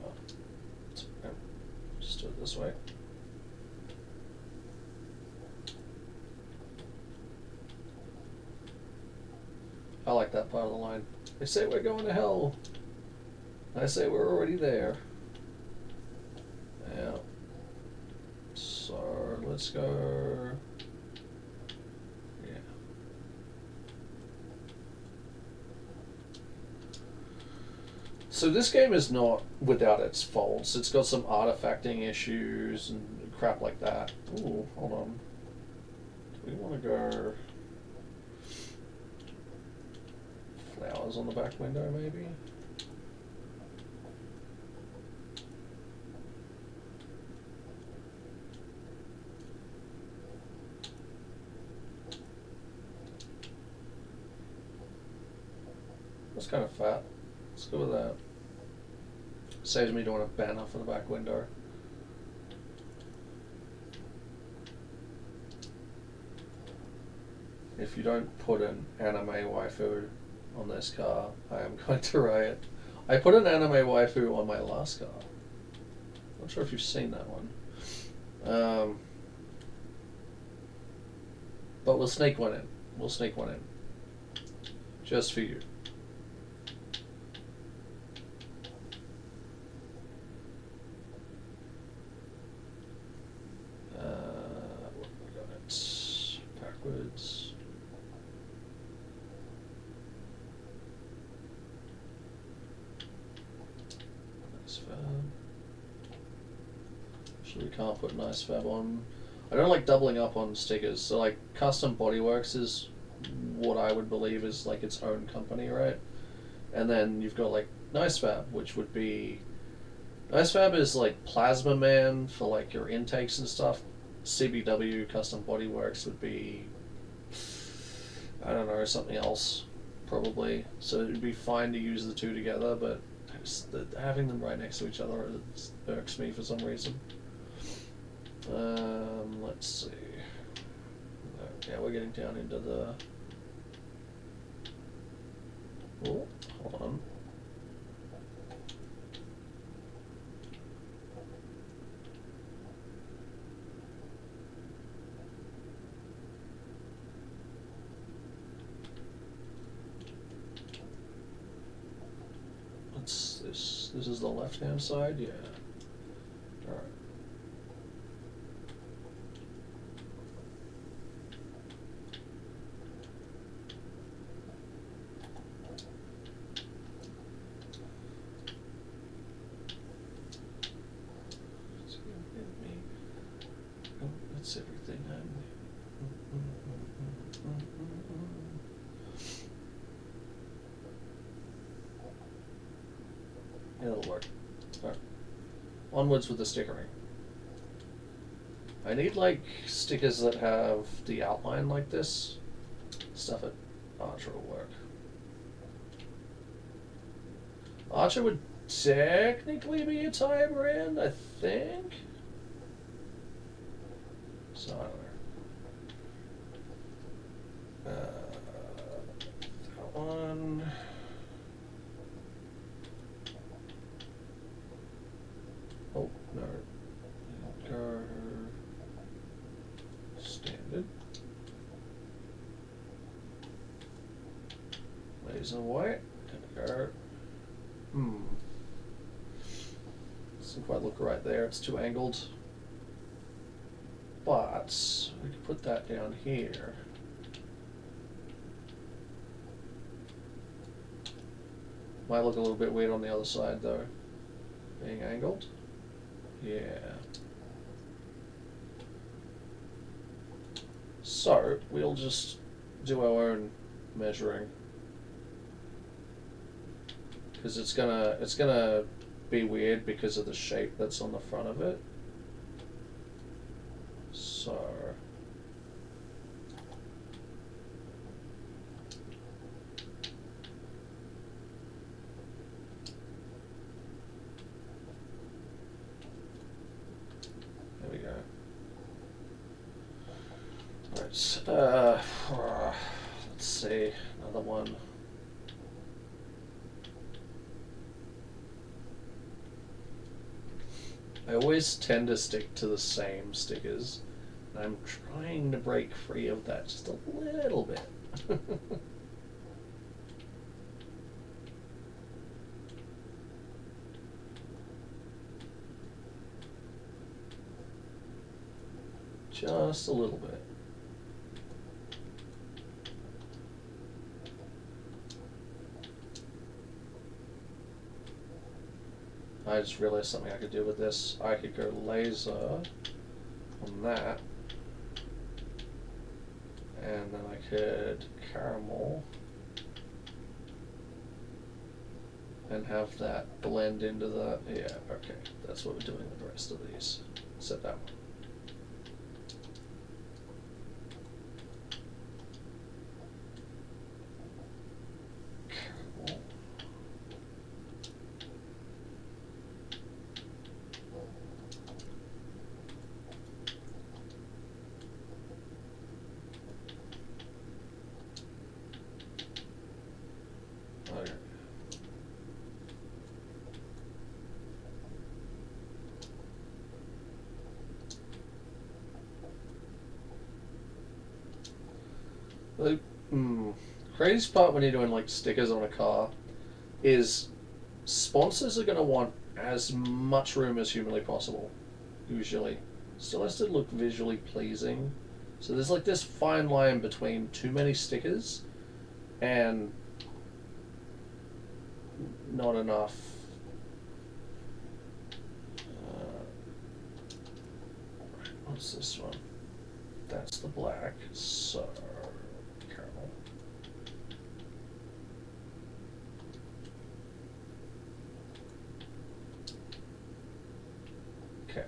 just do it this way. I like that part of the line. They say we're going to hell. I say we're already there. Yeah. So let's go. Yeah. So this game is not without its faults. It's got some artifacting issues and crap like that. Ooh, hold on. Do we want to go flowers on the back window, maybe? That's kind of fat. Let's go with that. Saves me doing a banner for the back window. If you don't put an anime waifu on this car, I am going to riot. I put an anime waifu on my last car. Not sure if you've seen that one. But we'll sneak one in. We'll sneak one in. Just for you. Backwards. Nice fab. Actually, we can't put nice fab on. I don't like doubling up on stickers. So like Custom Bodyworks is what I would believe is like its own company, right? And then you've got like Nice Fab, which would be Nice Fab is like Plasma Man for like your intakes and stuff. CBW Custom Bodyworks would be, I don't know, something else probably. So it would be fine to use the two together, but having them right next to each other irks me for some reason. Let's see. Yeah, we're getting down into the. Oh, hold on. This is the left-hand side, yeah. All right. Oh, that's everything. It'll work. All right. Onwards with the stickering. I need like stickers that have the outline like this. Stuff at Archer will work. Archer would technically be a tie brand, I think. So I don't know. That one. Oh, no. Go standard. Laser white. Go. Doesn't quite look right there. It's too angled. But we could put that down here. Might look a little bit weird on the other side though. Being angled. Yeah. So we'll just do our own measuring, because it's gonna be weird because of the shape that's on the front of it. So there we go. Right, let's see, another one. I always tend to stick to the same stickers. I'm trying to break free of that just a little bit. Just a little bit. I just realized something I could do with this. I could go laser on that, and then I could caramel and have that blend into the, yeah, okay, that's what we're doing with the rest of these, except that one. Caramel. Okay. The craziest part when you're doing like stickers on a car is sponsors are going to want as much room as humanly possible, usually. Still has to look visually pleasing. So there's like this fine line between too many stickers and not enough. What's this one? That's the black. So caramel. Okay.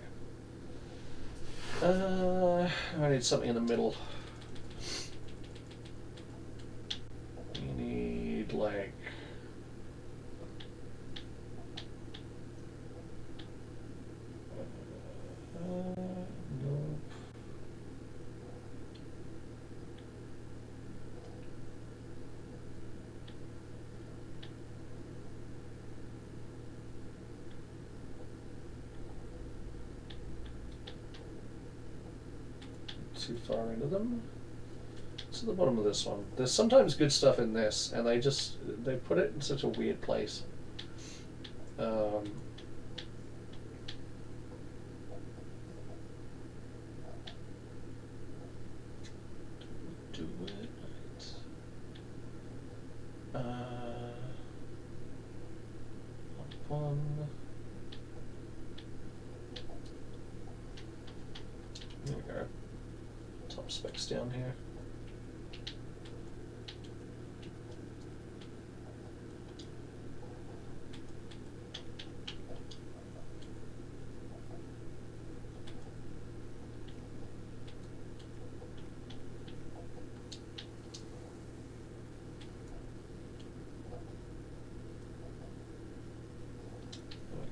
I need something in the middle. We need like nope. Too far into them. To the bottom of this one. There's sometimes good stuff in this, and they put it in such a weird place. Do it right. One. There we go. Top specs down here.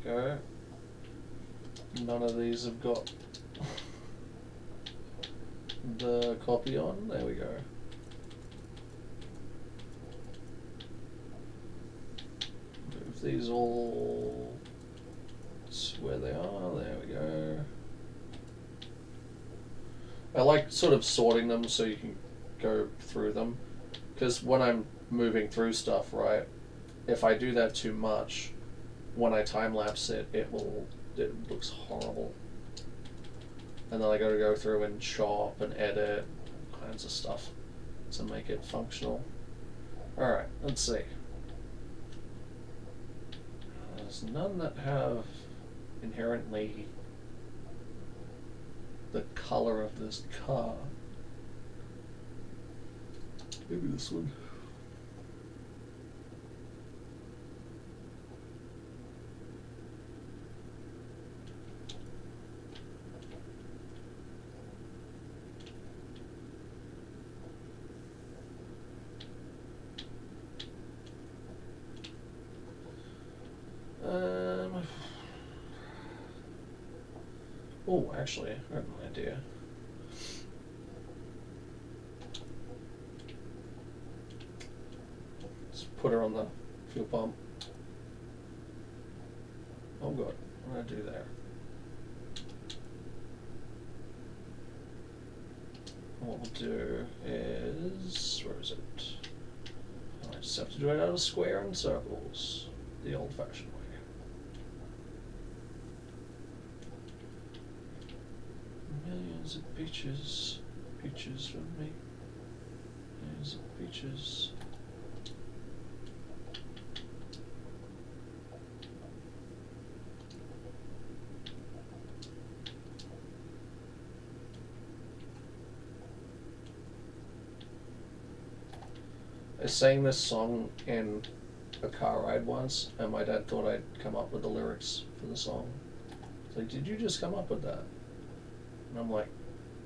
There we go. None of these have got the copy on. There we go. Move these all to where they are. There we go. I like sort of sorting them so you can go through them, because when I'm moving through stuff, right, if I do that too much, when I time lapse it, it looks horrible. And then I gotta go through and chop and edit all kinds of stuff to make it functional. Alright, let's see. There's none that have inherently the color of this car. Maybe this one. Oh, actually, I have an idea. Let's put her on the fuel pump. Oh god, what did I do there? do is, where is it? I just have to do it out of square and circles, the old-fashioned way. Millions of peaches, peaches for me. Millions of peaches. I sang this song in a car ride once, and my dad thought I'd come up with the lyrics for the song. He's like, "Did you just come up with that?" And I'm like,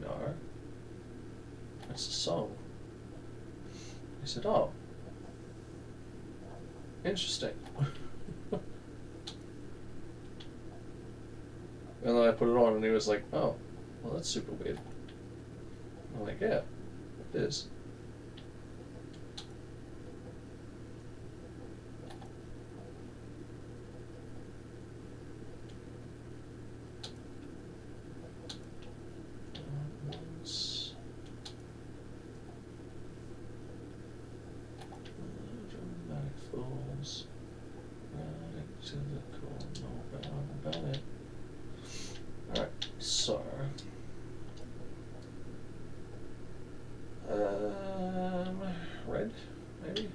"No, it's a song." He said, "Oh, interesting." And then I put it on, and he was like, "Oh, well, that's super weird." I'm like, "Yeah, it is." Red, maybe?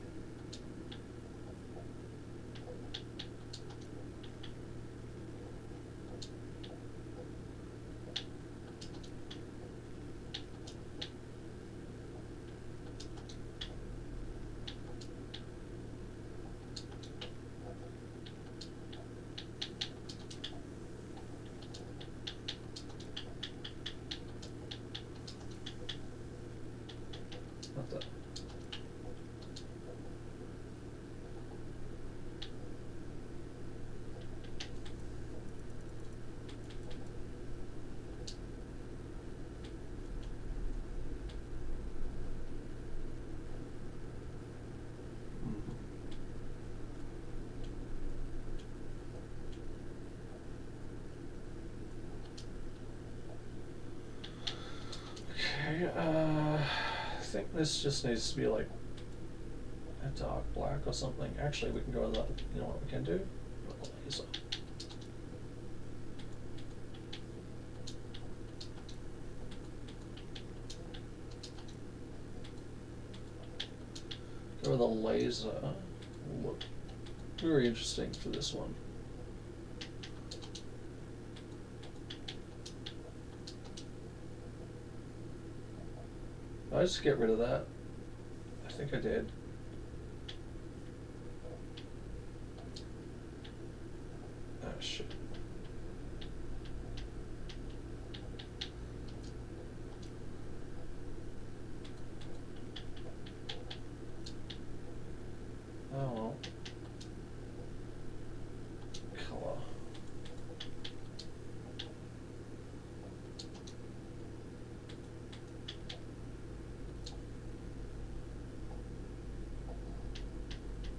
Not that. Okay, I think this just needs to be like a dark black or something. Actually, we can go with that. You know what we can do? Laser. Go with a laser. Look very interesting for this one. I just get rid of that. I think I did. Oh shit. Oh well. Color.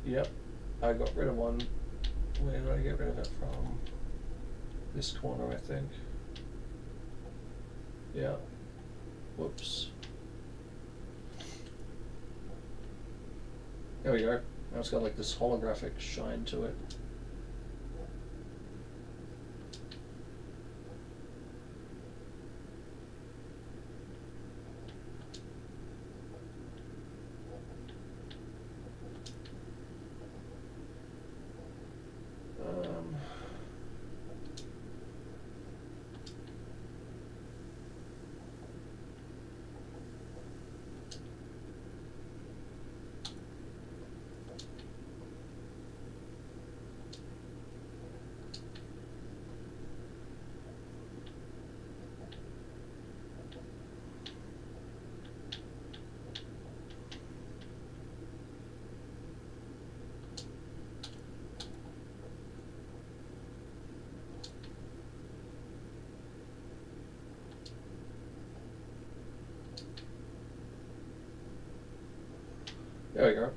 Yep, I got rid of one. Where did I get rid of it from? This corner, I think. Yeah. Whoops. There we go. Now it's got like this holographic shine to it. There we go.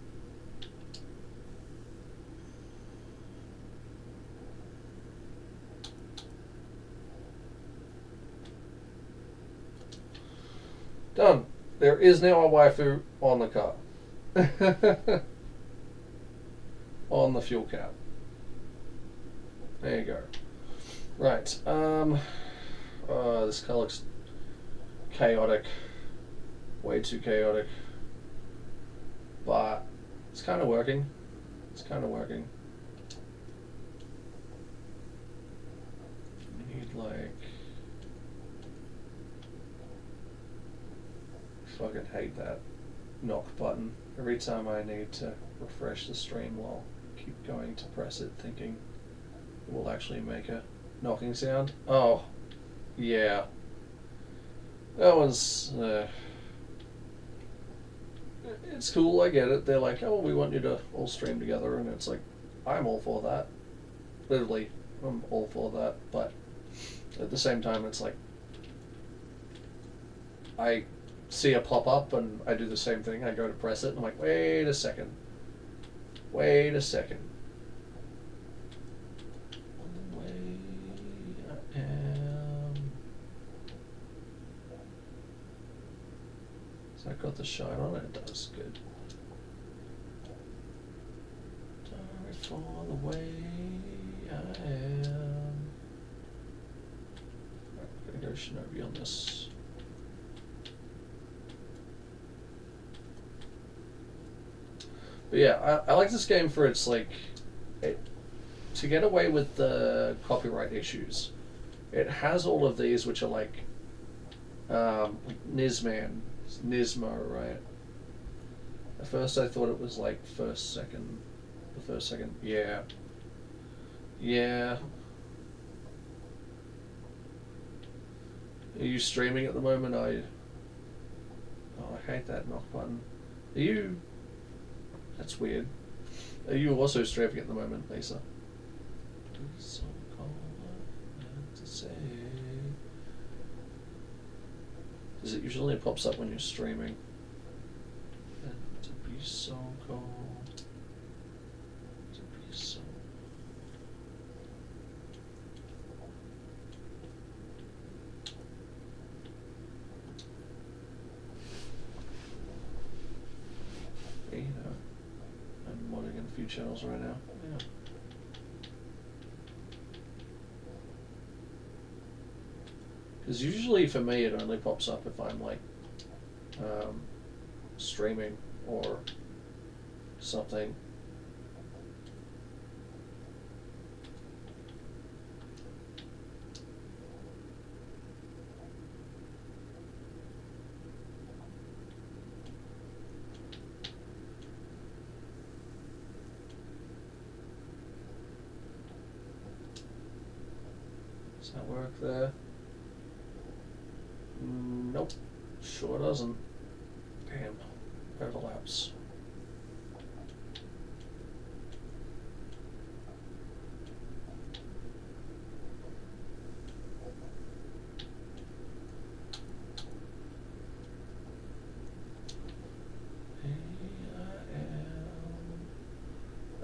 Done. There is now a waifu on the car. On the fuel cap. There you go. Right. This car looks chaotic. Way too chaotic. But it's kind of working. It's kind of working. You need like... Fucking hate that knock button. Every time I need to refresh the stream, I'll keep going to press it thinking it will actually make a knocking sound. Oh, yeah. That was... it's cool, I get it. They're like, oh, we want you to all stream together, and it's like, I'm all for that. Literally, I'm all for that, but at the same time, it's like, I see a pop-up, and I do the same thing. I go to press it, and I'm like, wait a second. Wait a second. I am... Has that got the shine on it? It does. Good. Sorry for the way I am. Right, I'm gonna go Shinobi on this. But yeah, I like this game for its like, to get away with the copyright issues. It has all of these which are like Nisman, Nismo, right? At first I thought it was like the first second, yeah. Yeah. Are you streaming at the moment? Are you? Oh, I hate that knock button. Are you? That's weird. Are you also streaming at the moment, Lisa? So cold to say. Because it usually pops up when you're streaming. And to be so cold. To be so. Hey, you know, I'm modding in a few channels right now. Yeah. Because usually for me it only pops up if I'm like streaming or something. Does that work there? Nope, sure doesn't. Damn, overlaps.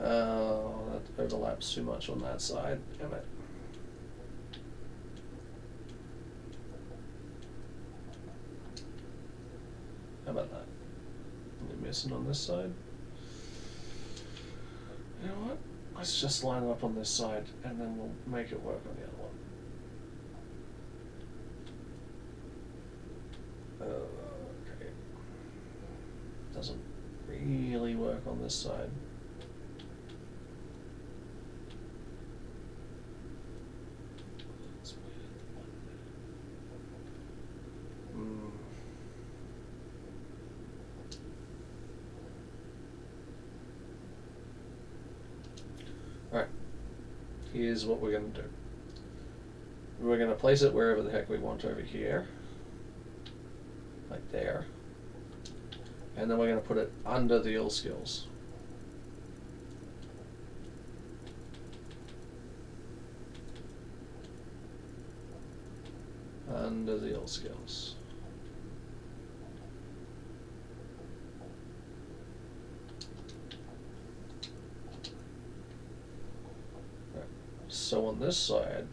Oh, that overlaps too much on that side. Damn it. How about that? Only missing on this side. You know what? Let's just line it up on this side and then we'll make it work on the other one. Okay. Doesn't really work on this side. Here's what we're going to do. We're going to place it wherever the heck we want over here. Like there. And then we're going to put it under the ill skills. Under the ill skills. So on this side,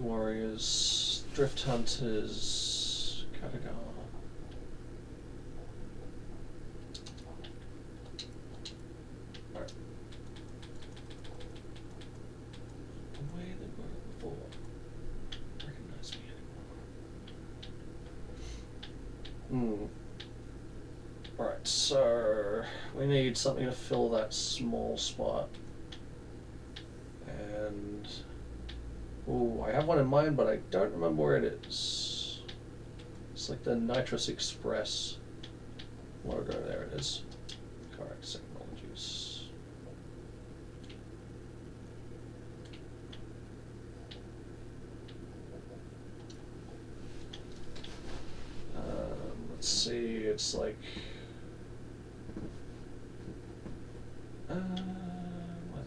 Warriors, Drift Hunters, Katagar. Alright. The way they were before. Recognize me anymore. Alright, so we need something to fill that small spot. And oh, I have one in mind, but I don't remember where it is. It's like the Nitrous Express logo. There it is. CarX Technologies. Let's see. It's like. I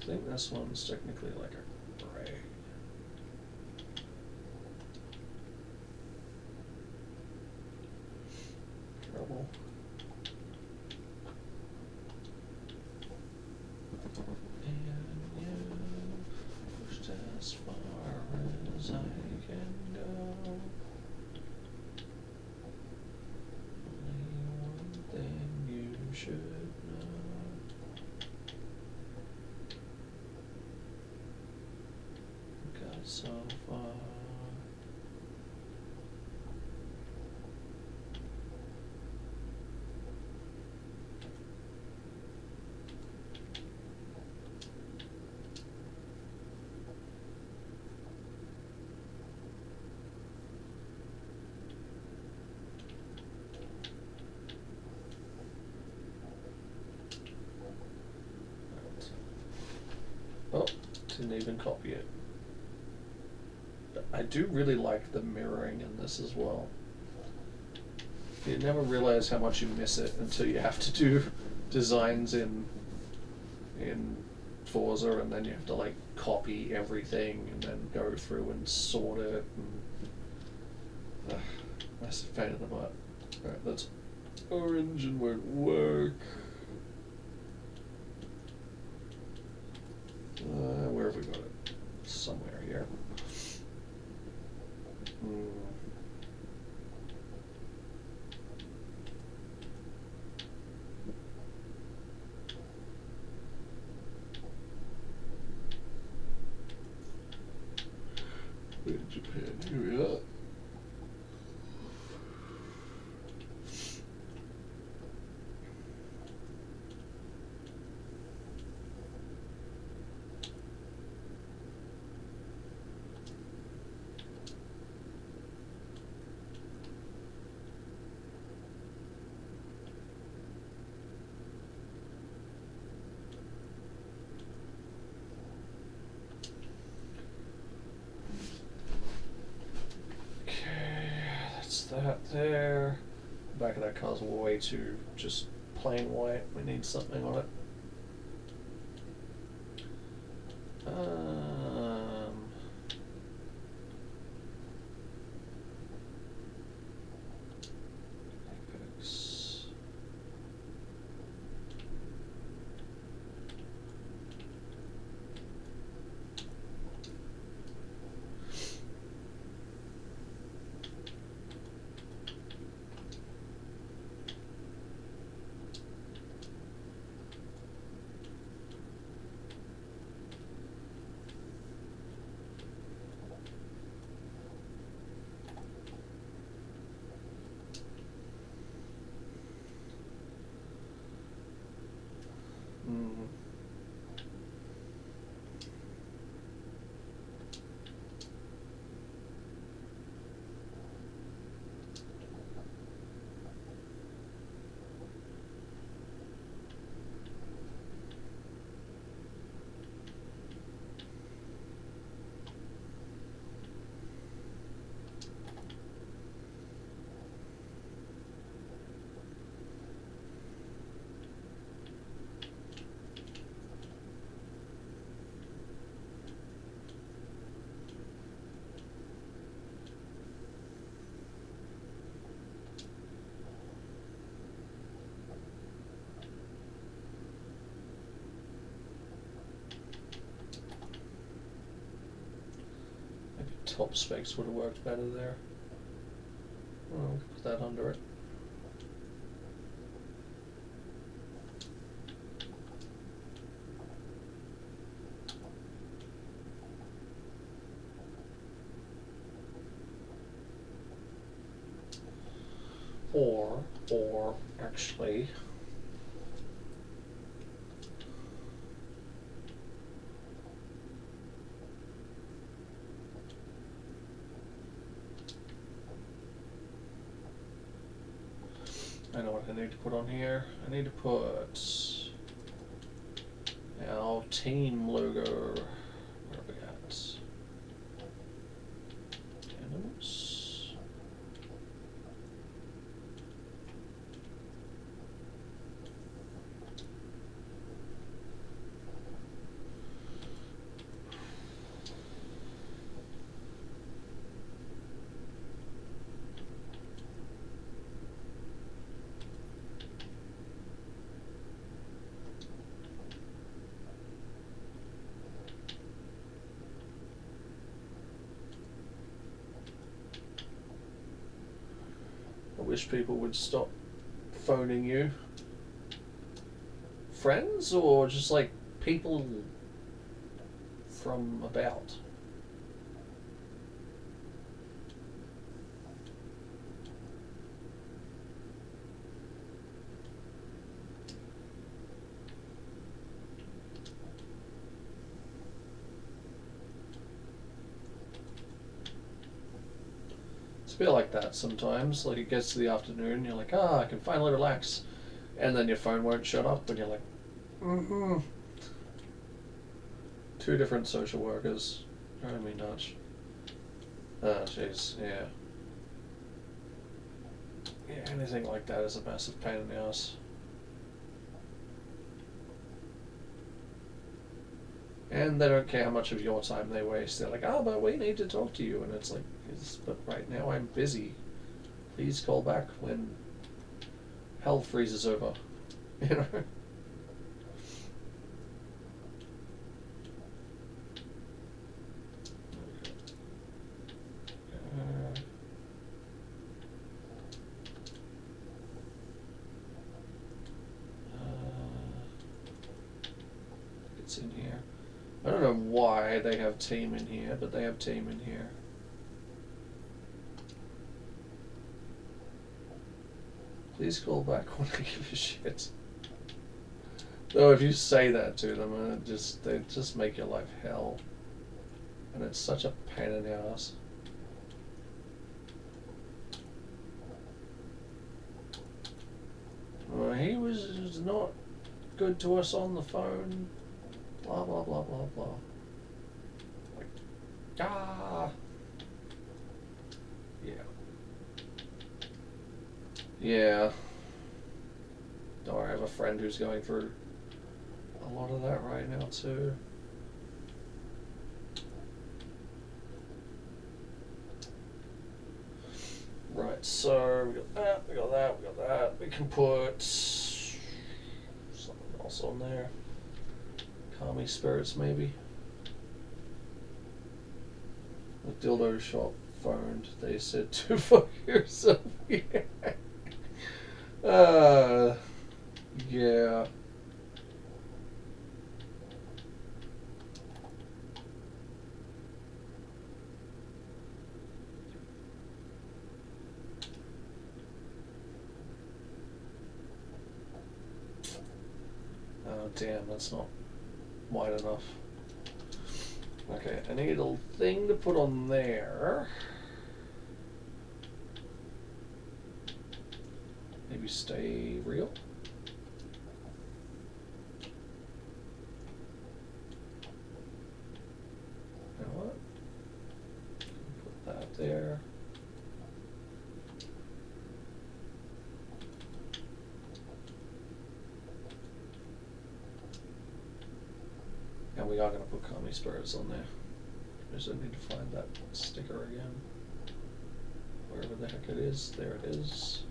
think this one's technically like a gray. Trouble. And you pushed as far as I can go. Only one thing you should know. So far. Oh, didn't even copy it. I do really like the mirroring in this as well. You never realize how much you miss it until you have to do designs in Forza, and then you have to like copy everything and then go through and sort it. And, that's a pain in the butt. Alright, that's orange and won't work. Where have we got it? Somewhere here. In Japan, here we are. That there. Back of that car's way too just plain white. We need something on it. Apex. top specs would have worked better there. I'll put that under it. Or actually, I know what I need to put on here. I need to put our team logo. Where are we at? Animals. I wish people would stop phoning you. Friends or just like people from about? Feel like that sometimes. Like it gets to the afternoon, you're like, I can finally relax, and then your phone won't shut up, and you're like, Two different social workers, driving me nuts. Oh jeez, yeah. Yeah, anything like that is a massive pain in the ass. And they don't care how much of your time they waste. They're like, but we need to talk to you, and it's like, but right now I'm busy. Please call back when hell freezes over. You know? It's in here. I don't know why they have team in here, but they have team in here. Please call back when I give a shit. Though if you say that to them, they just make your life hell. And it's such a pain in the ass. He was not good to us on the phone. Blah, blah, blah, blah, blah. Like, Yeah. Yeah. Oh, I have a friend who's going through a lot of that right now too. Right, so we got that, we got that, we got that. We can put something else on there. Calming spirits, maybe. The dildo shop phoned. They said to fuck yourself. Yeah. Oh damn, that's not wide enough. Okay, I need a thing to put on there. Maybe stay real. You know what? Put that there. And we are going to put Kami Spirits on there. I just need to find that sticker again. Wherever the heck it is. There it is.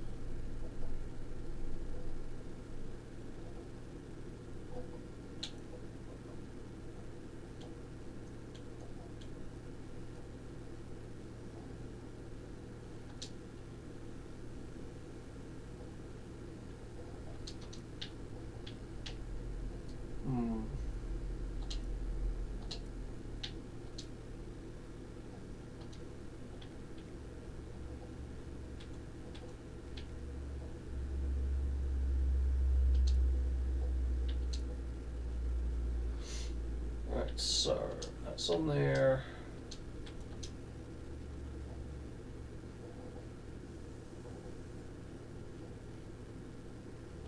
so that's on there.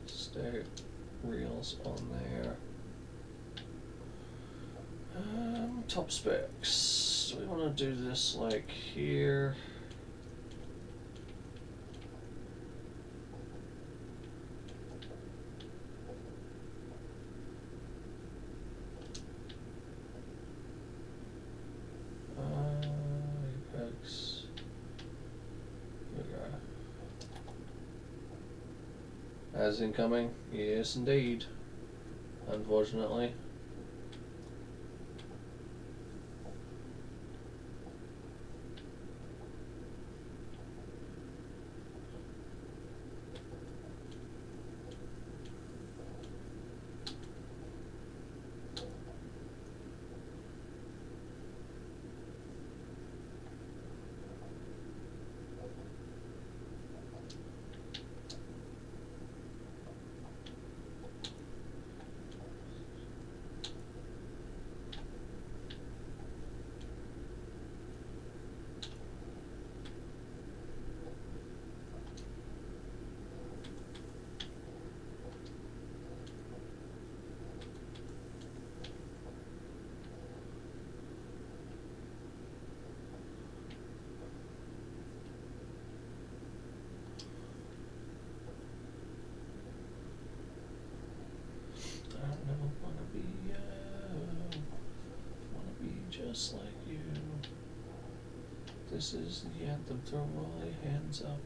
Static reels on there. Top specs. We want to do this like here. Apex. Here we go. As incoming? Yes, indeed. Unfortunately. Just like you. This is the anthem. Throw all your hands up.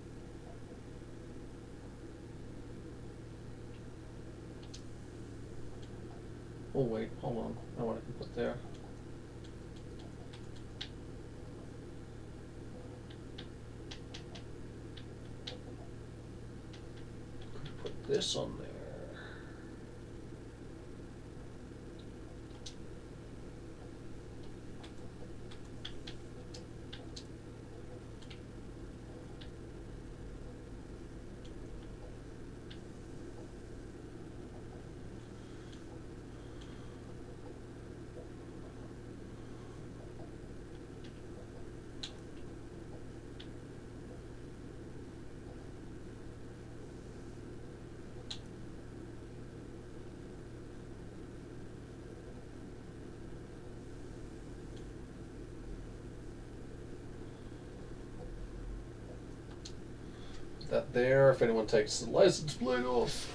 Oh wait, hold on. I want to put there. Could put this on there. That there, if anyone takes the license plate off.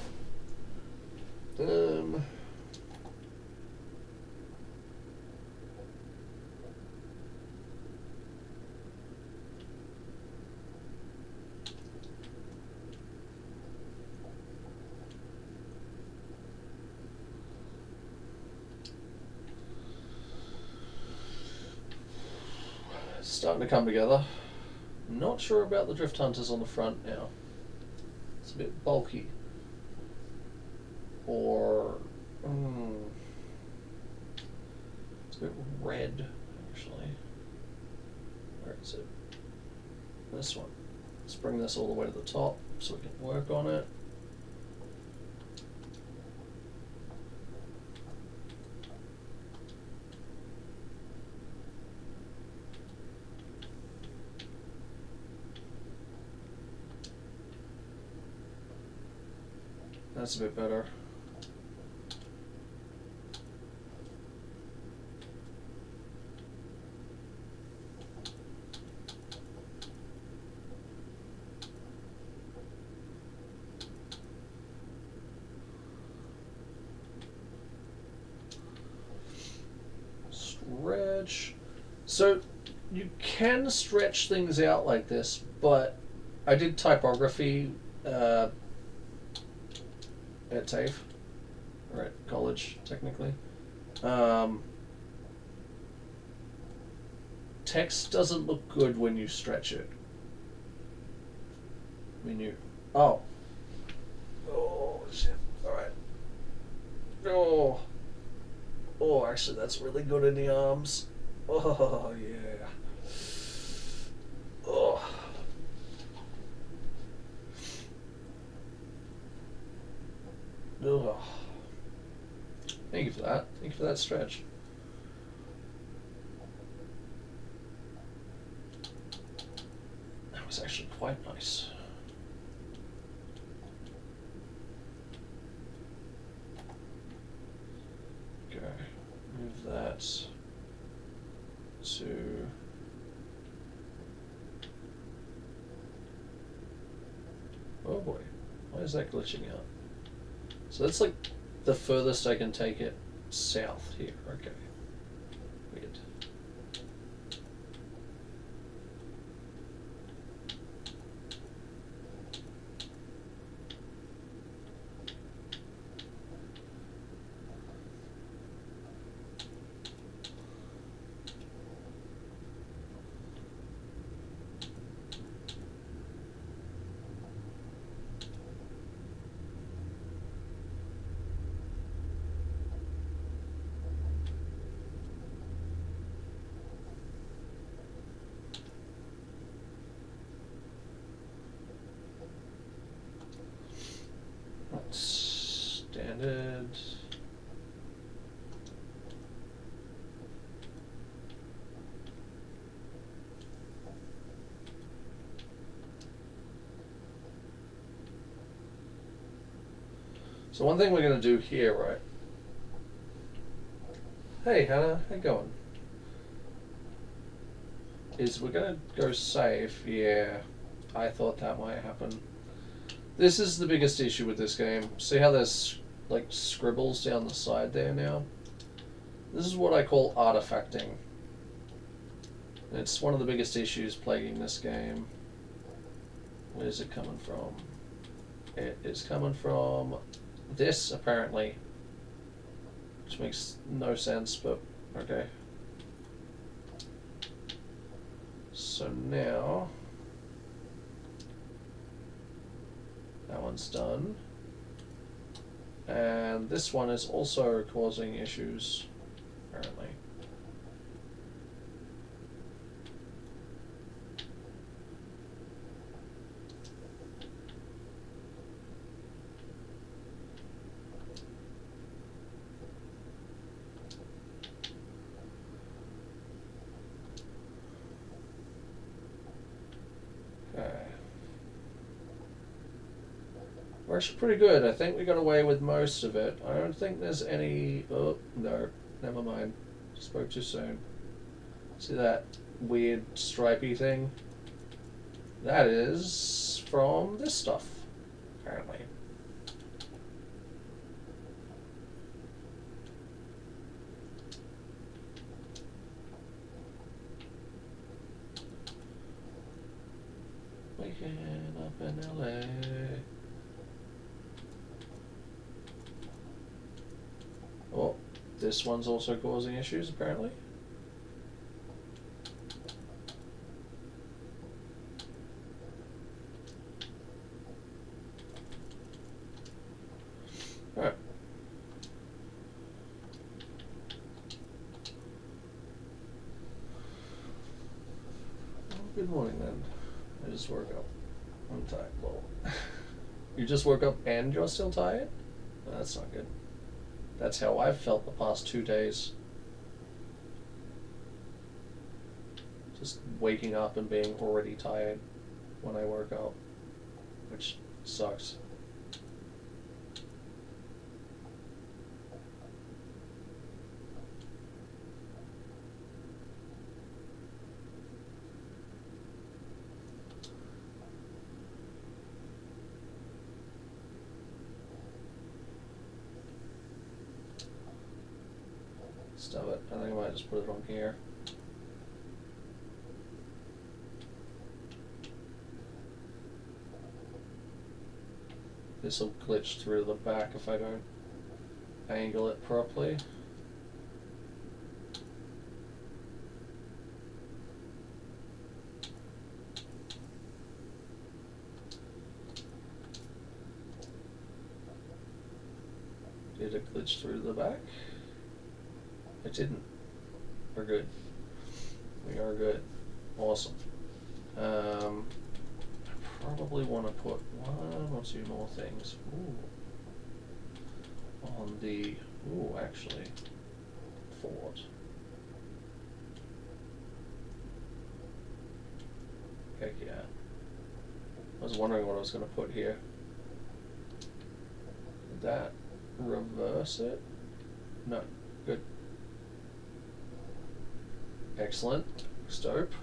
Starting to come together. Not sure about the drift hunters on the front now. It's a bit bulky. Or it's a bit red, actually. Where is it? This one. Let's bring this all the way to the top so we can work on it. That's a bit better. Stretch. So you can stretch things out like this, but I did typography at TAFE, or at college, technically. Text doesn't look good when you stretch it. When you... Oh, shit. Alright. Actually, that's really good in the arms. Oh, yeah. Oh. Ugh. Thank you for that. Thank you for that stretch. quite nice. Okay, move that to... Oh boy, why is that glitching out? So that's like the furthest I can take it south here. Okay, weird. Standard. So one thing we're going to do here, right? Hey Hannah, how you going? Is we're going to go save. Yeah, I thought that might happen. This is the biggest issue with this game. See how there's like scribbles down the side there now? This is what I call artifacting. It's one of the biggest issues plaguing this game. Where's it coming from? It is coming from this, apparently. Which makes no sense, but okay. So now... that one's done. And this one is also causing issues, apparently. Okay. We're actually pretty good. I think we got away with most of it. I don't think there's any... Oh, no. Never mind. Spoke too soon. See that weird stripy thing? That is from this stuff, apparently. Waking up in LA. Oh, this one's also causing issues, apparently. Alright. Well, good morning then. I just woke up. I'm tired. Well, you just woke up and you're still tired? That's not good. That's how I've felt the past 2 days. Just waking up and being already tired when I woke up, which sucks. Stop it. I think I might just put it on here. This will glitch through the back if I don't angle it properly. Did it glitch through the back? It didn't. We're good. We are good. Awesome. I probably want to put one or two more things. Ooh. On the... Ooh, actually. Fort. Heck yeah. was wondering what I was going to put here. Did that reverse it? No. Good. Excellent. Dope.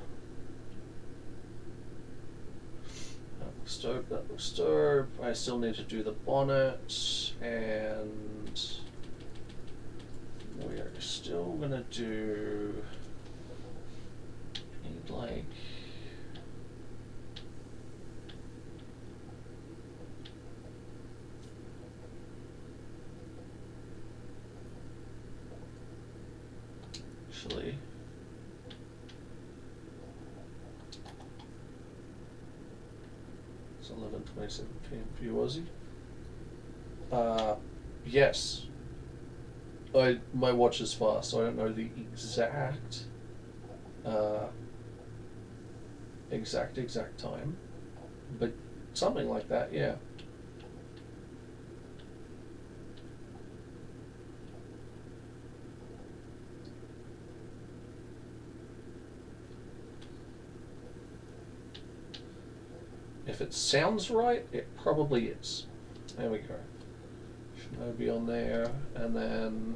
That looks dope. That looks dope. I still need to do the bonnet, and we are still going to do... Need like... Actually, it's 11:27 p.m. for you, Aussie. Yes. My watch is fast, so I don't know the exact time, but something like that, yeah. If it sounds right, it probably is. There we go. Shinobi on there, and then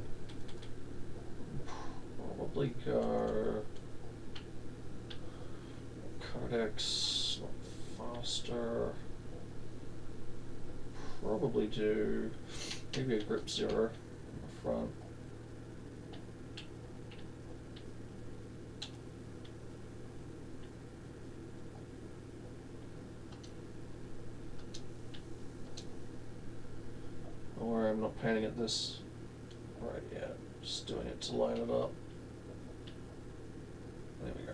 probably go CarX, not faster. Probably do maybe a grip 0 in the front. Or I'm not painting it this right yet, just doing it to line it up. There we go.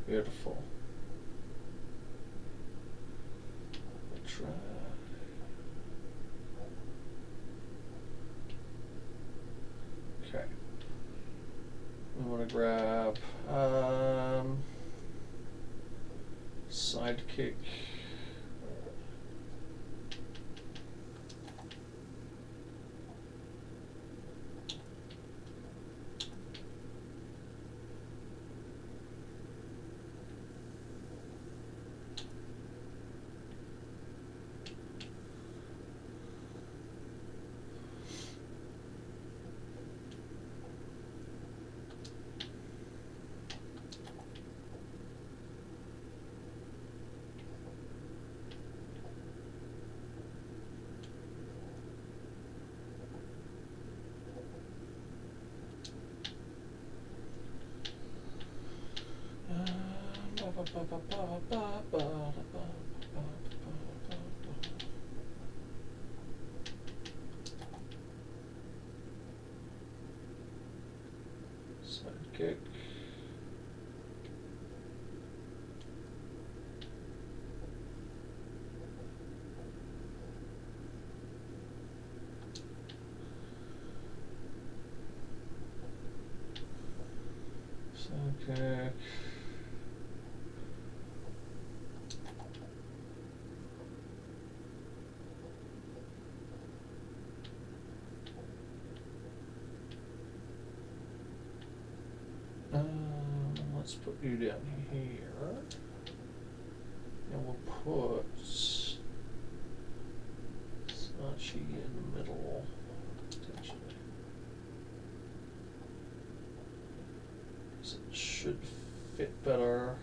Beautiful. Try. Okay. We want to grab sidekick. Sidekick. Sidekick. Let's put you down here, and we'll put Sachi in the middle, potentially. So it should fit better.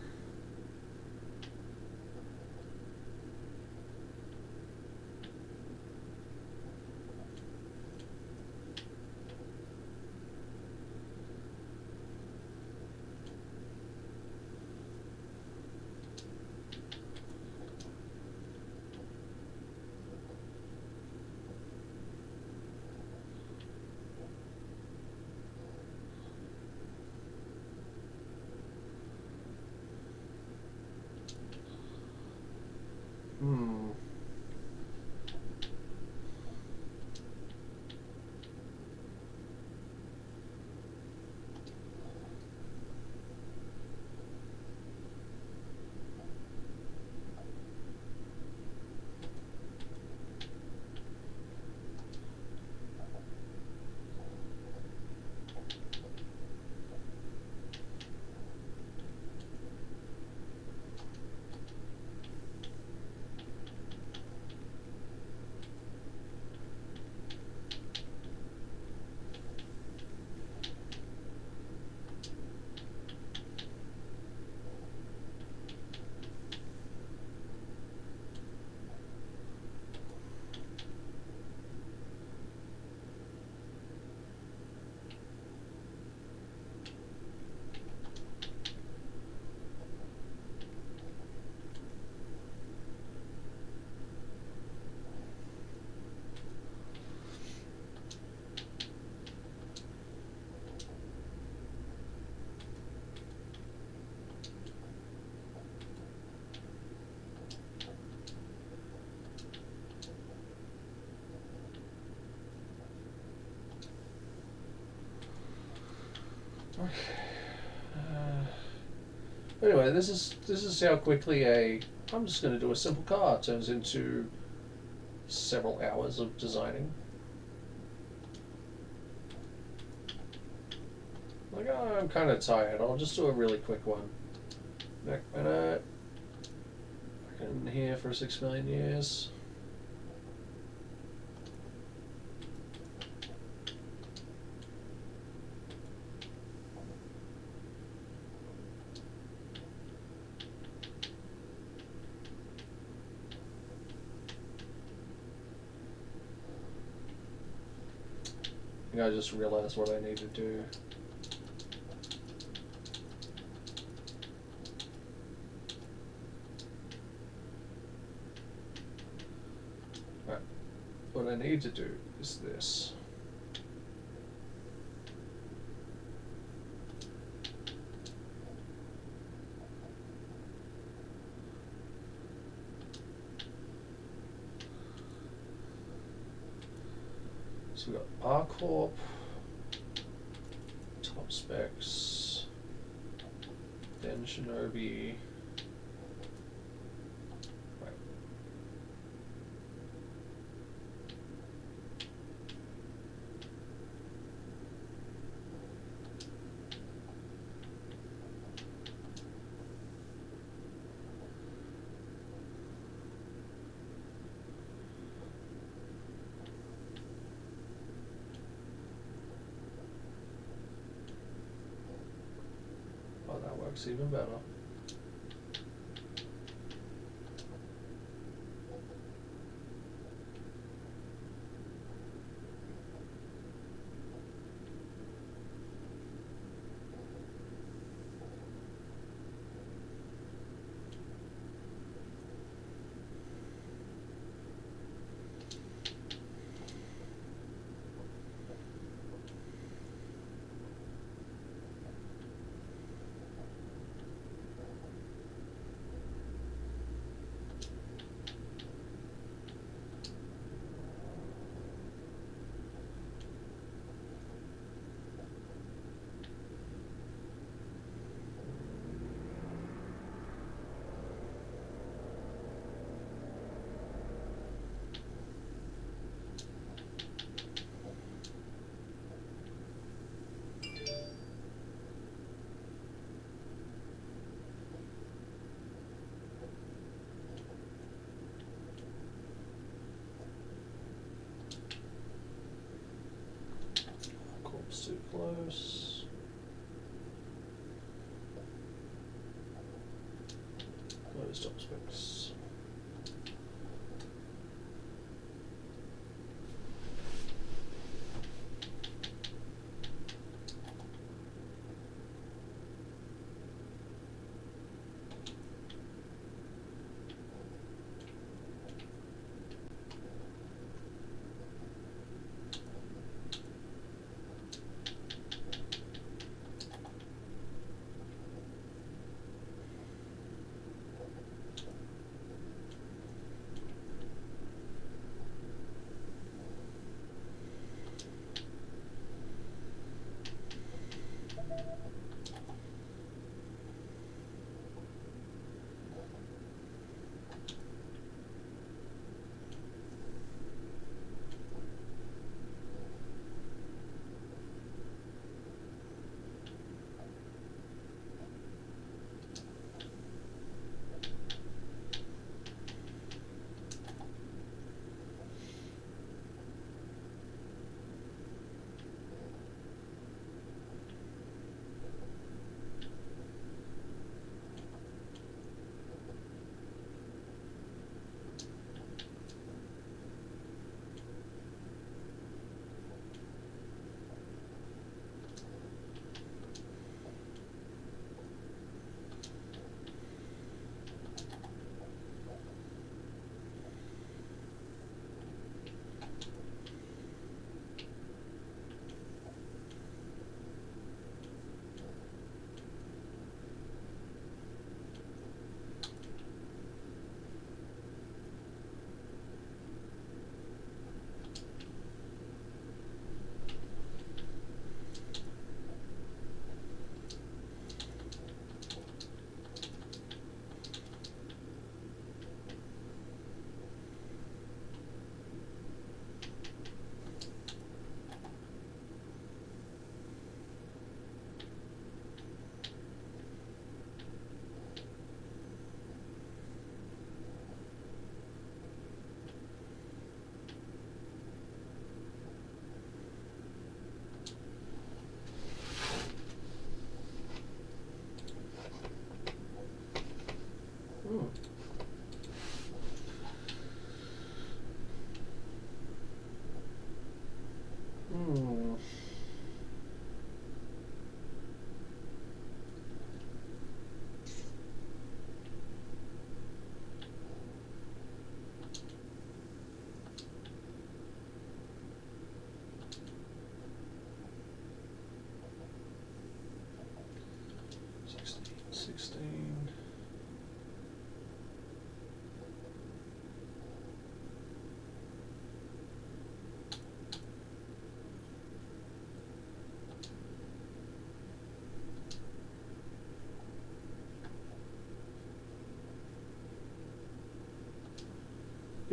Anyway, this is how quickly I'm just going to do a simple car turns into several hours of designing. Like, oh, I'm kind of tired. I'll just do a really quick one. Back minute. Back in here for 6 million years. I think I just realized what I need to do. Right. What I need to do is this. So we got R Corp, top specs, then Shinobi. Right. Oh, that works even better. Corp's too close. Close top specs.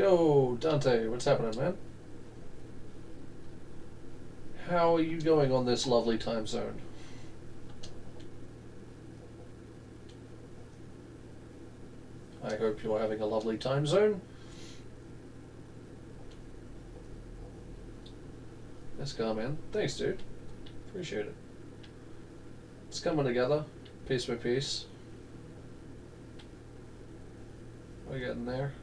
Yo, Dante, what's happening, man? How are you going on this lovely time zone? I hope you're having a lovely time zone. Let's go, man. Thanks, dude. Appreciate it. It's coming together, piece by piece. We're getting there.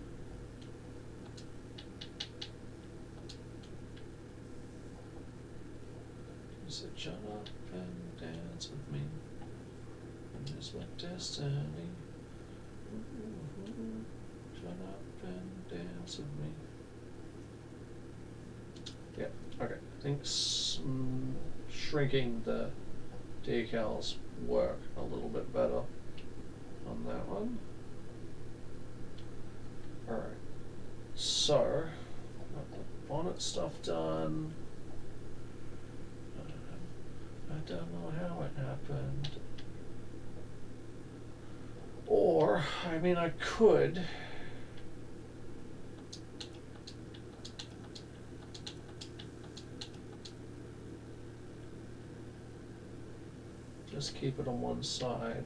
You said, shut up and dance with me. And it's my destiny. Shut up and dance with me. Yeah, okay. I think shrinking the decals work a little bit better on that one. Alright. So, got the bonnet stuff done. I don't know how it happened. Or, I mean, I could. Just keep it on one side.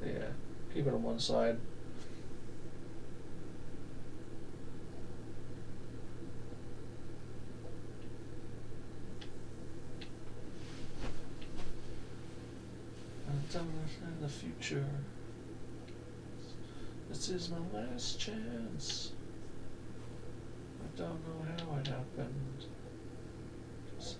Yeah, keep it on one side. I've done this in the future. This is my last chance. I don't know how it happened. Says.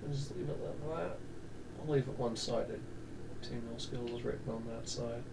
Just leave it like that. I'll leave it one-sided. Team No Skills written on that side.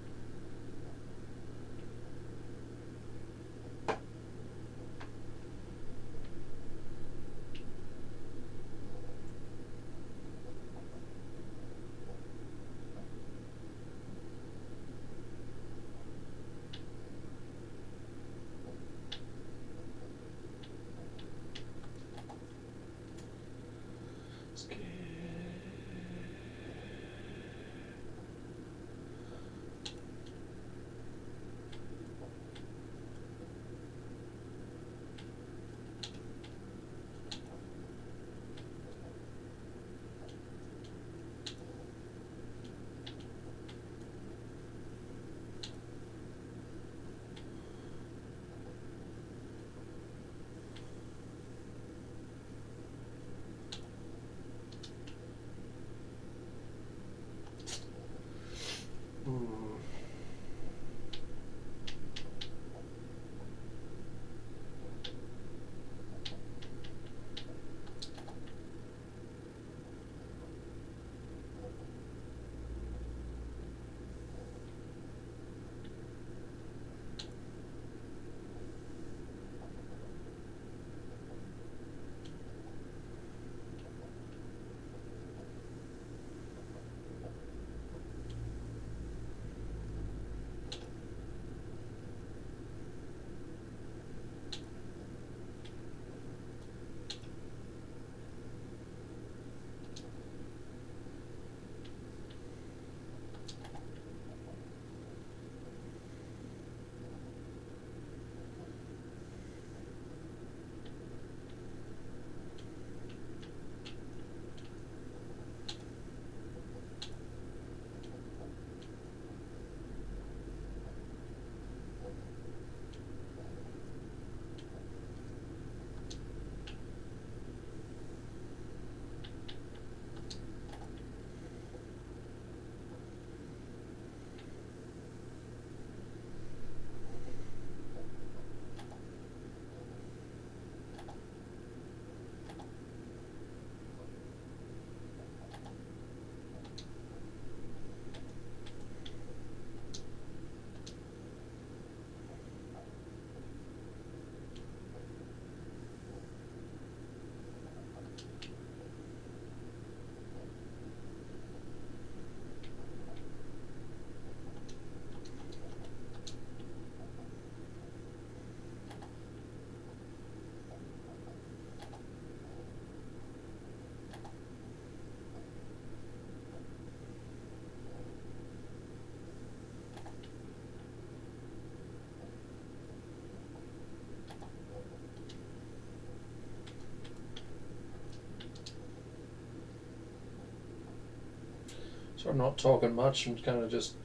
So I'm not talking much. I'm kind of just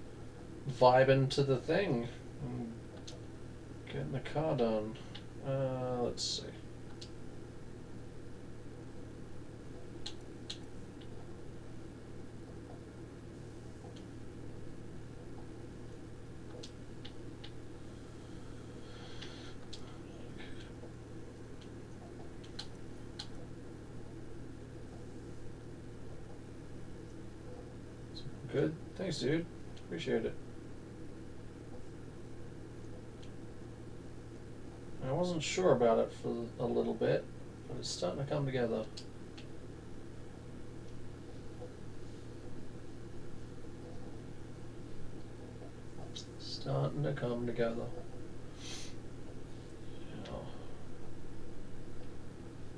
vibing to the thing. I'm getting the car done. Let's see. Good. Thanks, dude. Appreciate it. I wasn't sure about it for a little bit, but it's starting to come together. Starting to come together. Now,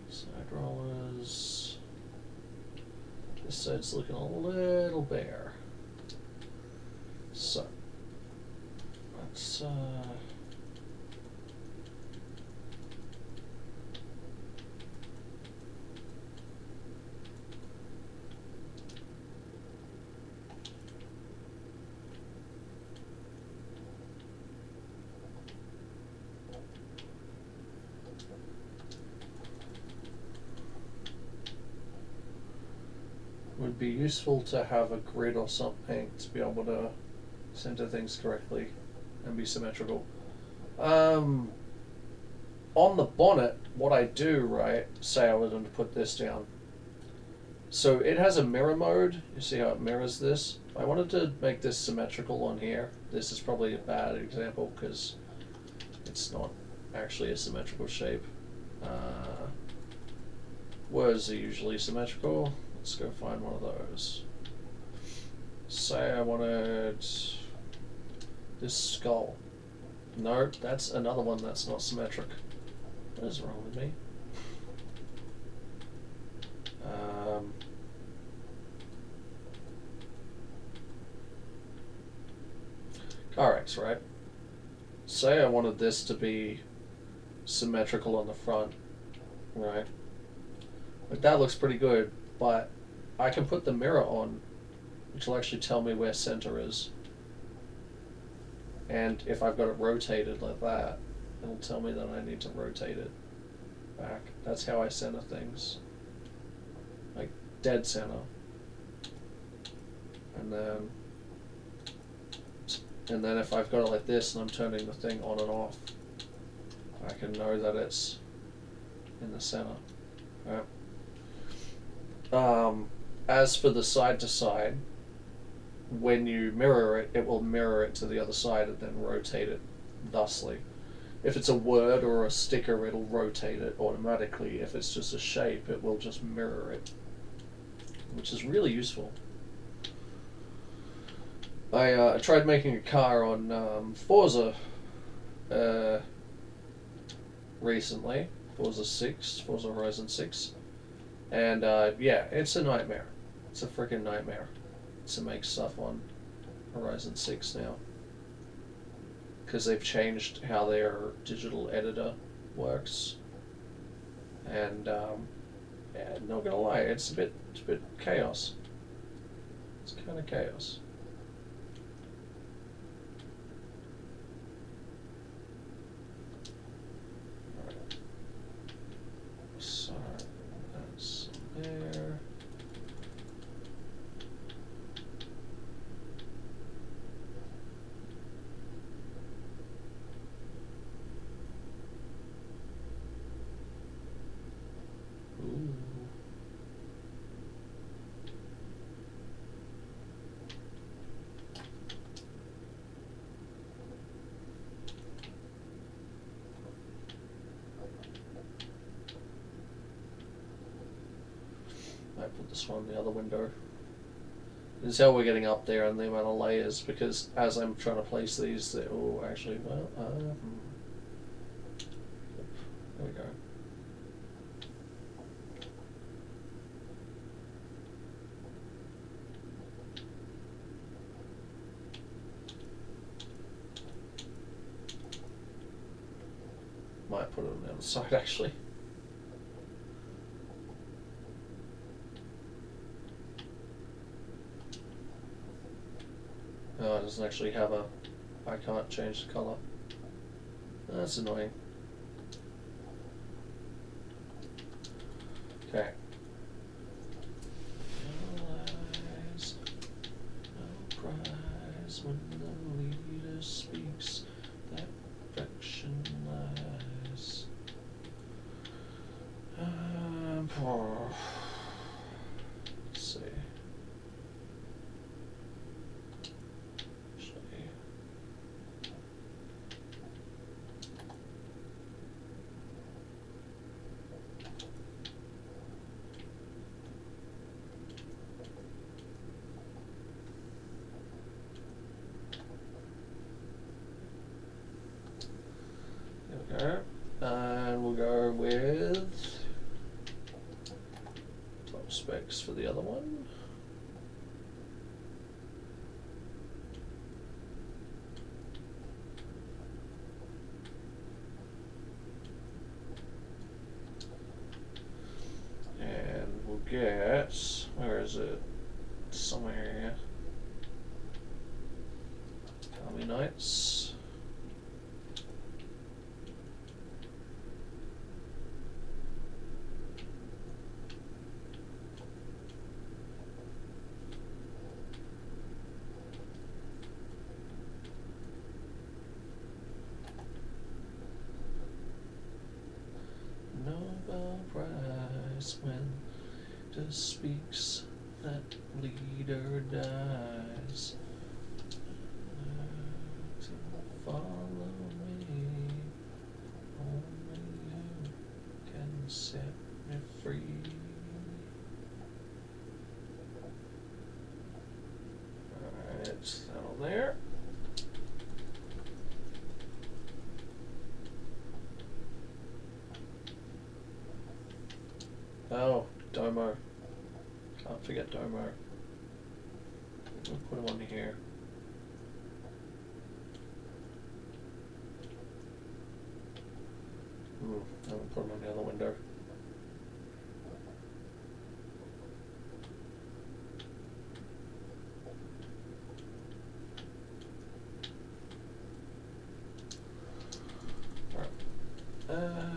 side rollers. This side's looking a little bare. So, let's would be useful to have a grid or something to be able to center things correctly and be symmetrical. On the bonnet, what I do, right, say I was going to put this down. So it has a mirror mode. You see how it mirrors this? I wanted to make this symmetrical on here. This is probably a bad example because it's not actually a symmetrical shape. Words are usually symmetrical. Let's go find one of those. Say I wanted this skull. No, that's another one that's not symmetric. What is wrong with me? CarX, right? Say I wanted this to be symmetrical on the front, right? Like that looks pretty good, but I can put the mirror on, which will actually tell me where center is. And if I've got it rotated like that, it'll tell me that I need to rotate it back. That's how I center things. Like dead center. And then if I've got it like this and I'm turning the thing on and off, I can know that it's in the center. Right? As for the side to side, when you mirror it, it will mirror it to the other side and then rotate it thusly. If it's a word or a sticker, it'll rotate it automatically. If it's just a shape, it will just mirror it, which is really useful. I tried making a car on Forza recently, Forza Horizon 6, and yeah, it's a nightmare. It's a freaking nightmare to make stuff on Horizon 6 now, because they've changed how their digital editor works, and yeah, not gonna lie, it's a bit chaos. It's kind of chaos. Alright. So that's there. Ooh. I put this one in the other window. This is how we're getting up there and the amount of layers, because as I'm trying to place these, they're all actually, well, there we go. Might put it on the other side actually. Oh, it doesn't actually have a... I can't change the colour. That's annoying. Okay. Realize no prize when the leader speaks, that affection lies. Let's see. There we go. And we'll go with top specs for the other one. And we'll get, where is it? Somewhere here. Army Knights. Nobel Prize when the speaks, that leader dies. Follow me, only you can set me free. Alright, that'll there. Oh, Domo. Can't forget Domo. We'll put him on here. I'll put him on the other window. Alright.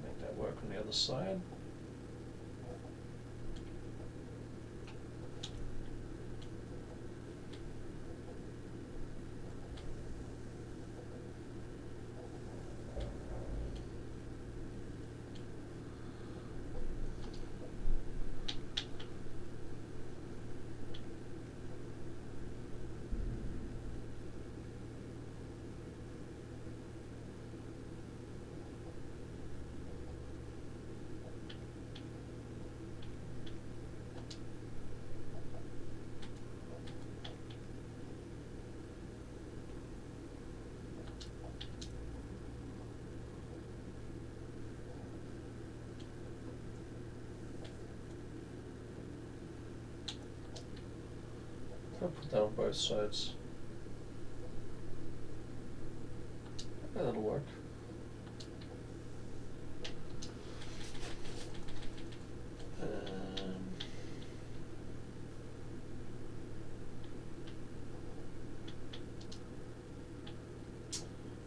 Make that work on the other side. I'll put that on both sides. Yeah, that'll work.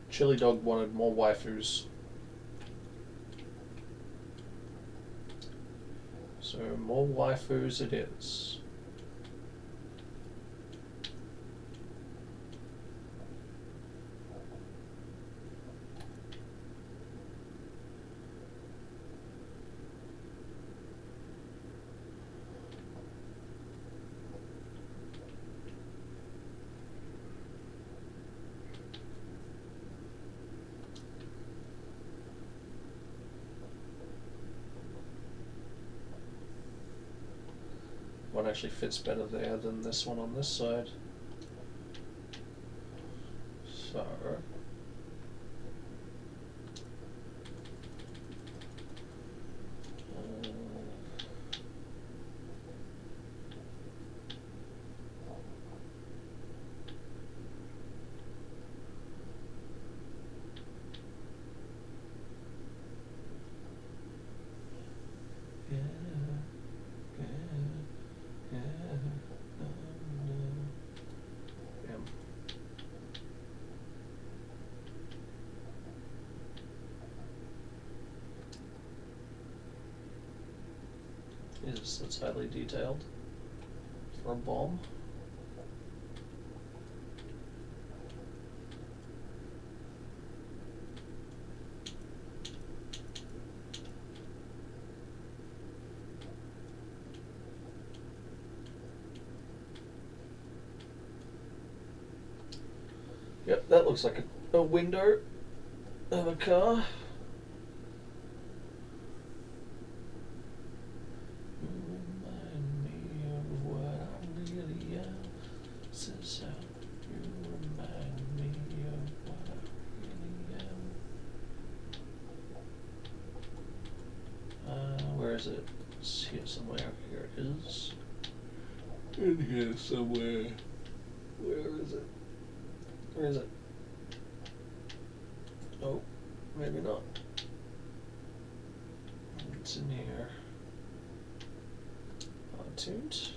Chili Dog wanted more waifus. So more waifus it is. One actually fits better there than this one on this side. So... That's highly detailed for a bomb. Yep, that looks like a window of a car. Where is it? It's here somewhere. Here it is. In here somewhere. Where is it? Where is it? Oh, maybe not. It's in here. Tuned.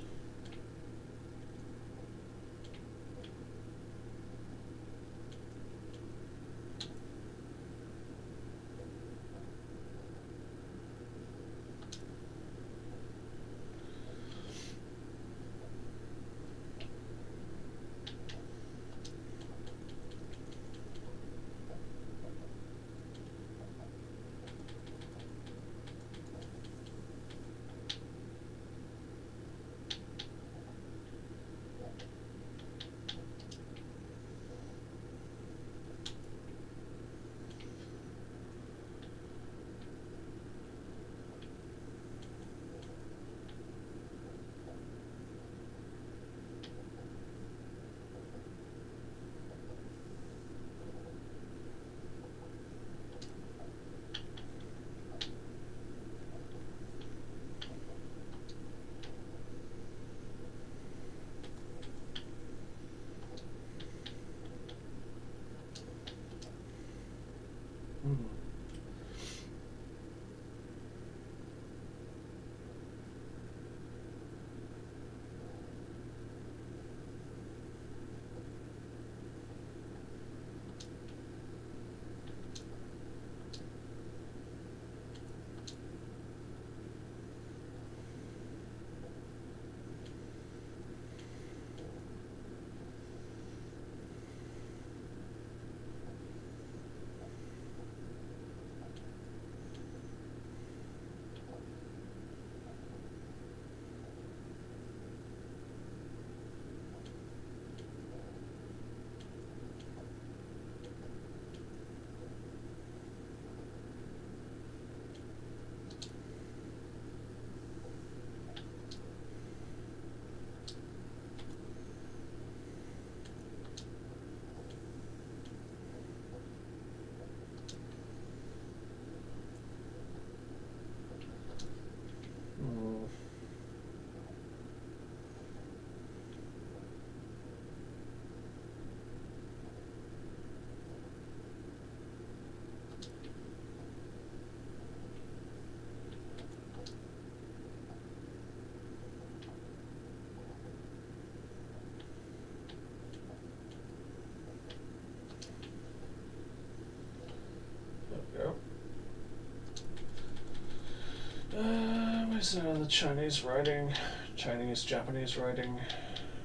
Where's the Chinese writing? Chinese, Japanese writing.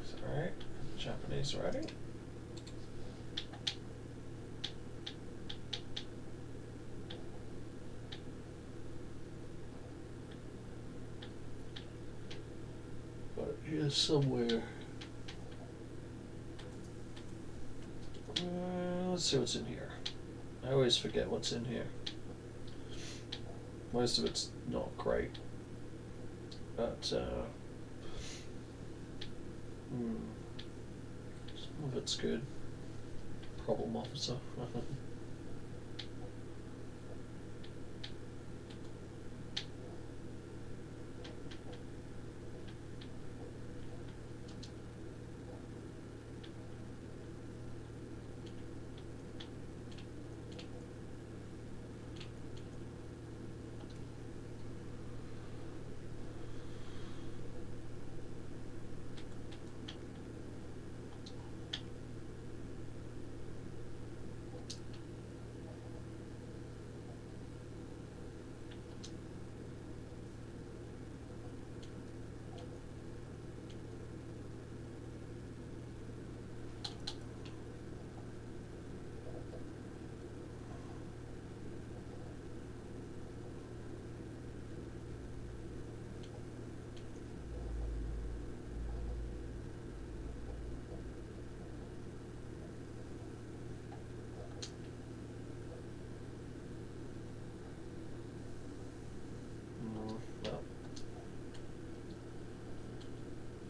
Is that right? Japanese writing? Got it here somewhere. Let's see what's in here. I always forget what's in here. Most of it's not great, but Hmm. Some of it's good. Problem officer. Well.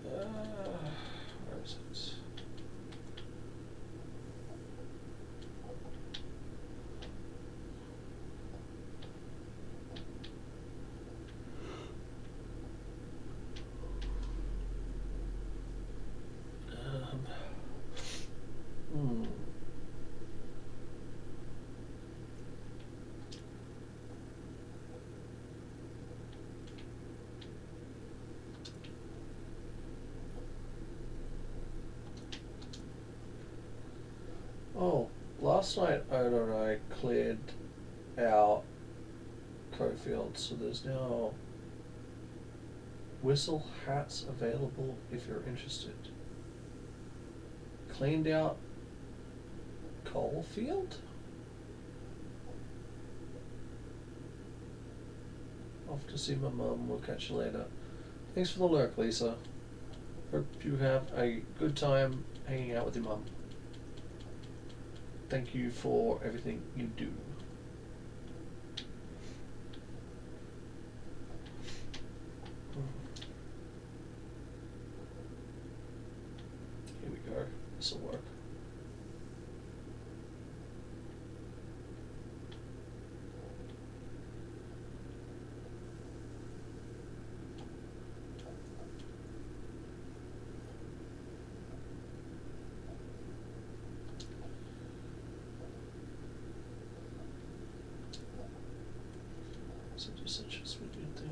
Where is it? Hmm. Oh, last night Oda and I cleared out Cofield, so there's now whistle hats available if you're interested. Cleaned out Coalfield? Off to see my mum. We'll catch you later. Thanks for the lurk, Lisa. Hope you have a good time hanging out with your mum. Thank you for everything you do. Here we go. This will work. Such a sweet thing.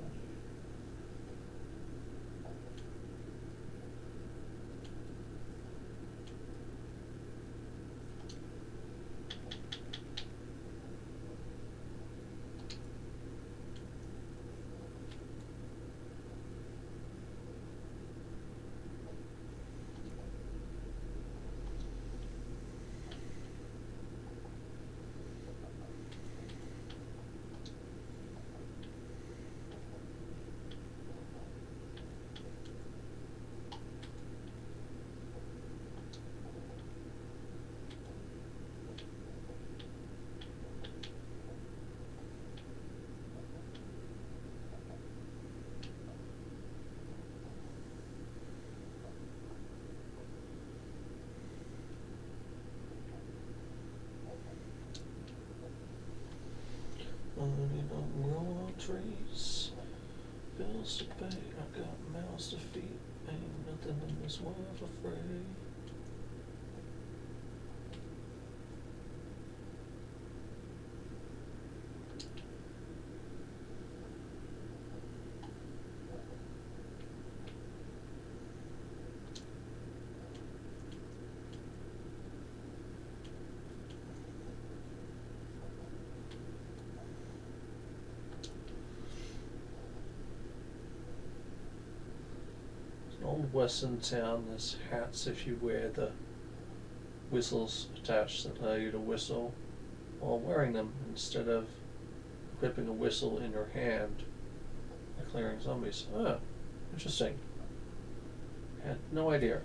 Running on raw trees, bills to pay, I got mouths to feed, ain't nothing in this world for free. Old western town, there's hats if you wear the whistles attached that allow you to whistle while wearing them instead of equipping a whistle in your hand and clearing zombies. Ah, interesting. Had no idea.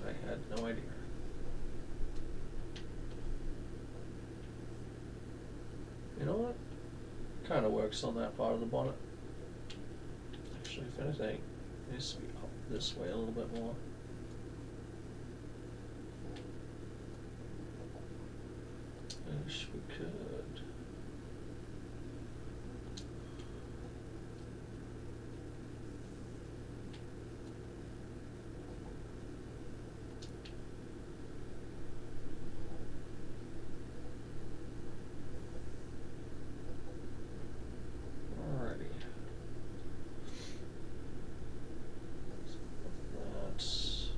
I had no idea. You know what? Kind of works on that part of the bonnet. Actually, if anything, needs to be up this way a little bit more. Wish we could. Alrighty. That's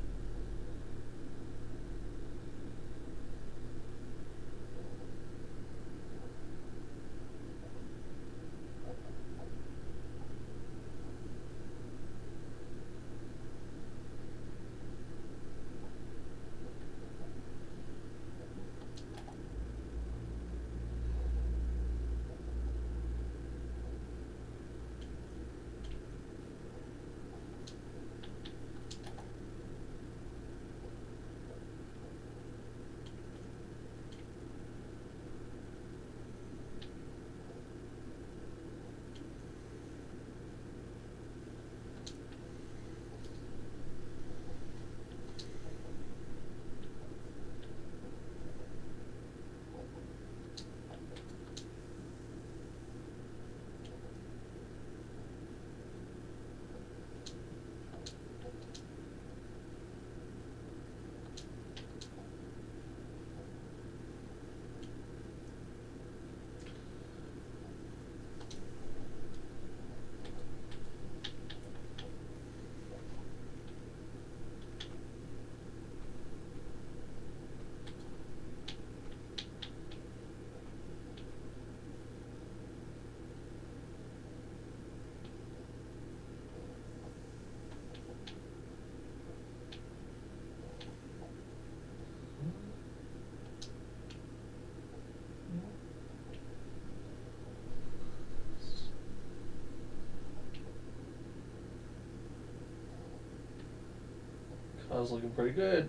car's looking pretty good.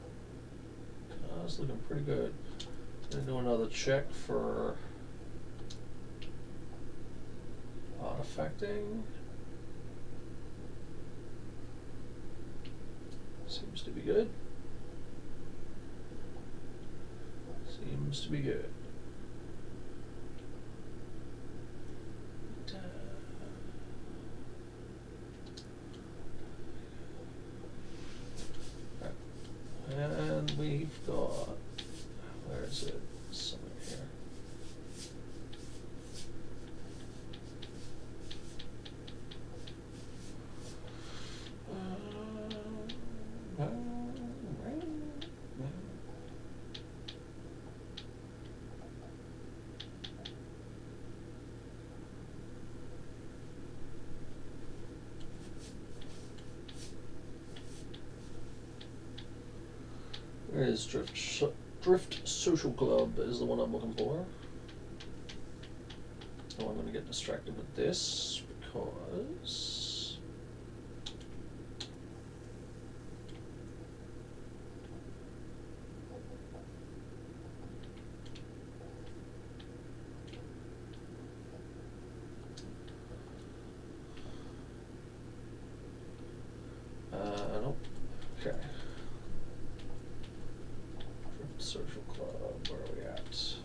Car's looking pretty good. Gonna do another check for artifacting. Seems to be good. Seems to be good. And we've got, where is it? Somewhere here. Where is Drift Social Club is the one I'm looking for. Oh, I'm going to get distracted with this because nope. Okay. Drift Social Club, where are we at?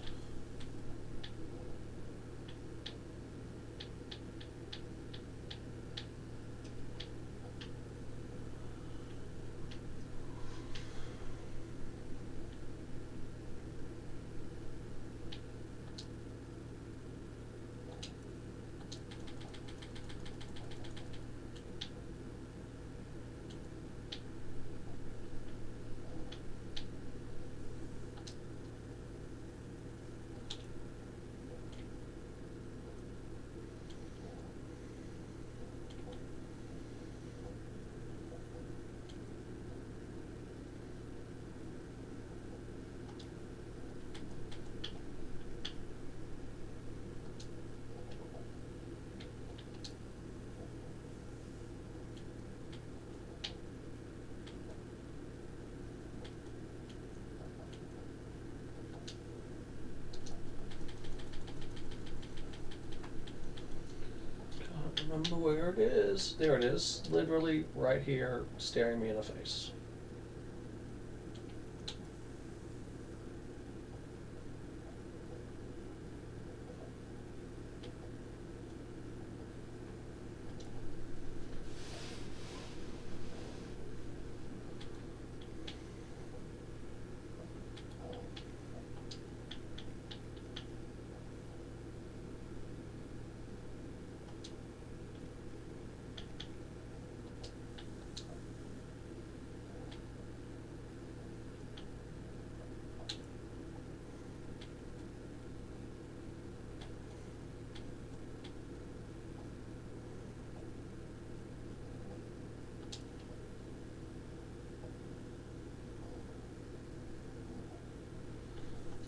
remember where it is. There it is. Literally right here, staring me in the face.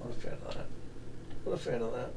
What a fan of that. What a fan of that.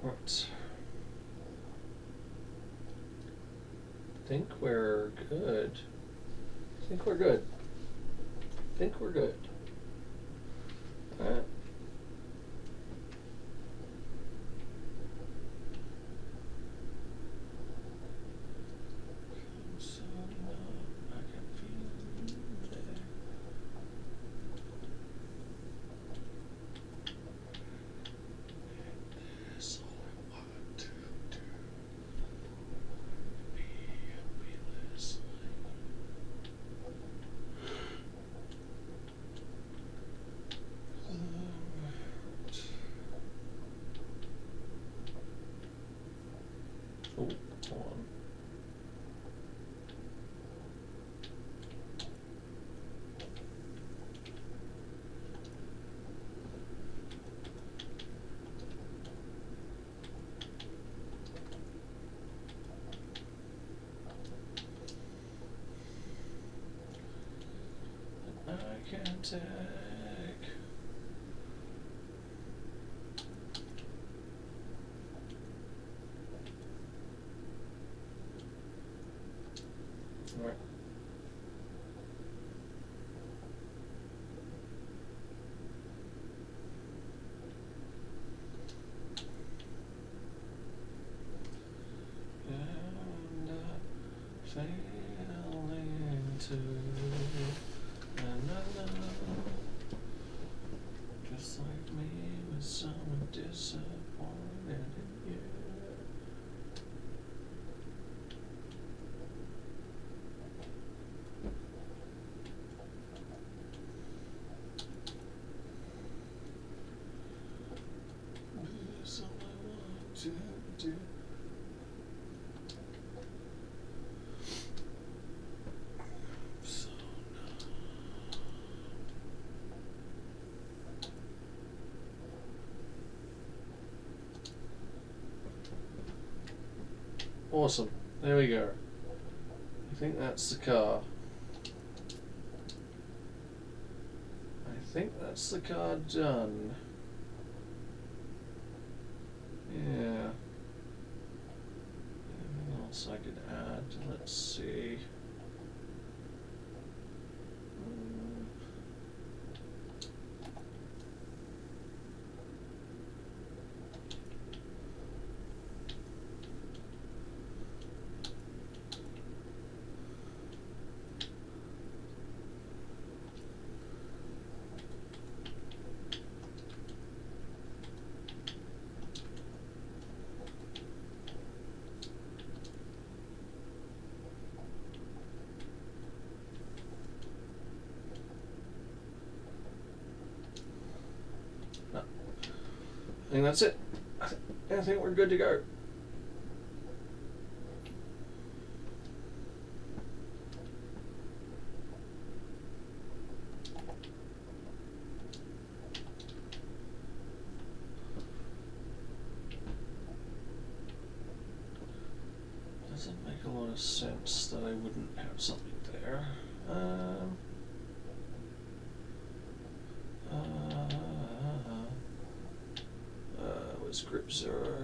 Right. Think we're good. Think we're good. Think we're good. Alright. So I can feel it. It's all I want to do. Be listening. Oh, hold on. I can take. All right. And failing to another, just like me with someone disappointed in you. That's all I want to do. So awesome. There we go. I think that's the car. I think that's the car done. Yeah. Anything else I could add? Let's see. No. I think that's it. I think we're good to go. Doesn't make a lot of sense that I wouldn't have something there. Where's grip 0?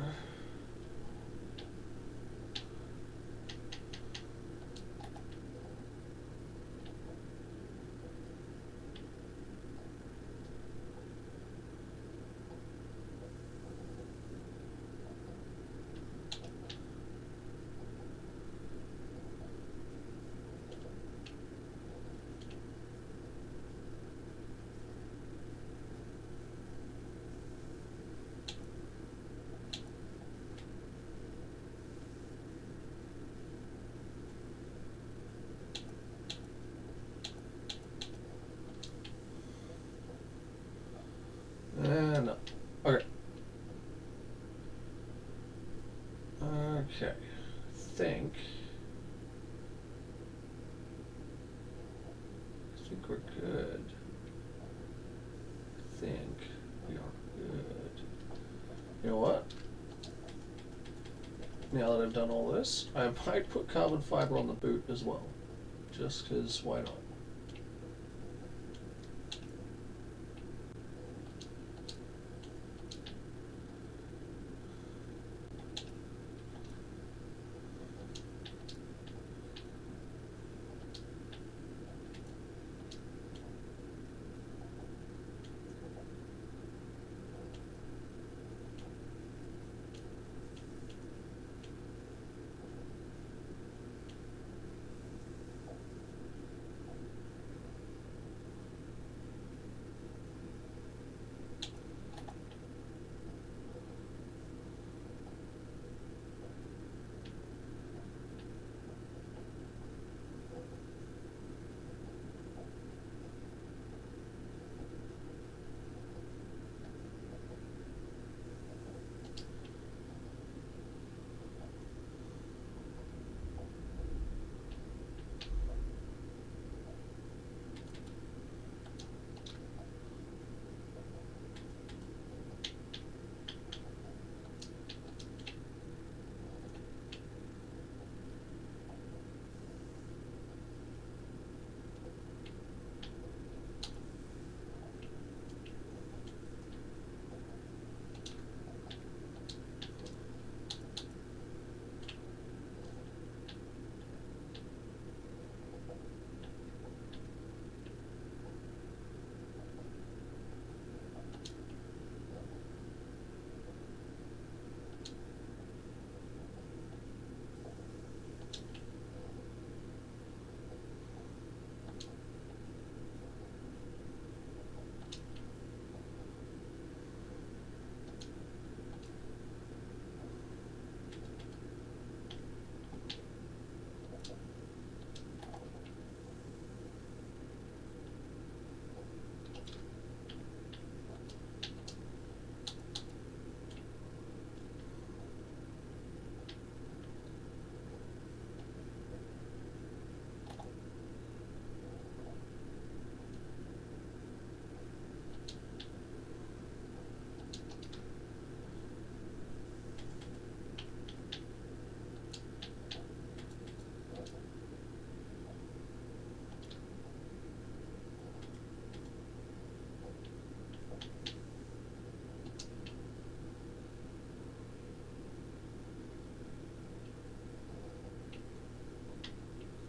No. Okay. Okay. I think we're good. I think we are good. You know what? Now that I've done all this, I might put carbon fiber on the boot as well. Just because, why not?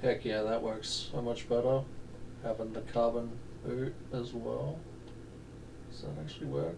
Heck yeah, that works so much better. Having the carbon boot as well. Does that actually work?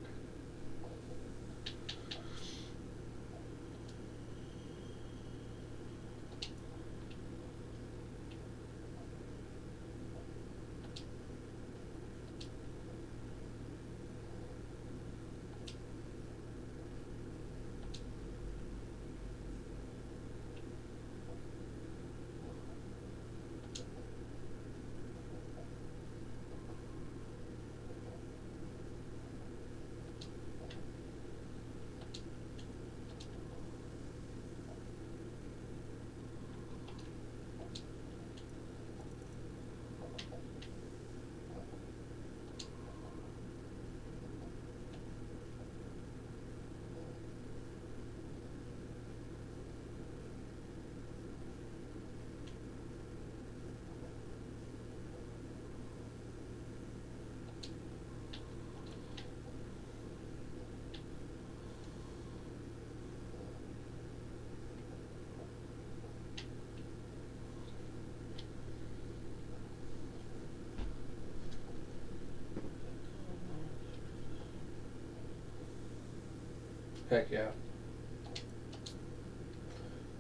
Heck yeah.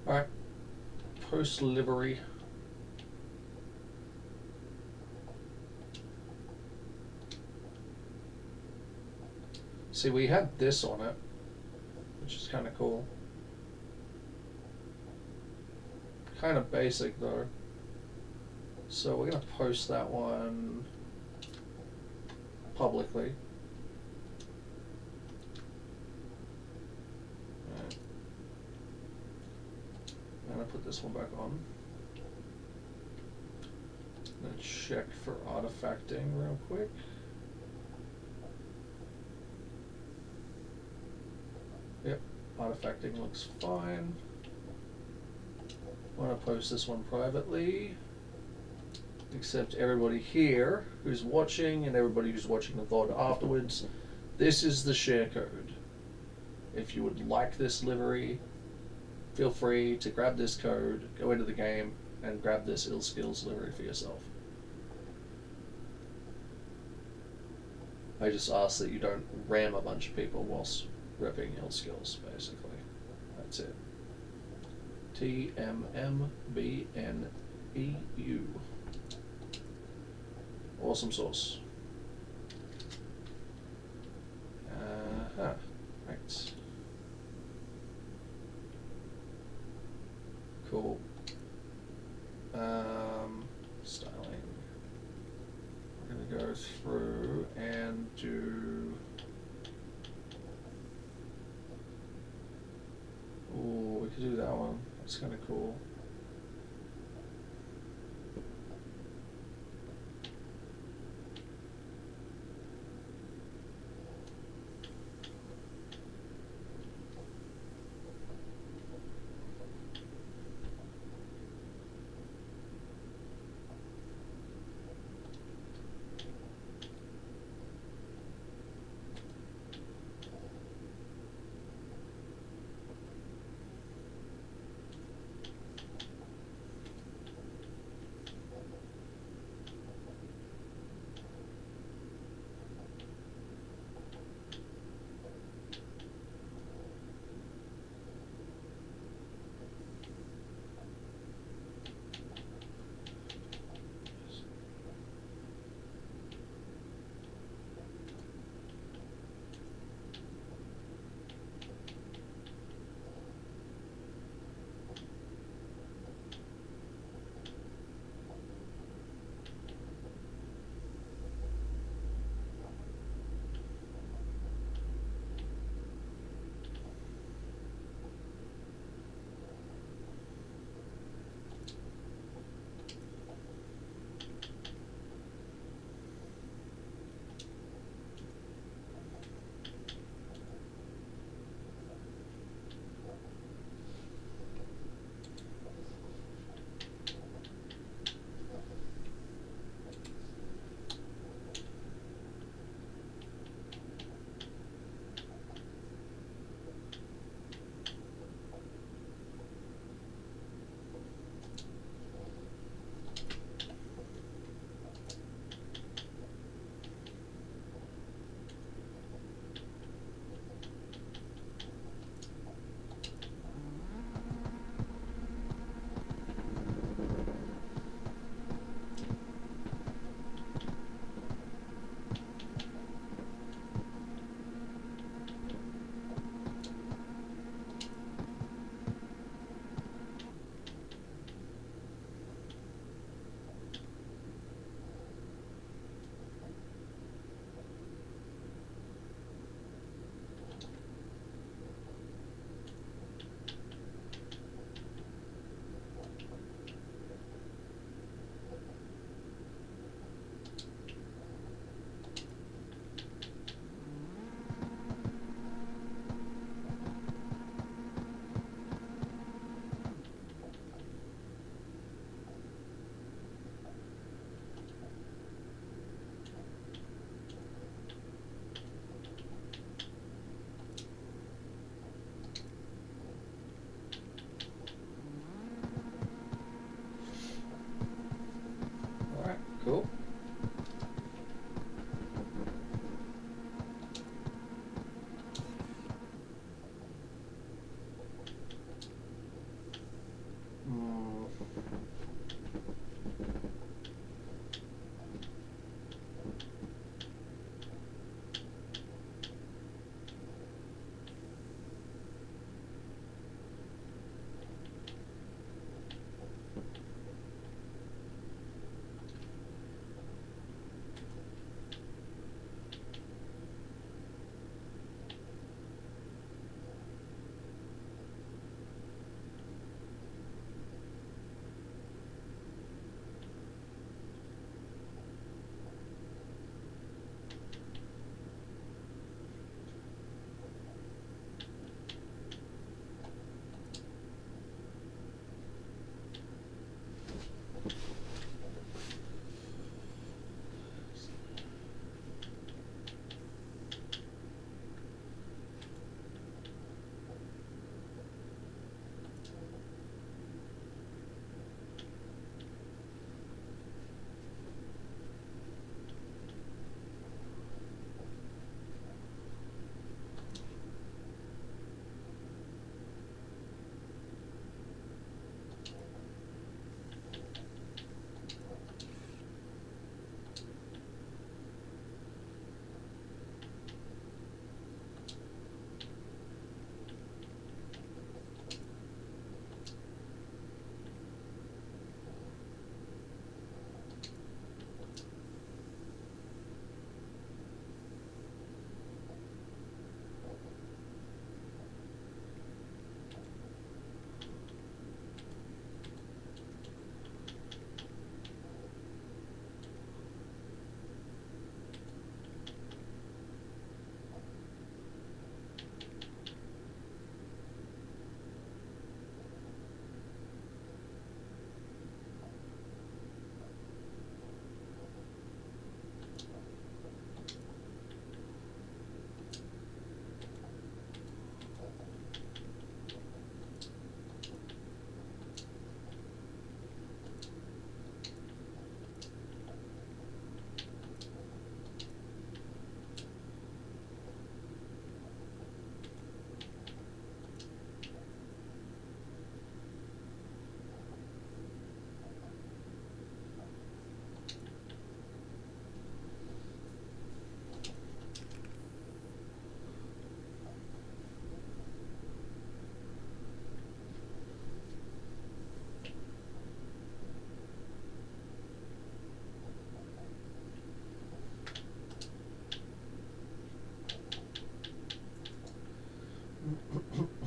Alright. Post livery. See, we had this on it, which is kind of cool. Kind of basic though. So we're going to post that one publicly. Right. I'm going to put this one back on. I'm going to check for artifacting real quick. Yep, artifacting looks fine. I want to post this one privately. Except everybody here who's watching and everybody who's watching the VOD afterwards, this is the share code. If you would like this livery, feel free to grab this code, go into the game, and grab this Ill Skills livery for yourself. I just ask that you don't ram a bunch of people whilst ripping Ill Skills, basically. That's it. TMMBNEU. Awesome sauce. Right. Cool. Styling. We're gonna go through and do. Ooh, we could do that one. That's kind of cool.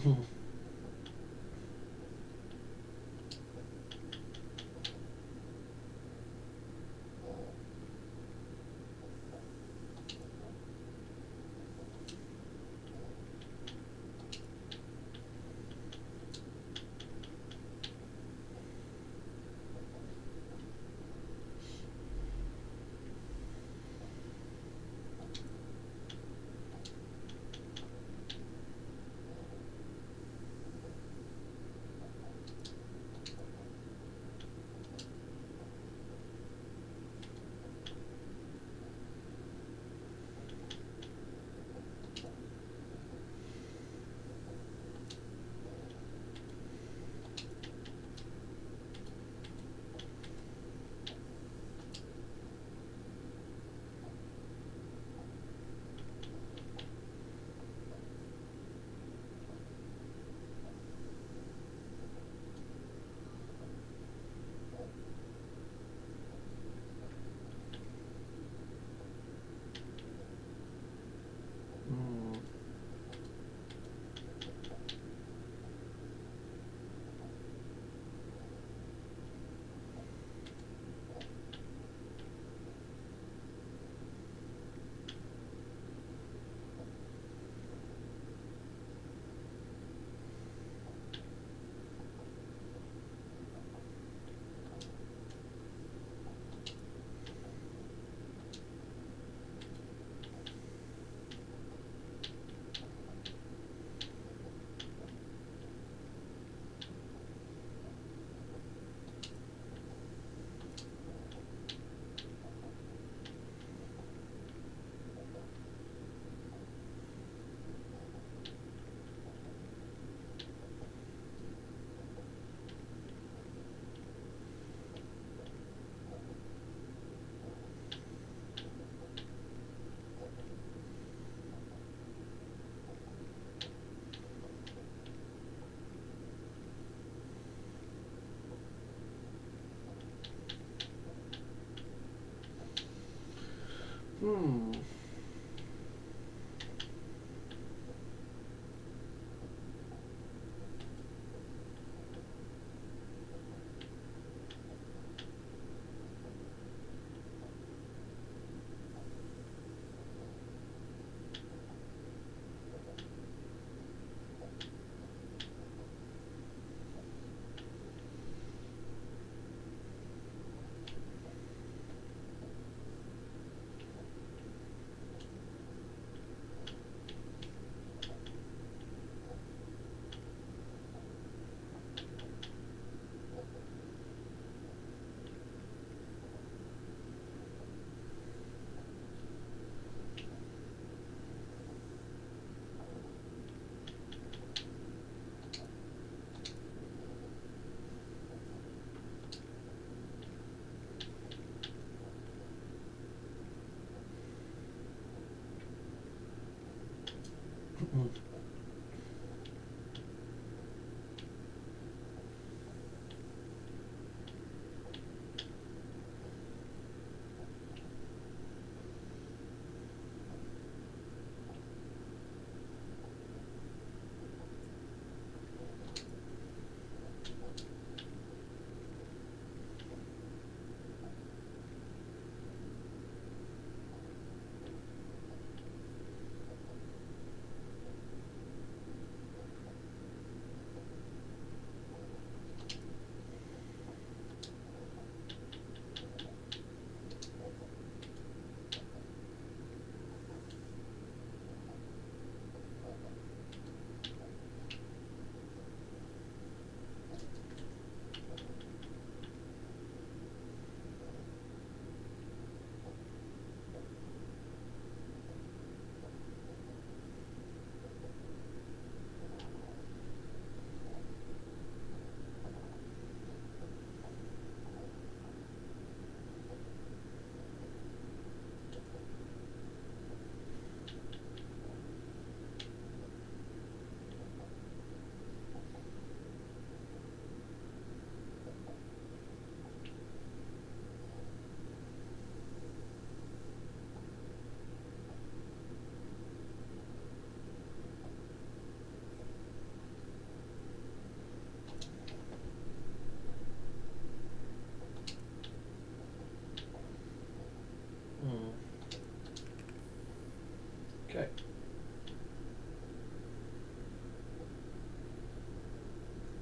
Hmm.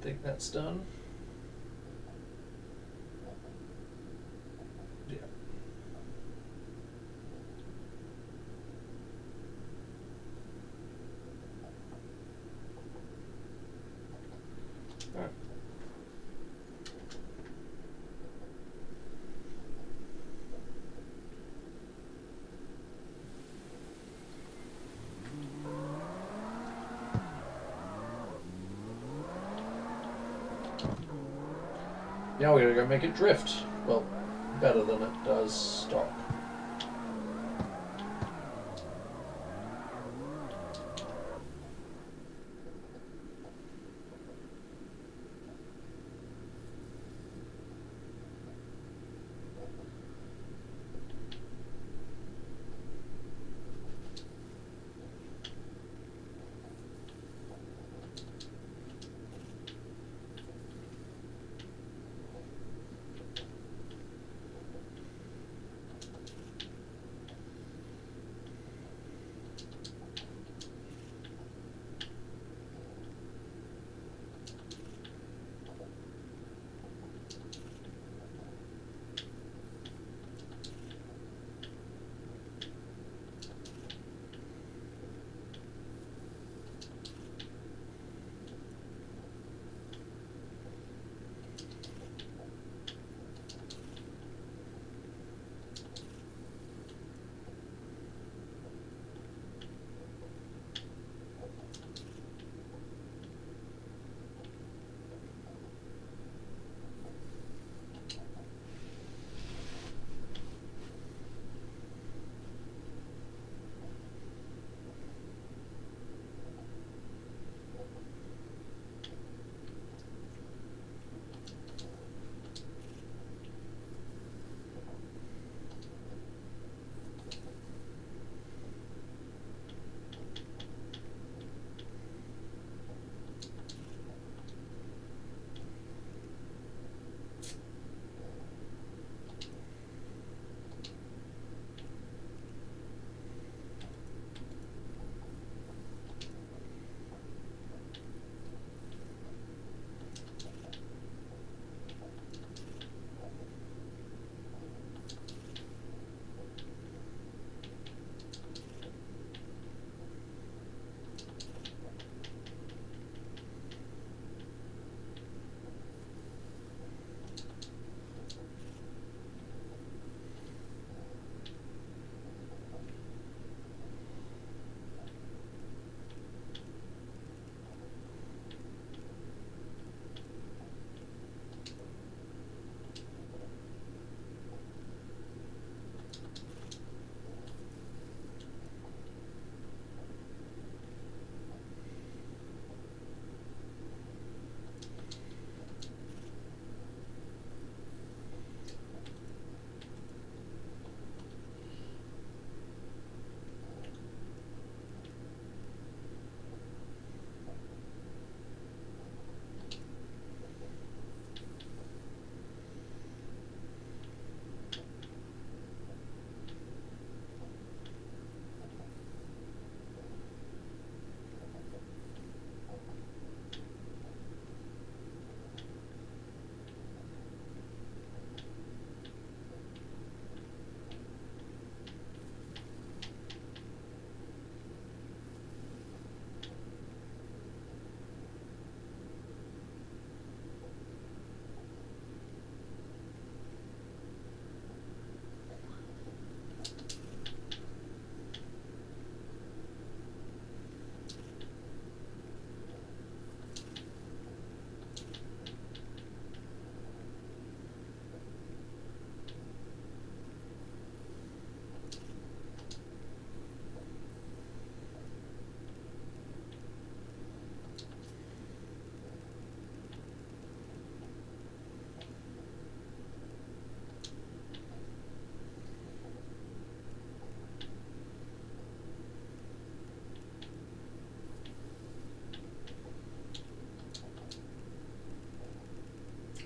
think that's done. Yeah. All right. Now we're gonna go make it drift. Well, better than it does stock.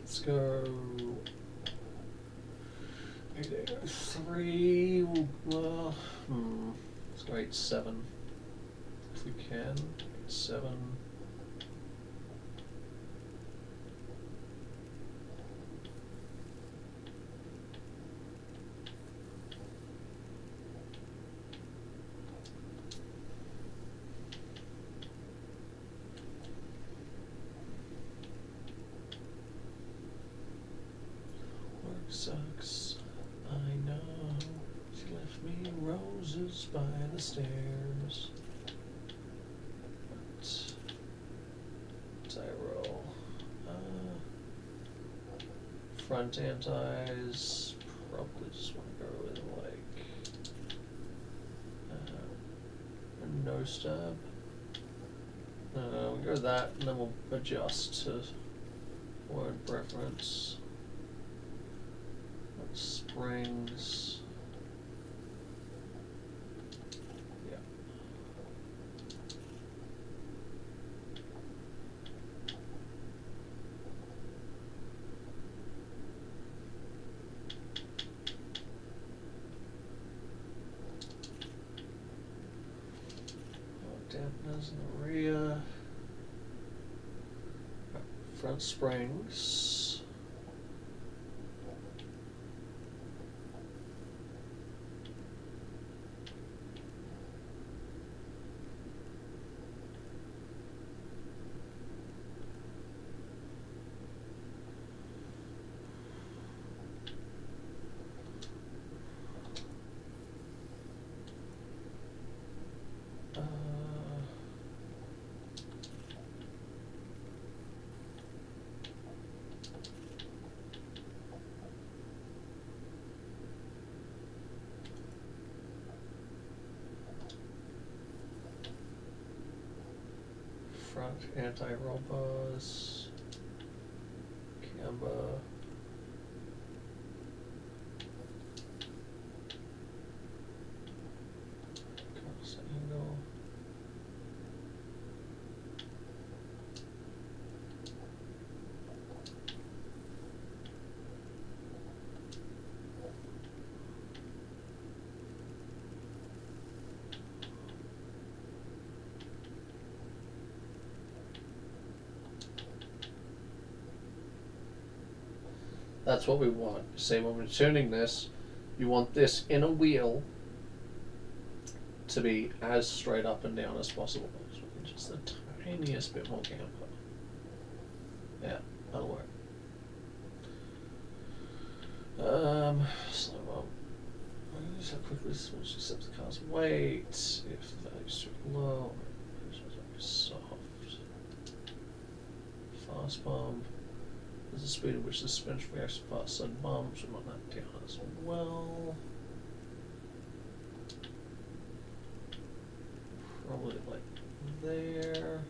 Let's go 3. Let's go 8-7 if we can. 8-7. sucks. I know. She left me roses by the stairs. Tyro. Front antis. Probably just want to go with like a no stab. We go with that, and then we'll adjust to word preference. Springs. Yeah. Dampeners in the rear. Front springs. Front anti-roll bars, camber, cross angle, that's what we want. Say when we're tuning this, you want this inner wheel to be as straight up and down as possible. So just the tiniest bit more camber. Yeah, that'll work. Slow up. Notice how quickly this switch accepts the car's weight. If the value's too low, soft. Fast bump. There's the speed at which the suspension reacts to fast sudden bumps. We want that down as well. Probably like there.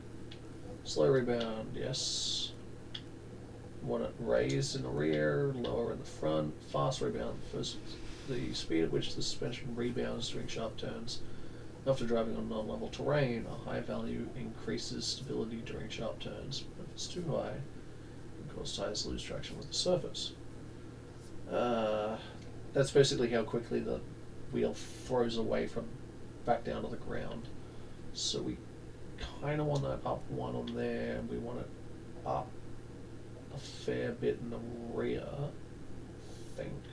Slow rebound, yes. Want it raised in the rear, lower in the front. Fast rebound first. The speed at which the suspension rebounds during sharp turns. After driving on non-level terrain, a high value increases stability during sharp turns. But if it's too high, it causes tires to lose traction with the surface. That's basically how quickly the wheel throws away from back down to the ground. So we kind of want that up one on there, and we want it up a fair bit in the rear, I think.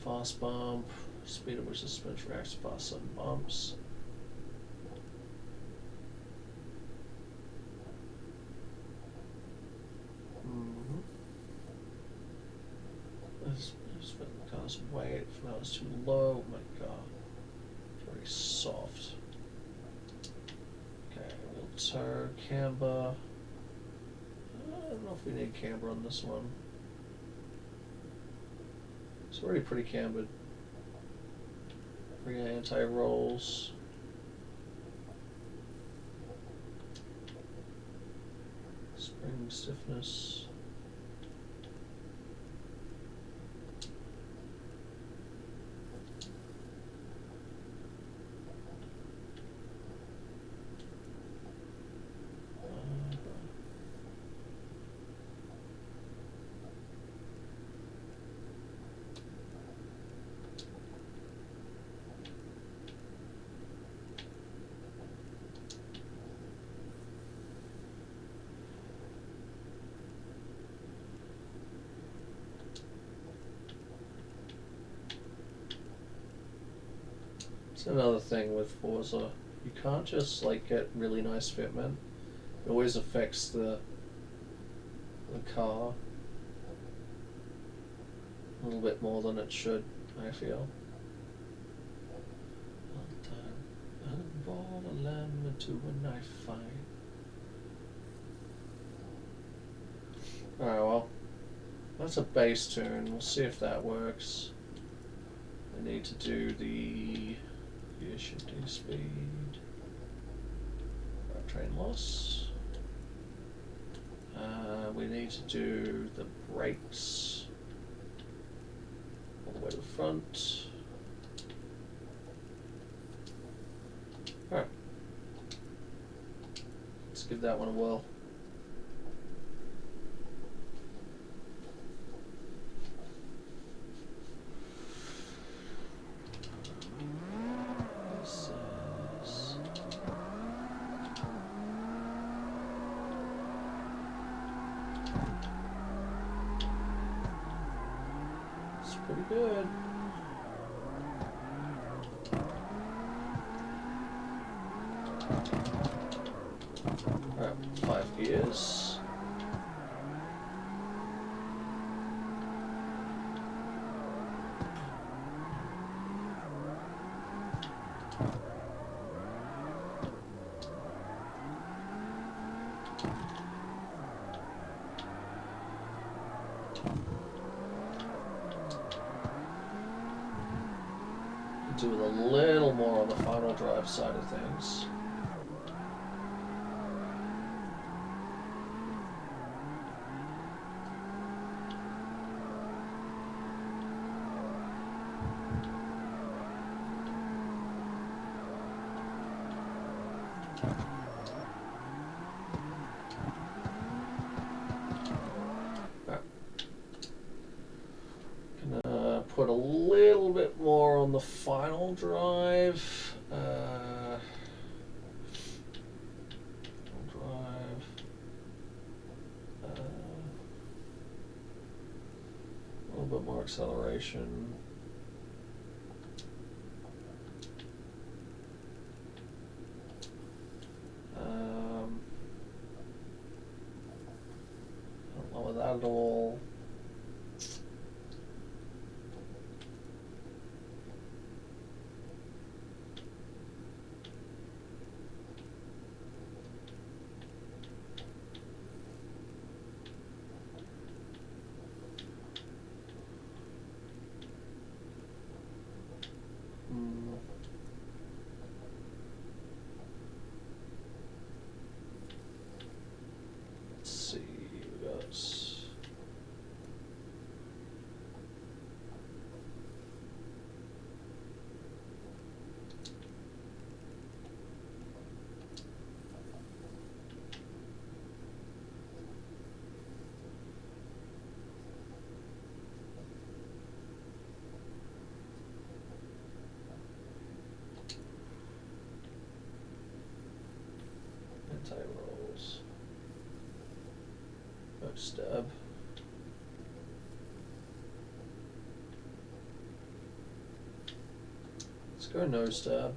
Fast bump, speed at which the suspension reacts to fast sudden bumps. Let's put the car's weight. If that was too low, oh my god. Very soft. Okay, we'll turn camber. I don't know if we need camber on this one. It's already pretty cambered. Rear anti-rolls. Spring stiffness. Another thing with Forza, you can't just like get really nice fitment. It always affects the car. A little bit more than it should, I feel. Unborn a lamb into a knife fight. Alright, well, that's a bass tune. We'll see if that works. I need to do the gear shifting speed. Train loss. We need to do the brakes all the way to the front. Alright. Let's give that one a whirl. Pretty good. Alright, 5 gears. Do with a little more on the final drive side of things. Put a little bit more on the final drive. A little bit more acceleration. Don't lower that at all. Let's see, we got anti-rolls. No stab. Let's go no stab.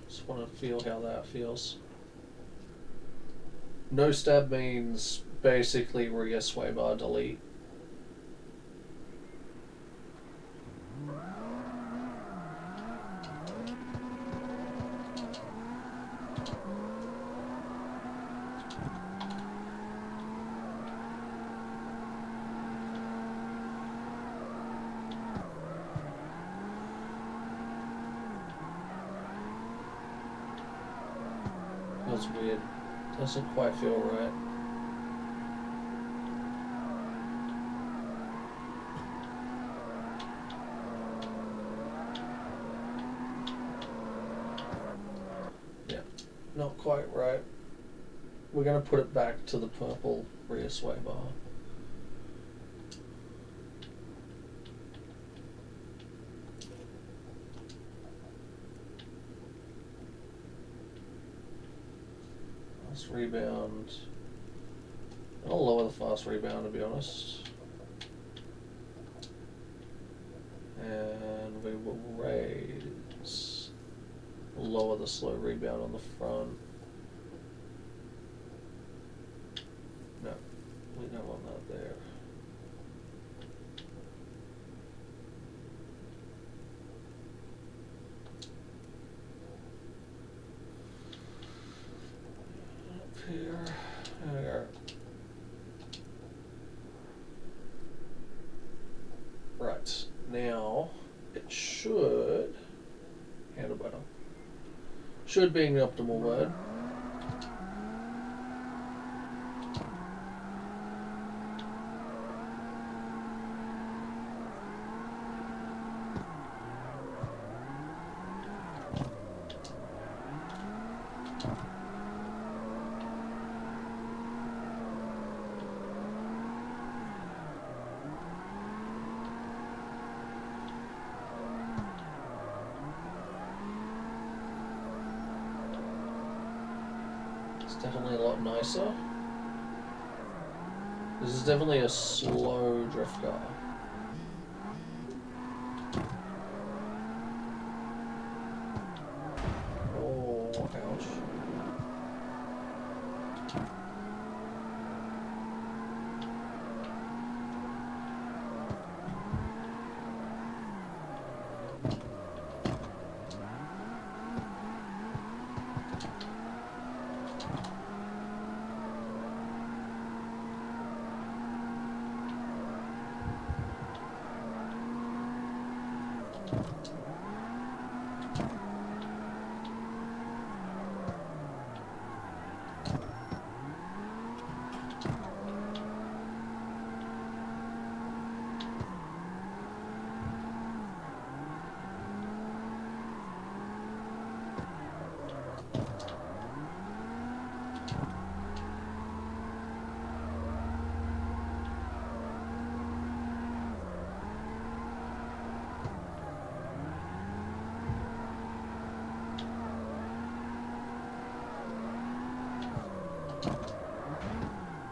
Just want to feel how that feels. No stab means basically rear sway bar delete. Feels weird. Doesn't quite feel right. Yeah, not quite right. We're going to put it back to the purple rear sway bar. Fast rebound. I'll lower the fast rebound, to be honest. And we will raise, lower the slow rebound on the front. No, we don't want that there. here. There we go. Right, now it should handle better. Should be an optimal word. Definitely a lot nicer. This is definitely a slow drift car. Oh, ouch.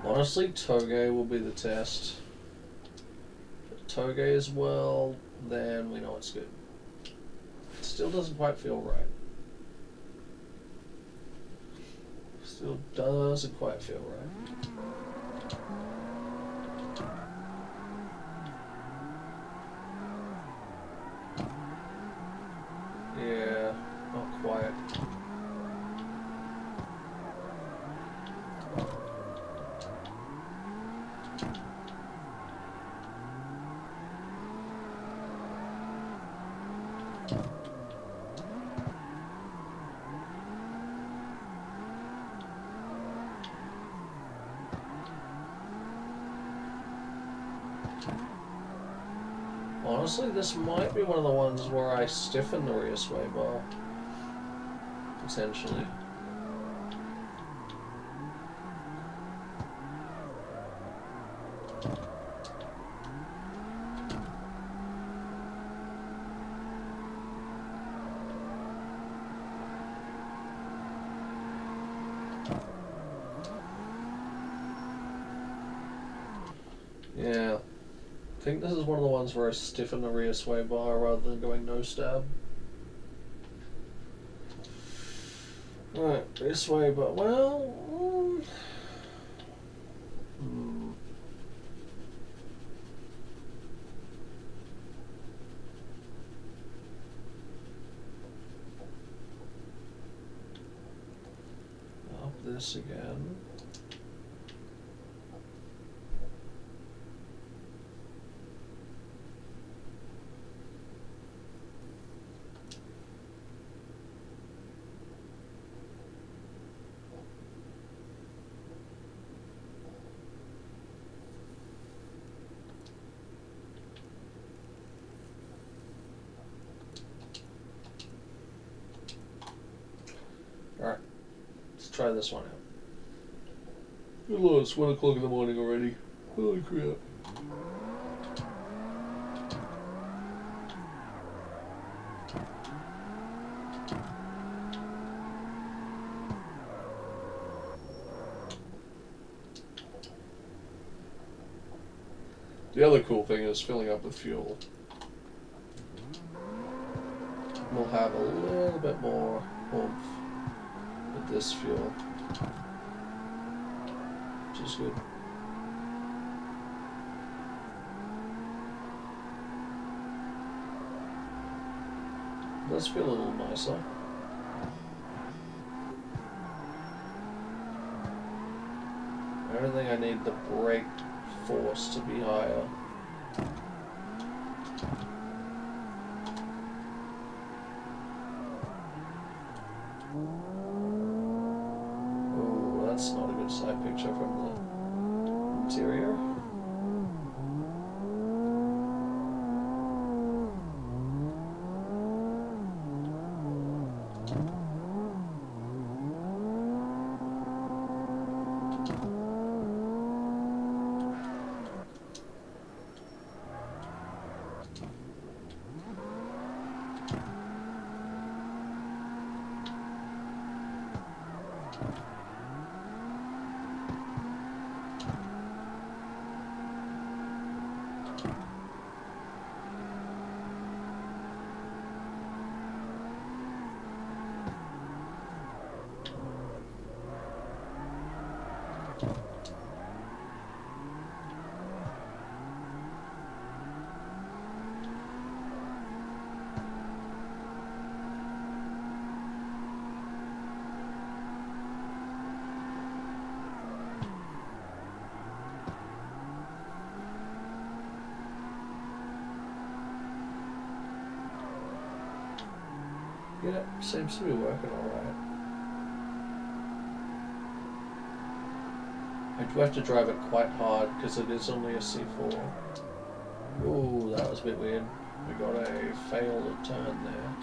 Honestly, Toge will be the test. If Toge as well, then we know it's good. It still doesn't quite feel right. Still doesn't quite feel right. Yeah, not quite. Honestly, this might be one of the ones where I stiffen the rear sway bar. Potentially. Yeah. I think this is one of the ones where I stiffen the rear sway bar rather than going no stab. Right, rear sway bar. Well, up this again. Alright, let's try this one out. Good lord, it's 1 o'clock in the morning already. Holy crap. The other cool thing is filling up with fuel. We'll have a little bit more oomph with this fuel, which is good. It does feel a little nicer. I don't think I need the brake force to be higher. Oh, that's not a good side picture from the interior. Yeah, seems to be working alright. I do have to drive it quite hard because it is only a C4. Ooh, that was a bit weird. We got a failed turn there.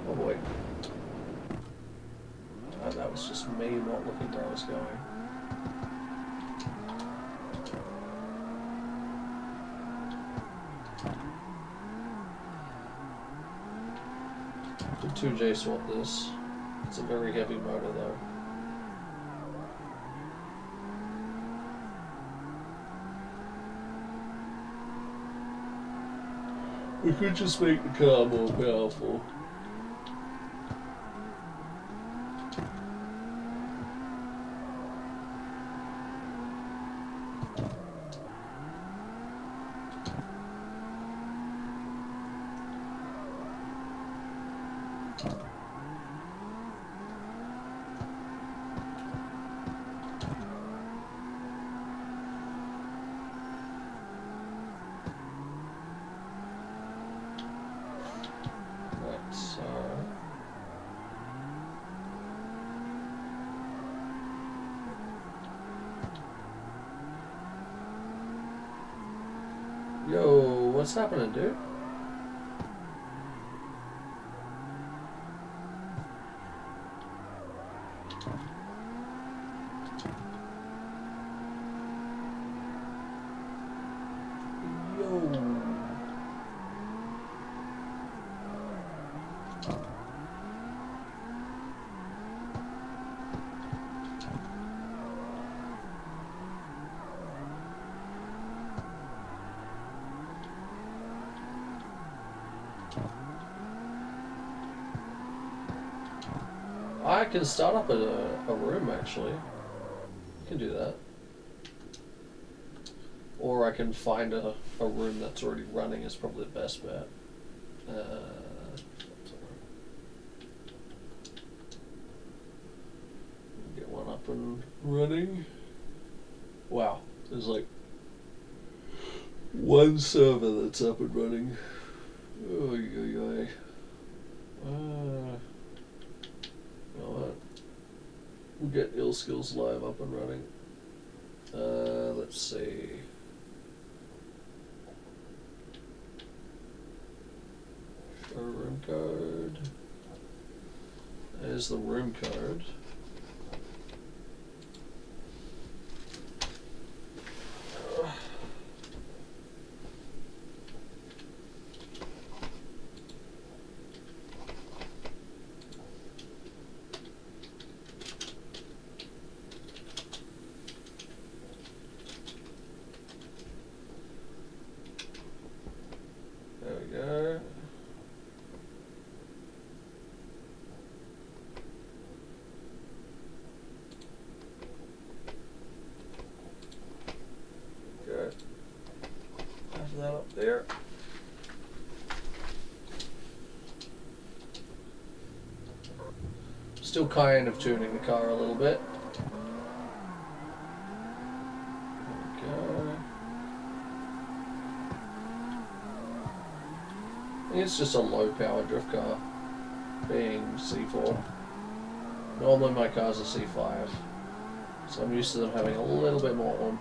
Oh boy. That was just me not looking where I was going. Did 2J swap this. It's a very heavy motor though. We could just make the car more powerful. Yo, what's happening, dude? I can start up a room actually. I can do that. Or I can find a room that's already running is probably the best bet. Get one up and running. Wow, there's like one server that's up and running. Oh, you know what? We'll get Ill Skills Live up and running. Let's see. Show room code. There's the room code. There we go. Still kind of tuning the car a little bit. It's just a low power drift car, being C4. Normally my cars are C5, so I'm used to them having a little bit more oomph.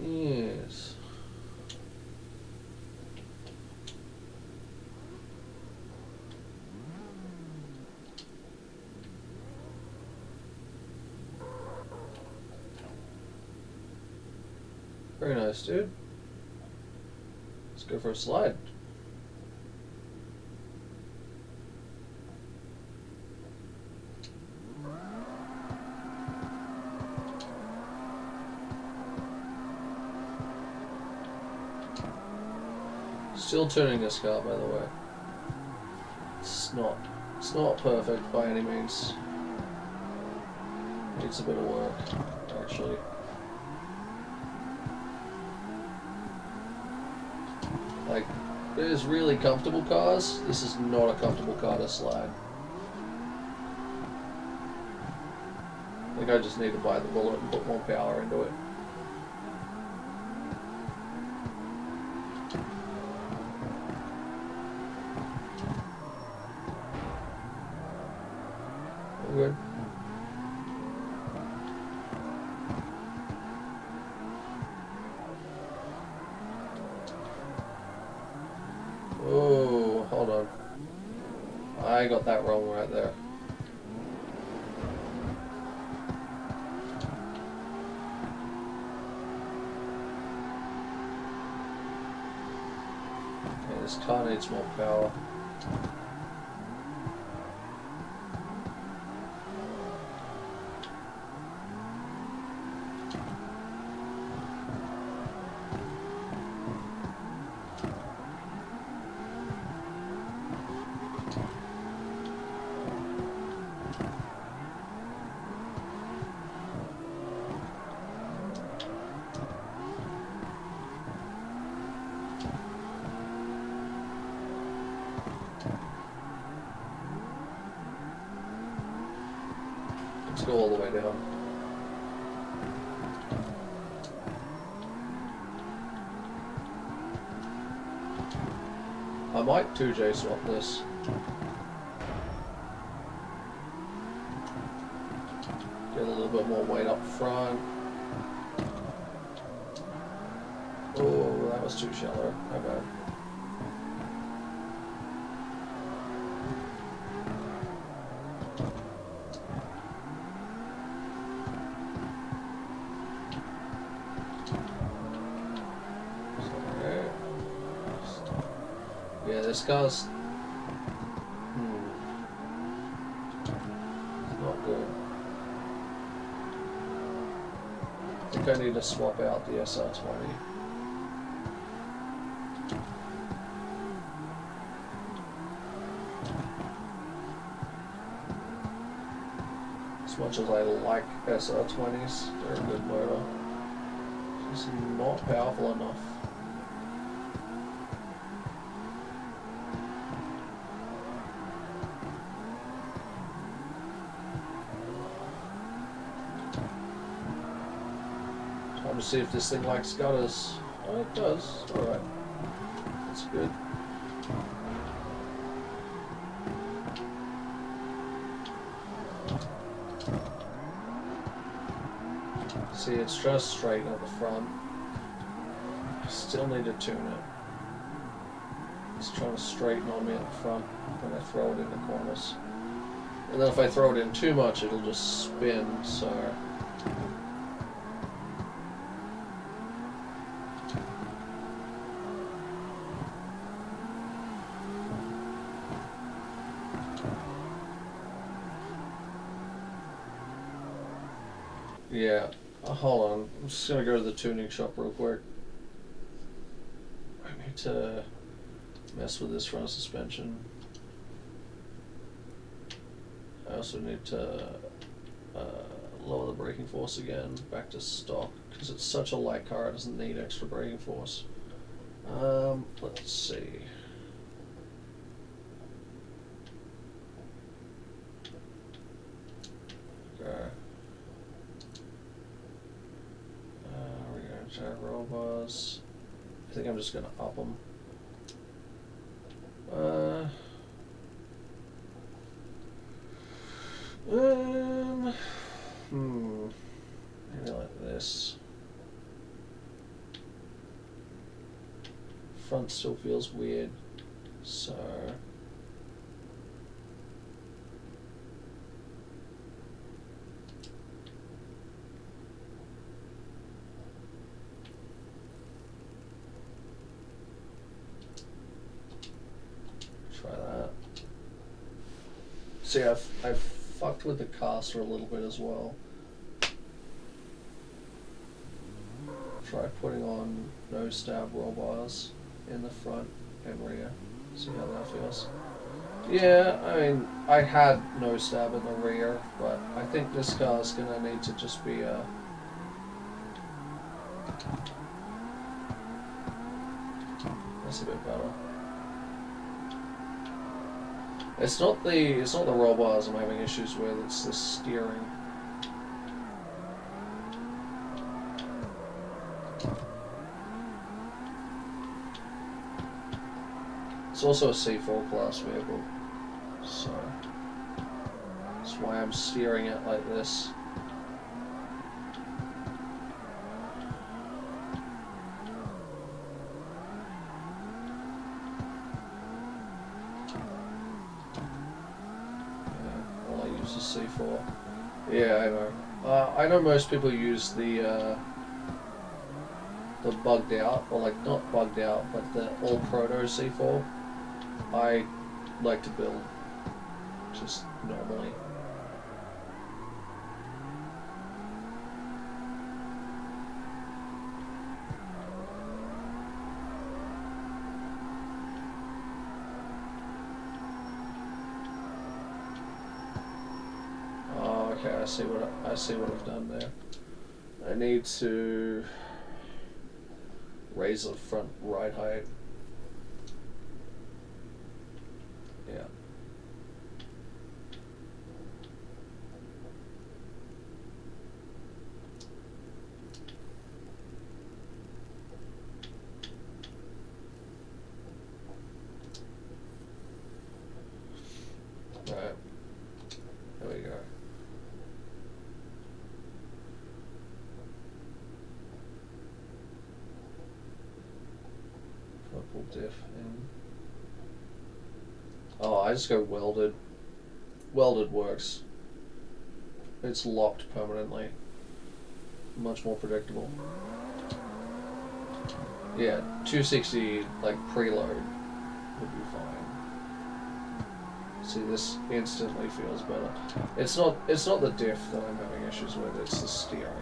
Yes. Very nice, dude. Let's go for a slide. Still tuning this car, by the way. It's not perfect by any means. Needs a bit of work, actually. Like, there's really comfortable cars. This is not a comfortable car to slide. I think I just need to buy the bullet and put more power into it. Good. Oh, hold on. I got that wrong right there. Okay, this car needs more power. Let's go all the way down. I might 2J swap this. Get a little bit more weight up front. Oh, that was too shallow. My bad. Yeah, this car's not good. I think I need to swap out the SR20. As much as I like SR20s, they're a good motor. It's just not powerful enough. Time to see if this thing likes gutters. Oh, it does. Alright. That's good. See, it's just straight at the front. Still need to tune it. It's trying to straighten on me at the front when I throw it in the corners. And then if I throw it in too much, it'll just spin, so Yeah. Hold on. I'm just gonna go to the tuning shop real quick. I need to mess with this front suspension. I also need to lower the braking force again back to stock because it's such a light car. It doesn't need extra braking force. Let's see. Okay. We're gonna try roll bars. I think I'm just gonna up them. Maybe like this. Front still feels weird, so. Try that. See, I've fucked with the caster a little bit as well. Try putting on no stab roll bars in the front and rear. See how that feels. Yeah, I mean, I had no stab in the rear, but I think this car's gonna need to just be a. That's a bit better. It's not the roll bars I'm having issues with, it's the steering. It's also a C4 class vehicle, so that's why I'm steering it like this. C4. Yeah, I know. I know most people use the bugged out, or like not bugged out, but the all proto C4. I like to build just normally. Okay, I see what I've done there. I need to raise the front ride height. Yeah. Alright. There we go. Purple diff in. Oh, I just go welded. Welded works. It's locked permanently. Much more predictable. Yeah, 260 like preload would be fine. See, this instantly feels better. It's not the diff that I'm having issues with, it's the steering.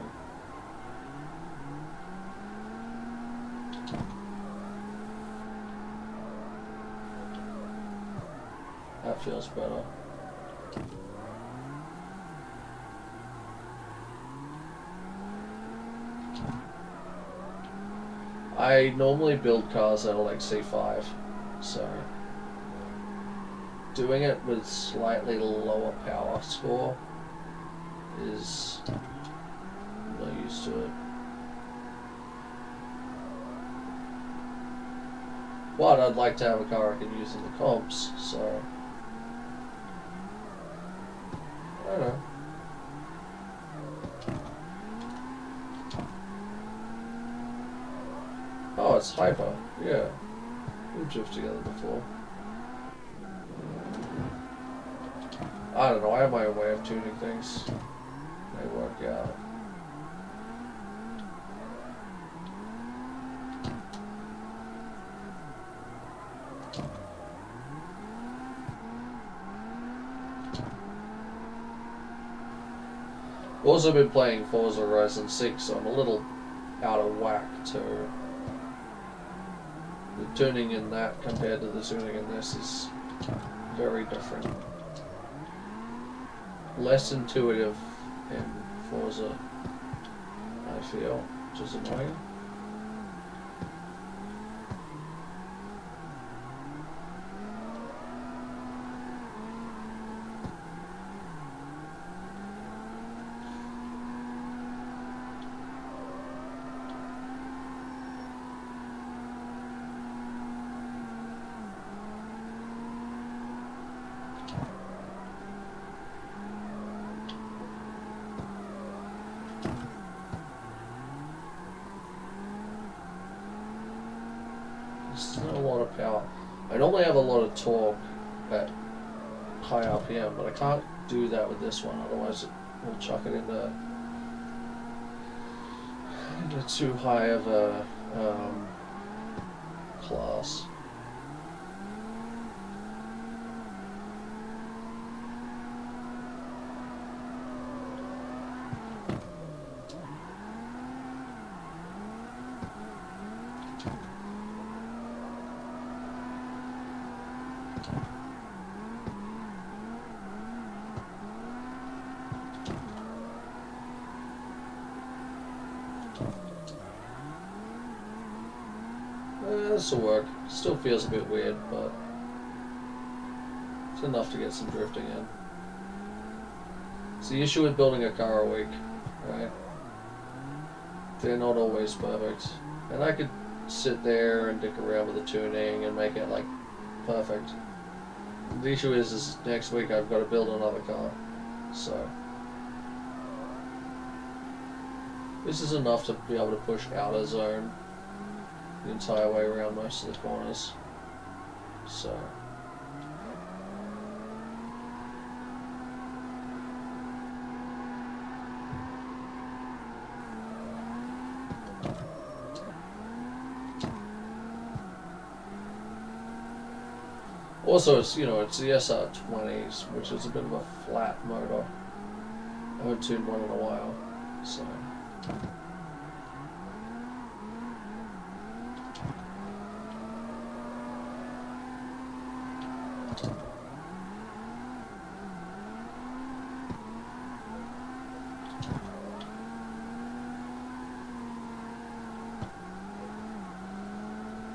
That feels better. I normally build cars that are like C5, so doing it with slightly lower power score is not used to it. But I'd like to have a car I can use in the comps, so I don't know. Oh, it's hyper. Yeah. We've drifted together before. I don't know, I have my own way of tuning things. They work out. Also been playing Forza Horizon 6, so I'm a little out of whack too. The tuning in that compared to the tuning in this is very different. Less intuitive in Forza, I feel, which is annoying. There's not a lot of power. I normally have a lot of torque at high RPM, but I can't do that with this one, otherwise it will chuck it into too high of a class. This will work. Still feels a bit weird, but it's enough to get some drifting in. It's the issue with building a car a week, right? They're not always perfect. And I could sit there and dick around with the tuning and make it like perfect. The issue is next week I've got to build another car. So this is enough to be able to push outer zone the entire way around most of the corners. So also, it's, you know, it's the SR20s, which is a bit of a flat motor. I haven't tuned one in a while, so.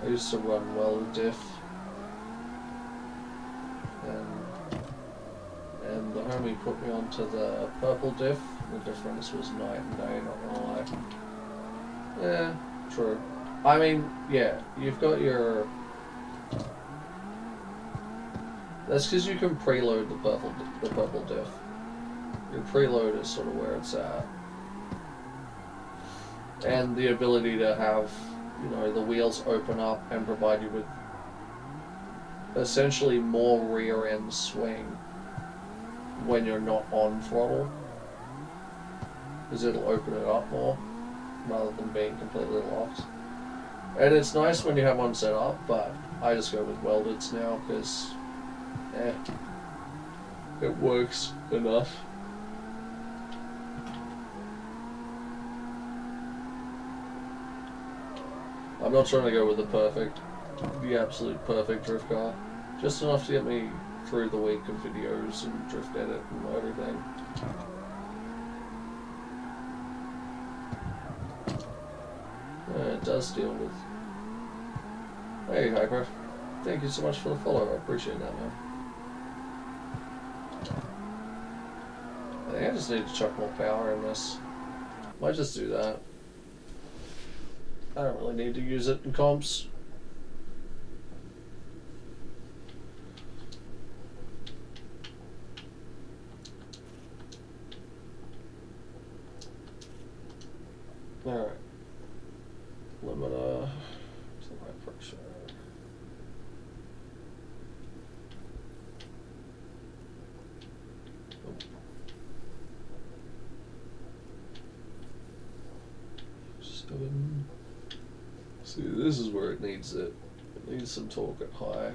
I used to run welded diff, and the homie put me onto the purple diff. The difference was night and day, not gonna lie. Yeah, true. I mean, yeah, you've got your... That's because you can preload the purple diff. Your preload is sort of where it's at. And the ability to have, you know, the wheels open up and provide you with essentially more rear end swing when you're not on throttle, because it'll open it up more rather than being completely locked. And it's nice when you have one set up, but I just go with weldeds now because it works enough. I'm not trying to go with the absolute perfect drift car. Just enough to get me through the week of videos and drift edit and everything. It does deal with... Hey Hyper, thank you so much for the follow, I appreciate that, man. I think I just need to chuck more power in this. Might just do that. I don't really need to use it in comps. Alright. Limiter to high pressure. Oh. Seven. See, this is where it needs it. It needs some torque at high.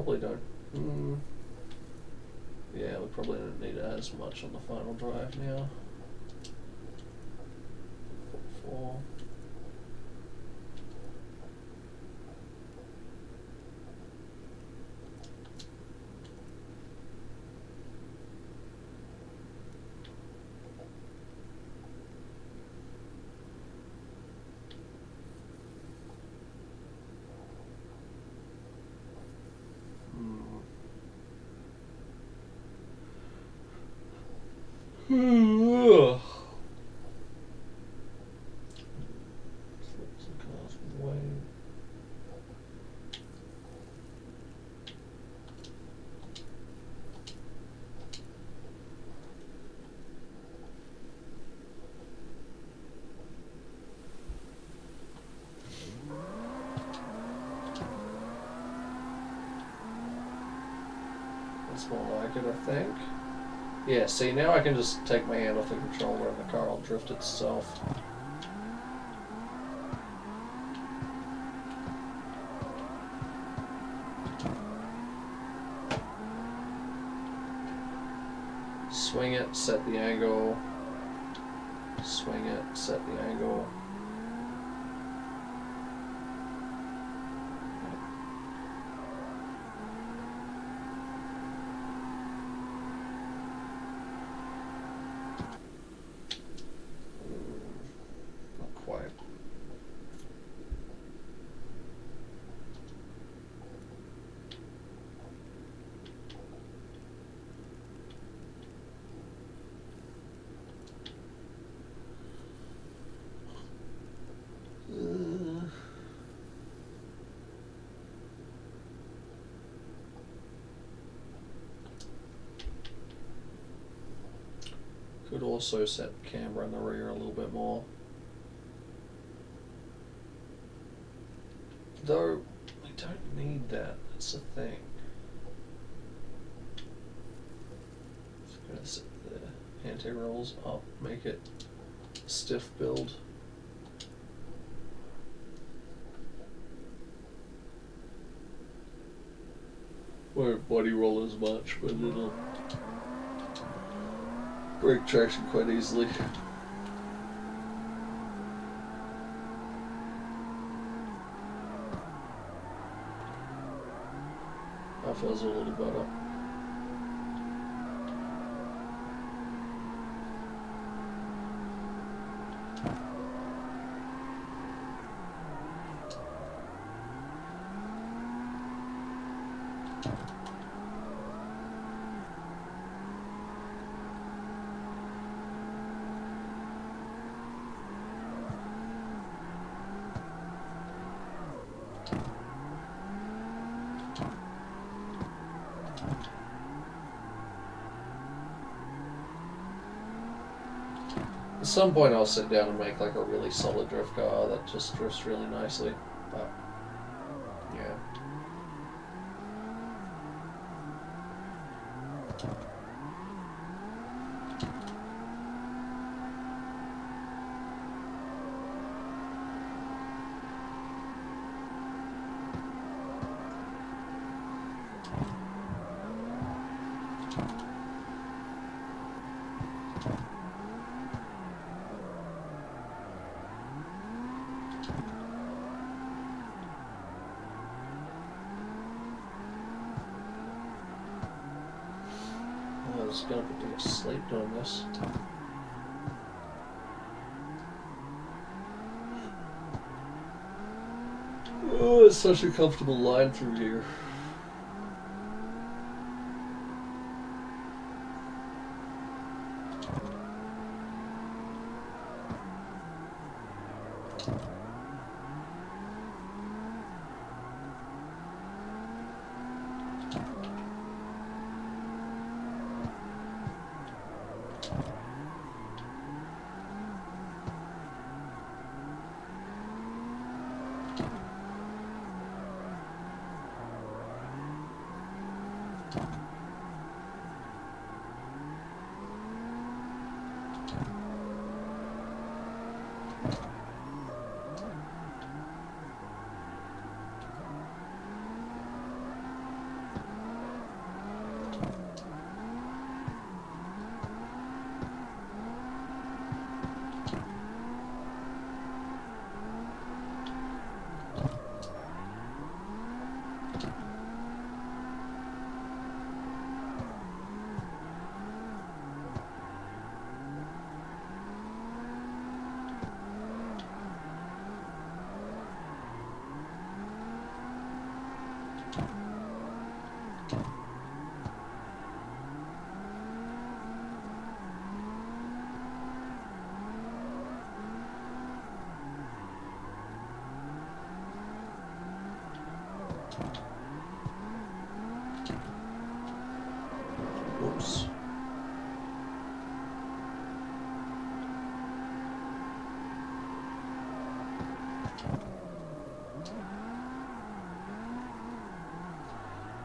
probably don't. Yeah, we probably don't need as much on the final drive now. 4. That's more like it, I think. Yeah, see, now I can just take my hand off the controller and the car will drift itself. Swing it, set the angle. Swing it, set the angle. Not quite. Could also set the camera in the rear a little bit more. Though, we don't need that, that's the thing. Just gonna set the anti-rolls up, make it stiff build. Won't body roll as much, but it'll break traction quite easily. That feels a little better. At some point I'll sit down and make like a really solid drift car that just drifts really nicely, but yeah. I was gonna be asleep doing this. Oh, it's such a comfortable line through here.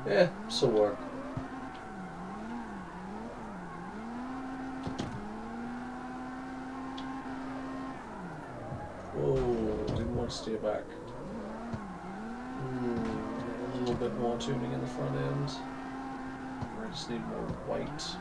Yeah, still work. Whoa, didn't want to steer back. A little bit more tuning in the front end. I just need more white.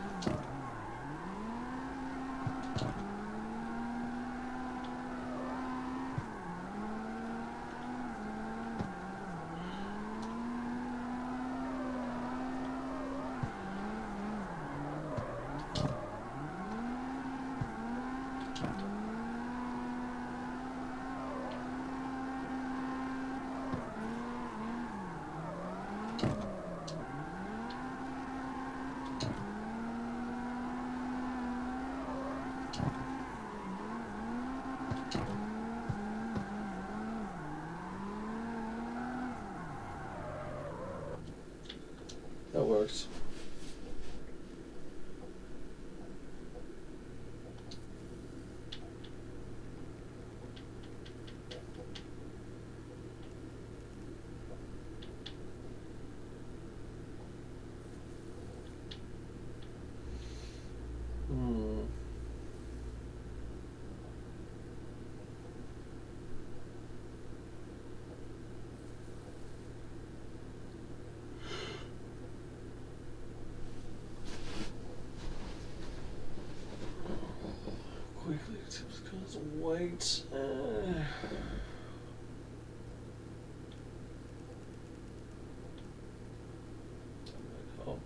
That works. Quickly, tips colors white. Up.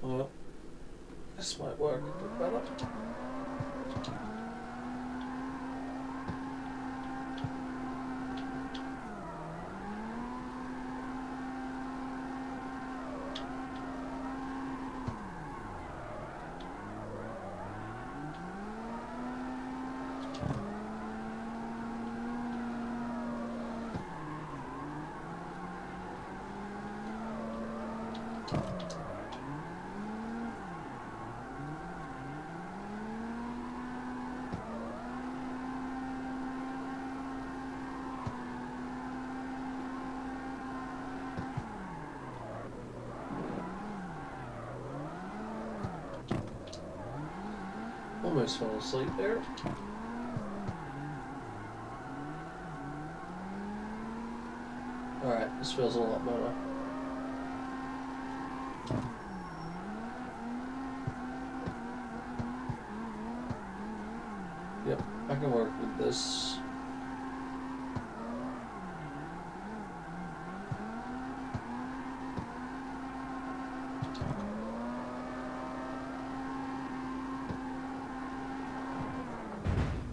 Well, this might work a bit better. Almost fell asleep there. Alright, this feels a lot better. Yep, I can work with this.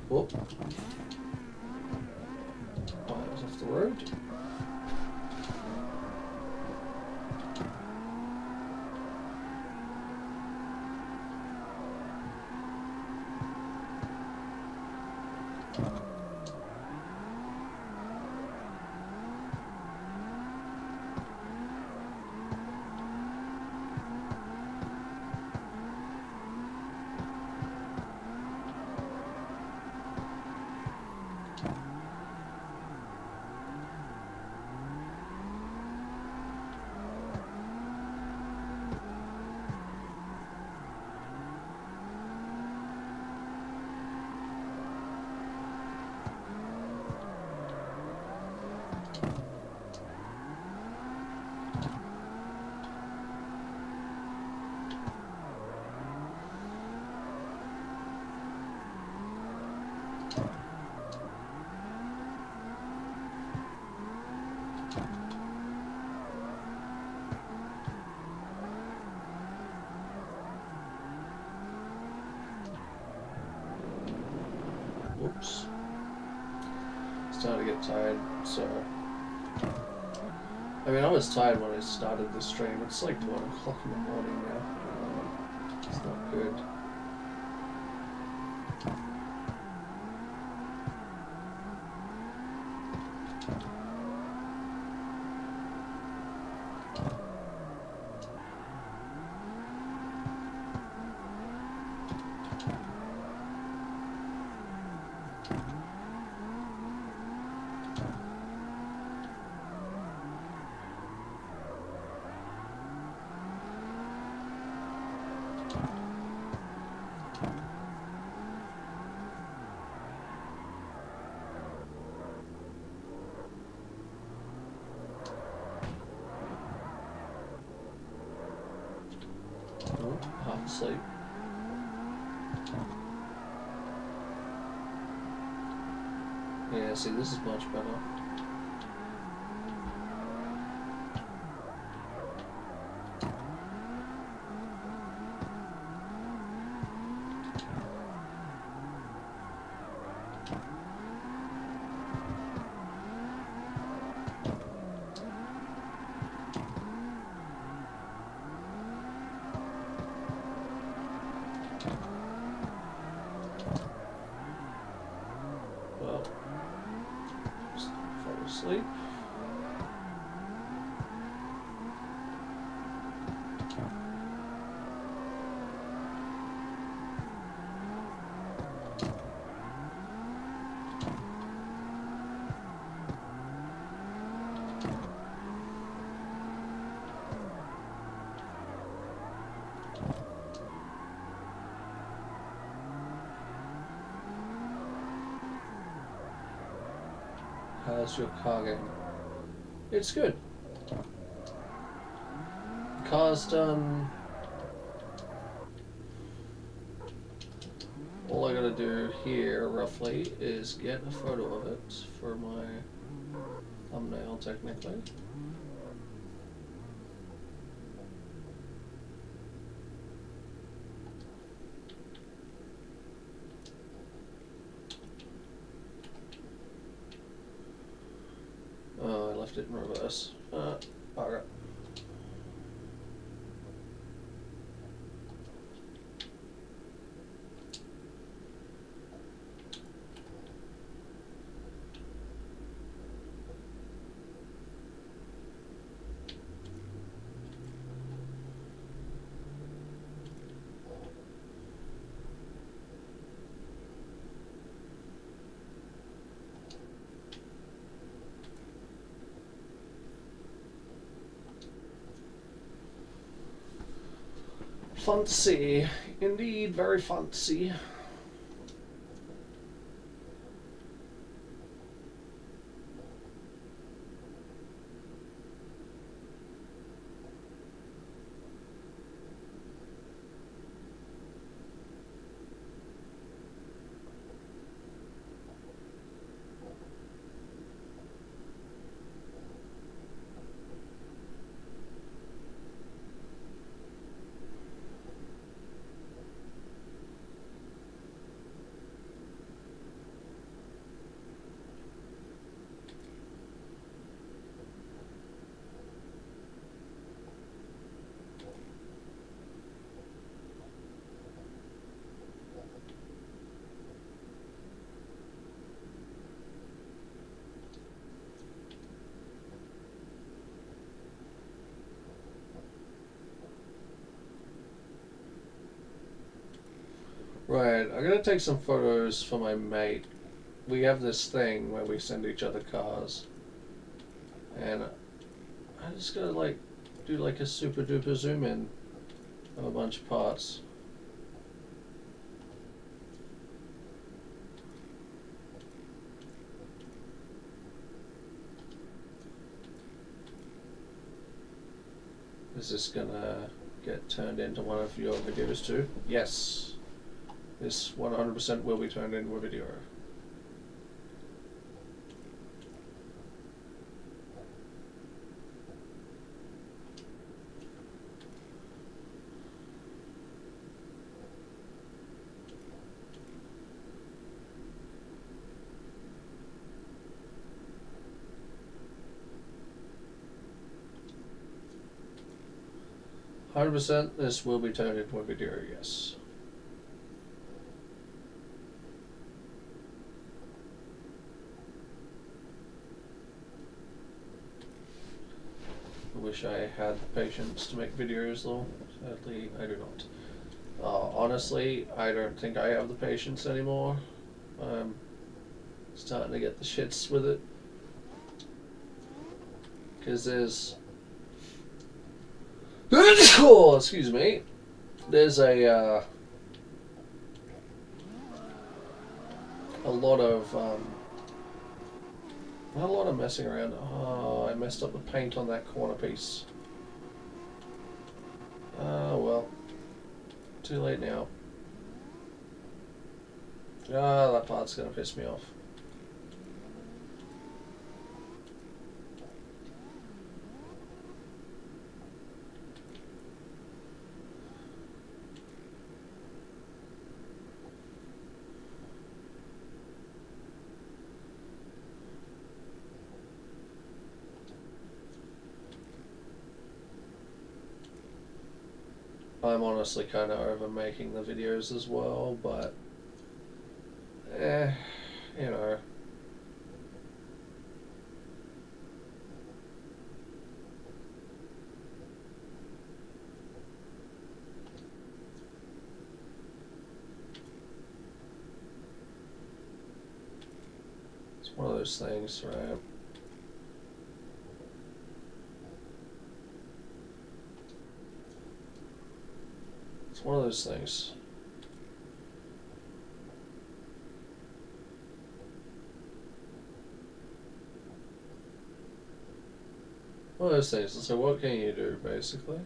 Whoop. Oh, that was off the road. starting to get tired, so... I mean, I was tired when I started the stream. It's like 1 o'clock in the morning now. It's not good. Half asleep. Yeah, see, this is much better. Well, just fall asleep. How's your car game? It's good. The car's done. All I gotta do here, roughly, is get a photo of it for my thumbnail, technically. Oh, I left it in reverse. Bugger. Fancy. Indeed, very fancy. Right, I gotta take some photos for my mate. We have this thing where we send each other cars. And I just gotta like do like a super duper zoom in of a bunch of parts. Is this gonna get turned into one of your videos too? Yes. This 100% will be turned into a video. 100% this will be turned into a video, yes. I wish I had the patience to make videos though. Sadly, I do not. Honestly, I don't think I have the patience anymore. I'm starting to get the shits with it. Because there's... oh, excuse me. There's a lot of not a lot of messing around. Oh, I messed up the paint on that corner piece. Well, too late now. Ah, that part's gonna piss me off. I'm honestly kind of over making the videos as well, but you know. It's one of those things, right? It's one of those things. One of those things. So what can you do, basically?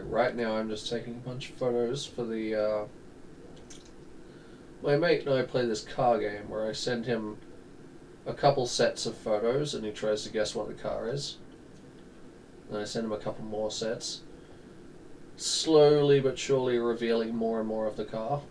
Right now I'm just taking a bunch of photos for the, my mate and I play this car game where I send him a couple sets of photos and he tries to guess what the car is. And I send him a couple more sets. Slowly but surely revealing more and more of the car.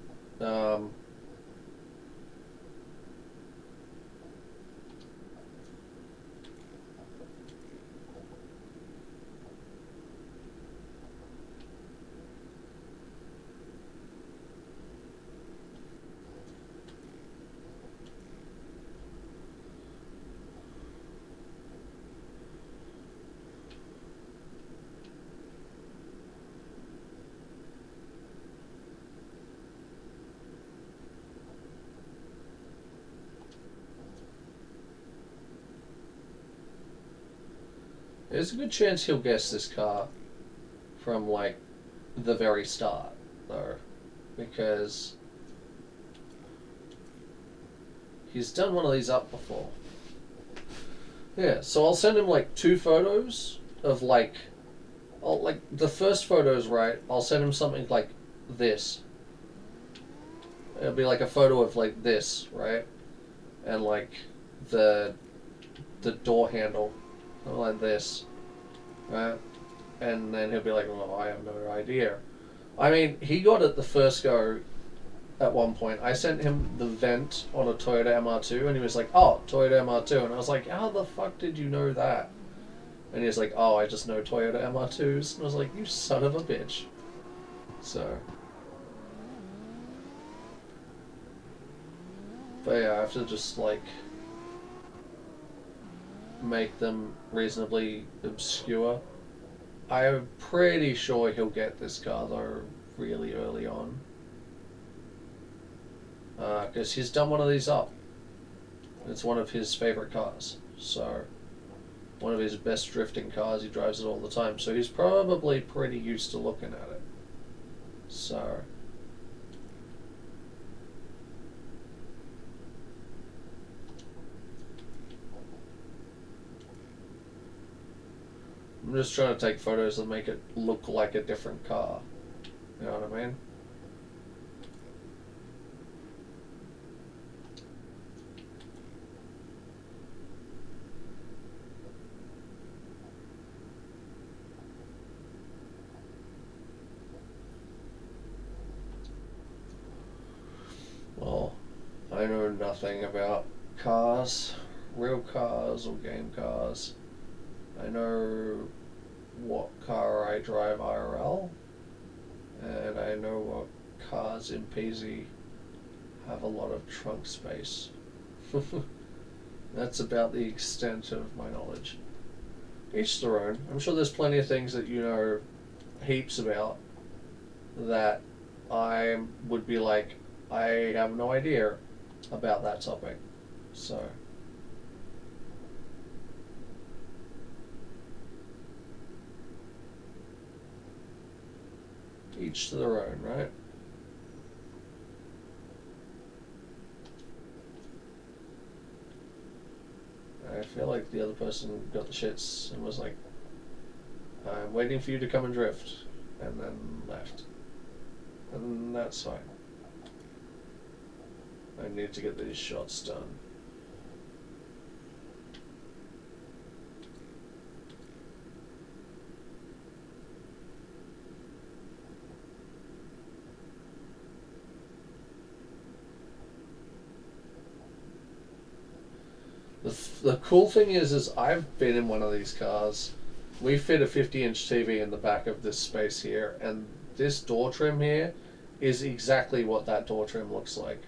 There's a good chance he'll guess this car from, like, the very start, though, because he's done one of these up before. Yeah, so I'll send him, like, 2 photos of, like, the first photo's right, I'll send him something like this. It'll be like a photo of, like, this, right? And, like, the door handle. Like this, right? And then he'll be like, well, I have no idea. I mean, he got it the first go at one point. I sent him the vent on a Toyota MR2 and he was like, oh, Toyota MR2. And I was like, how the fuck did you know that? And he was like, oh, I just know Toyota MR2s. And I was like, you son of a bitch. So. But yeah, I have to just, like, make them reasonably obscure. I'm pretty sure he'll get this car though really early on, because he's done one of these up. It's one of his favorite cars, so one of his best drifting cars. He drives it all the time, so he's probably pretty used to looking at it. So I'm just trying to take photos that make it look like a different car. You know what I mean? know nothing about cars, real cars or game cars. I know what car I drive IRL, and I know what cars in PZ have a lot of trunk space. That's about the extent of my knowledge. Each their own. I'm sure there's plenty of things that you know heaps about that I would be like, I have no idea about that topic. So each to their own, right? I feel like the other person got the shits and was like, I'm waiting for you to come and drift, and then left. And that's fine. I need to get these shots done. The cool thing is I've been in one of these cars. We fit a 50-inch TV in the back of this space here, and this door trim here is exactly what that door trim looks like.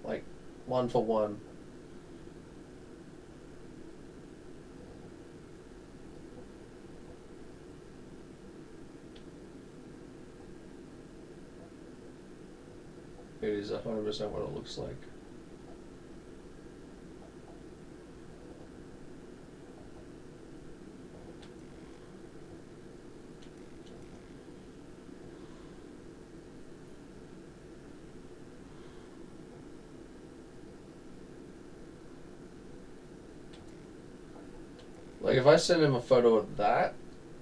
Like, one for one. It is 100% what it looks like. Like, if I send him a photo of that,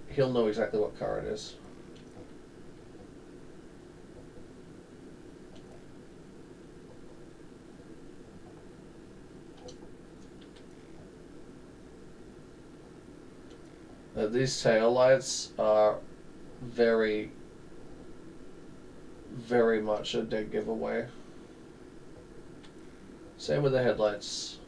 he'll know exactly what car it is. These tail lights are very, very much a dead giveaway. Same with the headlights.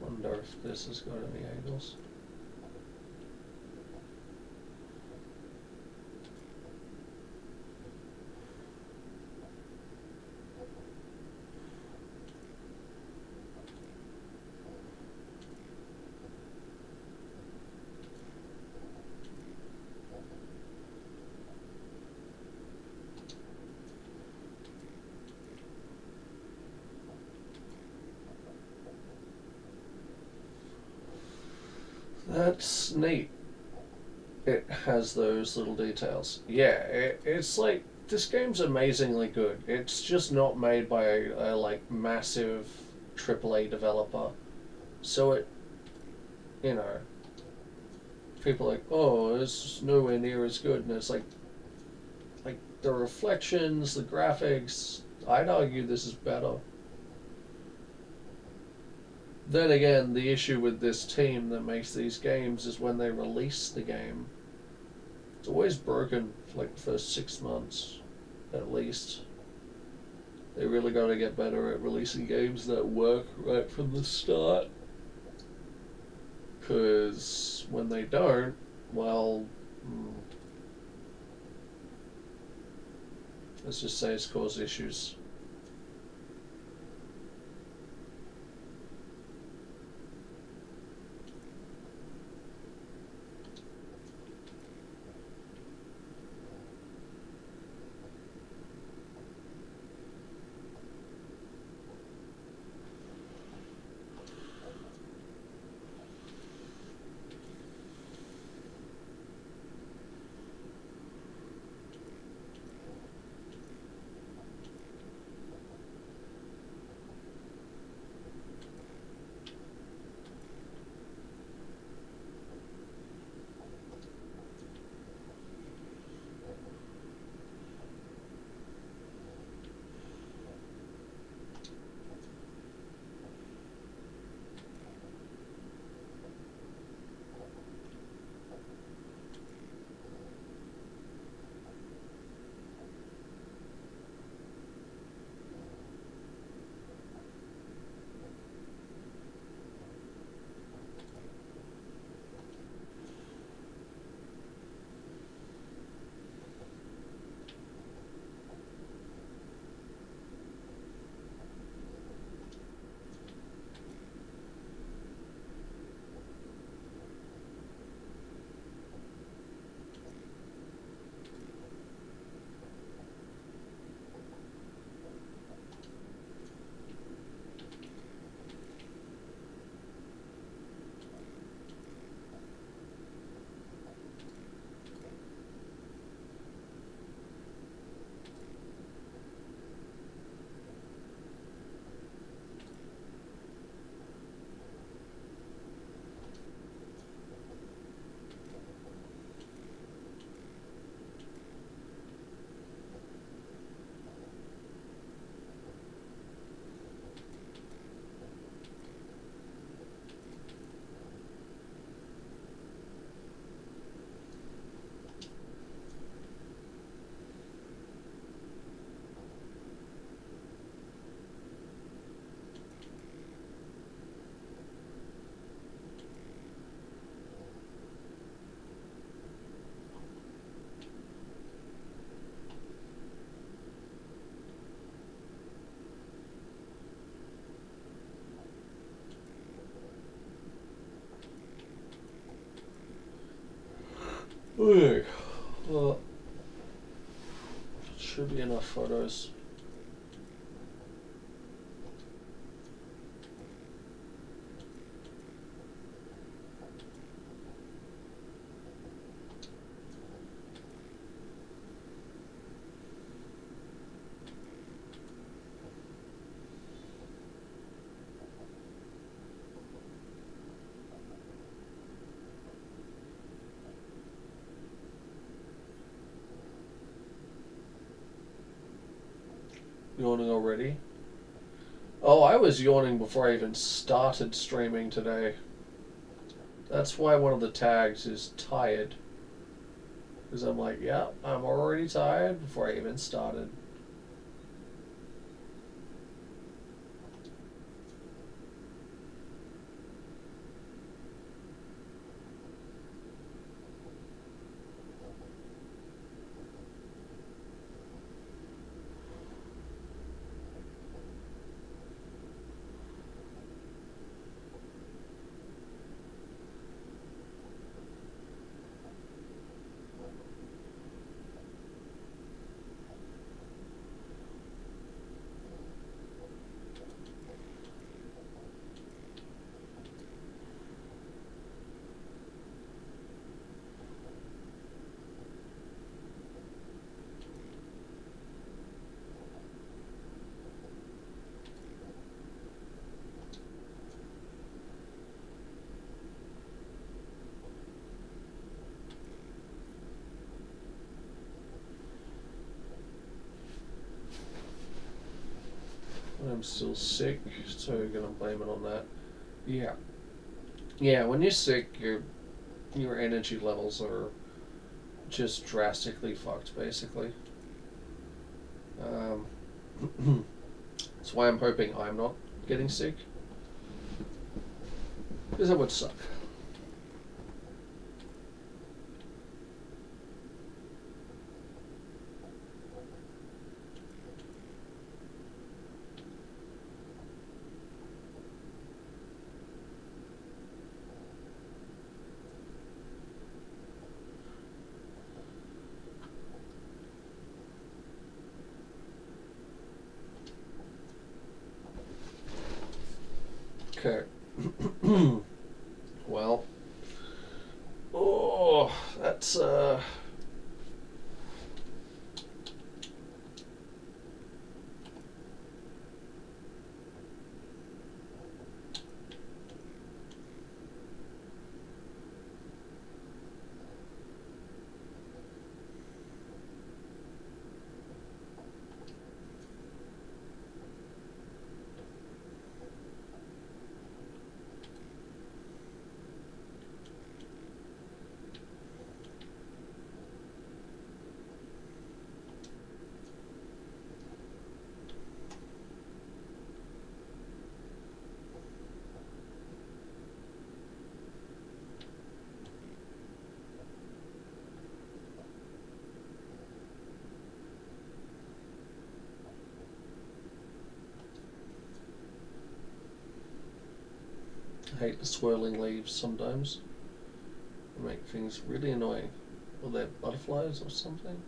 Wonder if this has got any angles. That's neat. It has those little details. Yeah, it's like, this game's amazingly good. It's just not made by a like massive AAA developer. So it, you know, people are like, oh, it's nowhere near as good, and it's like the reflections, the graphics. I'd argue this is better. Then again, the issue with this team that makes these games is when they release the game, it's always broken for like the first 6 months, at least. They really got to get better at releasing games that work right from the start. Because when they don't, well, let's just say it's caused issues. Okay. Well, should be enough photos. Yawning already? Oh, I was yawning before I even started streaming today. That's why one of the tags is tired. Because I'm like, yeah, I'm already tired before I even started. I'm still sick, so you're gonna blame it on that. Yeah. Yeah, when you're sick, your energy levels are just drastically fucked, basically. That's why I'm hoping I'm not getting sick. Because that would suck. Okay. Well. Oh, that's I hate the swirling leaves sometimes. They make things really annoying. Or they're butterflies or something.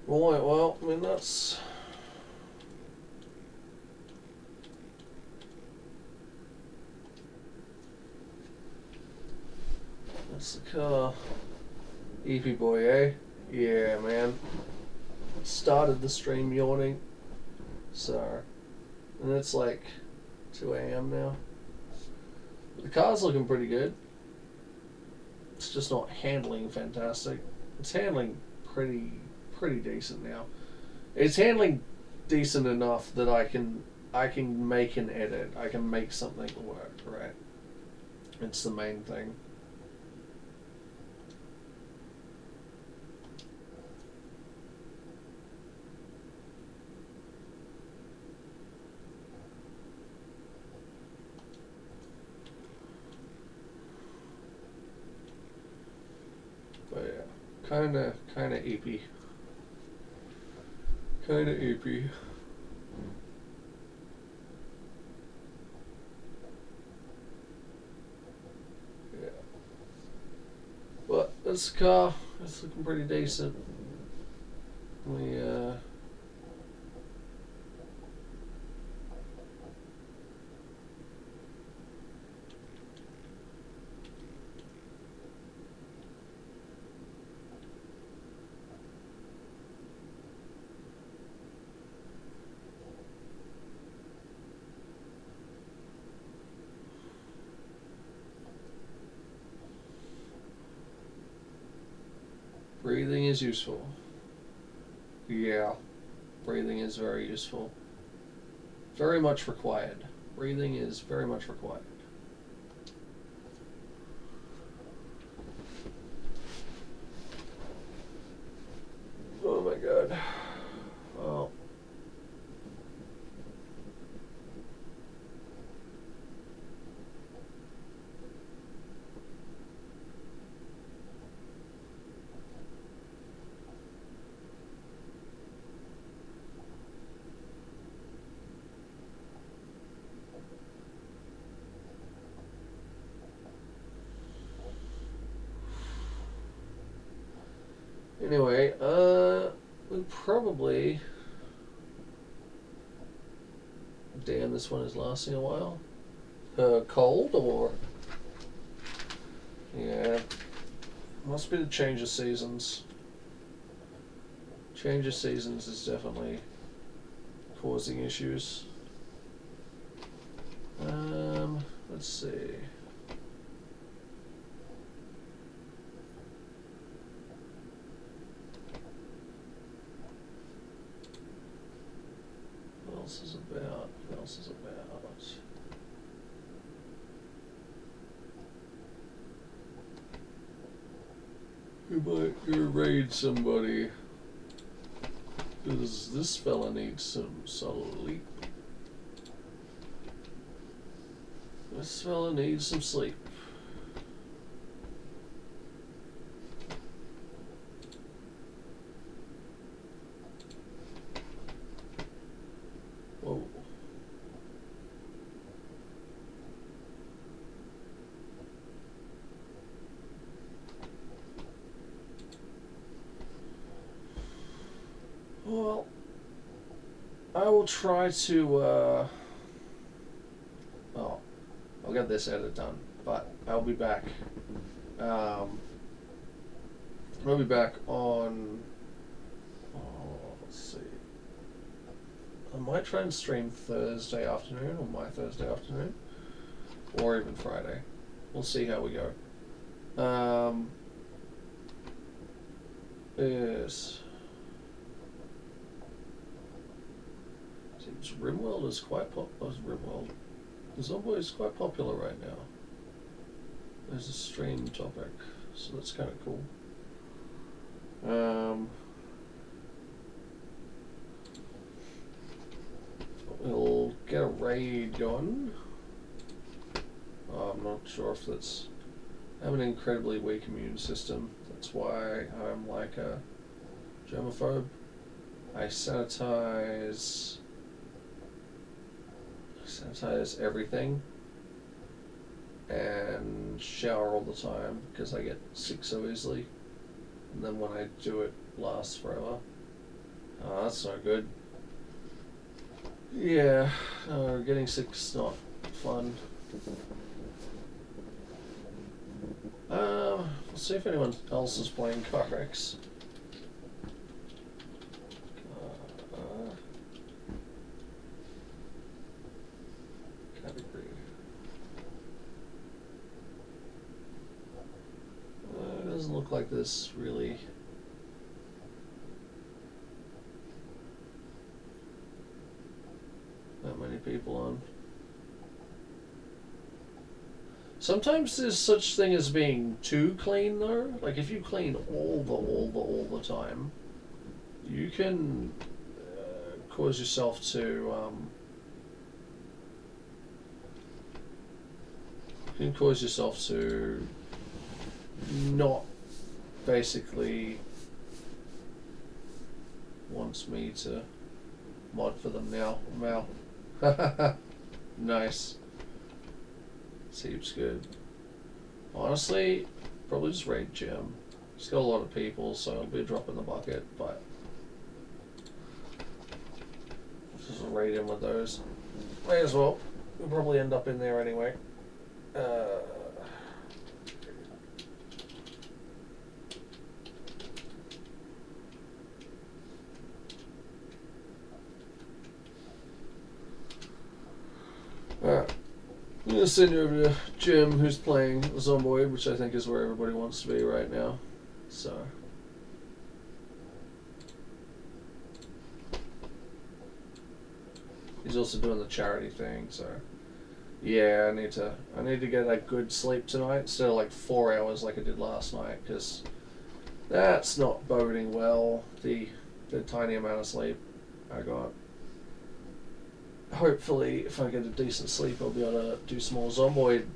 Right, well, I mean that's the car. EP boy, eh? Yeah, man. Started the stream yawning. So, and it's like 2 a.m. now. The car's looking pretty good. It's just not handling fantastic. It's handling pretty decent now. It's handling decent enough that I can make an edit. I can make something work, right? It's the main thing. But yeah, kinda eepy. Kinda eepy. This car, it's looking pretty decent. Breathing is useful. Yeah, breathing is very useful. Very much required. Breathing is very much required. Oh my god. Well. Anyway, we probably... Damn, this one is lasting a while. Cold or... Yeah. Must be the change of seasons. Change of seasons is definitely causing issues. Let's see. What else is about? What else is about? You might go raid somebody. Because this fella needs some sleep. This fella needs some sleep. Whoa. Well, I will try to, oh, I'll get this edit done, but I'll be back. I'll be back on, let's see. I might try and stream Thursday afternoon, or my Thursday afternoon, or even Friday. We'll see how we go. Yes. Rimworld is quite Rimworld. The Zomboid is quite popular right now. There's a stream topic, so that's kind of cool. We'll get a raid going. I'm not sure if that's... I have an incredibly weak immune system. That's why I'm like a germaphobe. I sanitize everything and shower all the time because I get sick so easily, and then when I do it lasts forever. Oh, that's not good. Yeah, getting sick's not fun. We'll see if anyone else is playing CarX. Doesn't look like there's really that many people on. Sometimes there's such thing as being too clean though. Like if you clean all the time, you can cause yourself to not basically wants me to mod for them now. Nice. Seems good. Honestly, probably just raid gem. It's got a lot of people, so it'll be a drop in the bucket, but just raid in with those. May as well. We'll probably end up in there anyway. Alright. I'm going to send you over to Jim, who's playing Zomboid, which I think is where everybody wants to be right now. So. He's also doing the charity thing, so. Yeah, I need to get a good sleep tonight instead of like 4 hours like I did last night, because that's not boding well, the tiny amount of sleep I got. Hopefully, if I get a decent sleep, I'll be able to do some more Zomboid,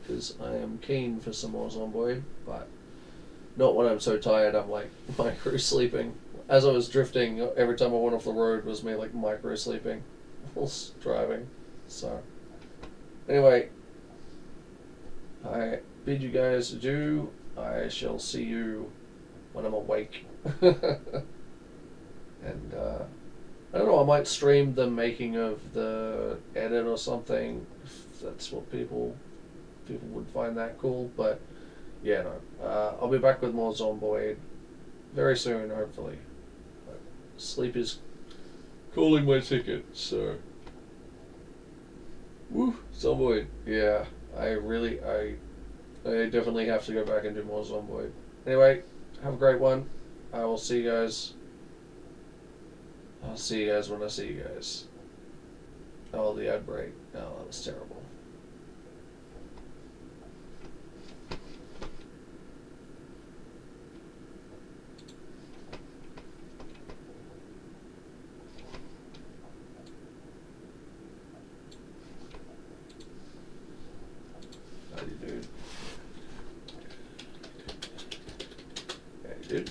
because I am keen for some more Zomboid, but not when I'm so tired I'm like micro sleeping. As I was drifting, every time I went off the road was me like micro sleeping whilst driving. So, anyway, I bid you guys adieu. I shall see you when I'm awake. And, I don't know, I might stream the making of the edit or something, if that's what people would find that cool, but yeah, no. I'll be back with more Zomboid very soon, hopefully. But sleep is calling my ticket, so. Woo, Zomboid. Yeah, I definitely have to go back and do more Zomboid. Anyway, have a great one. I will see you guys. I'll see you guys when I see you guys. Oh, the ad break. Oh, that was terrible. Howdy, dude. Hey, dude.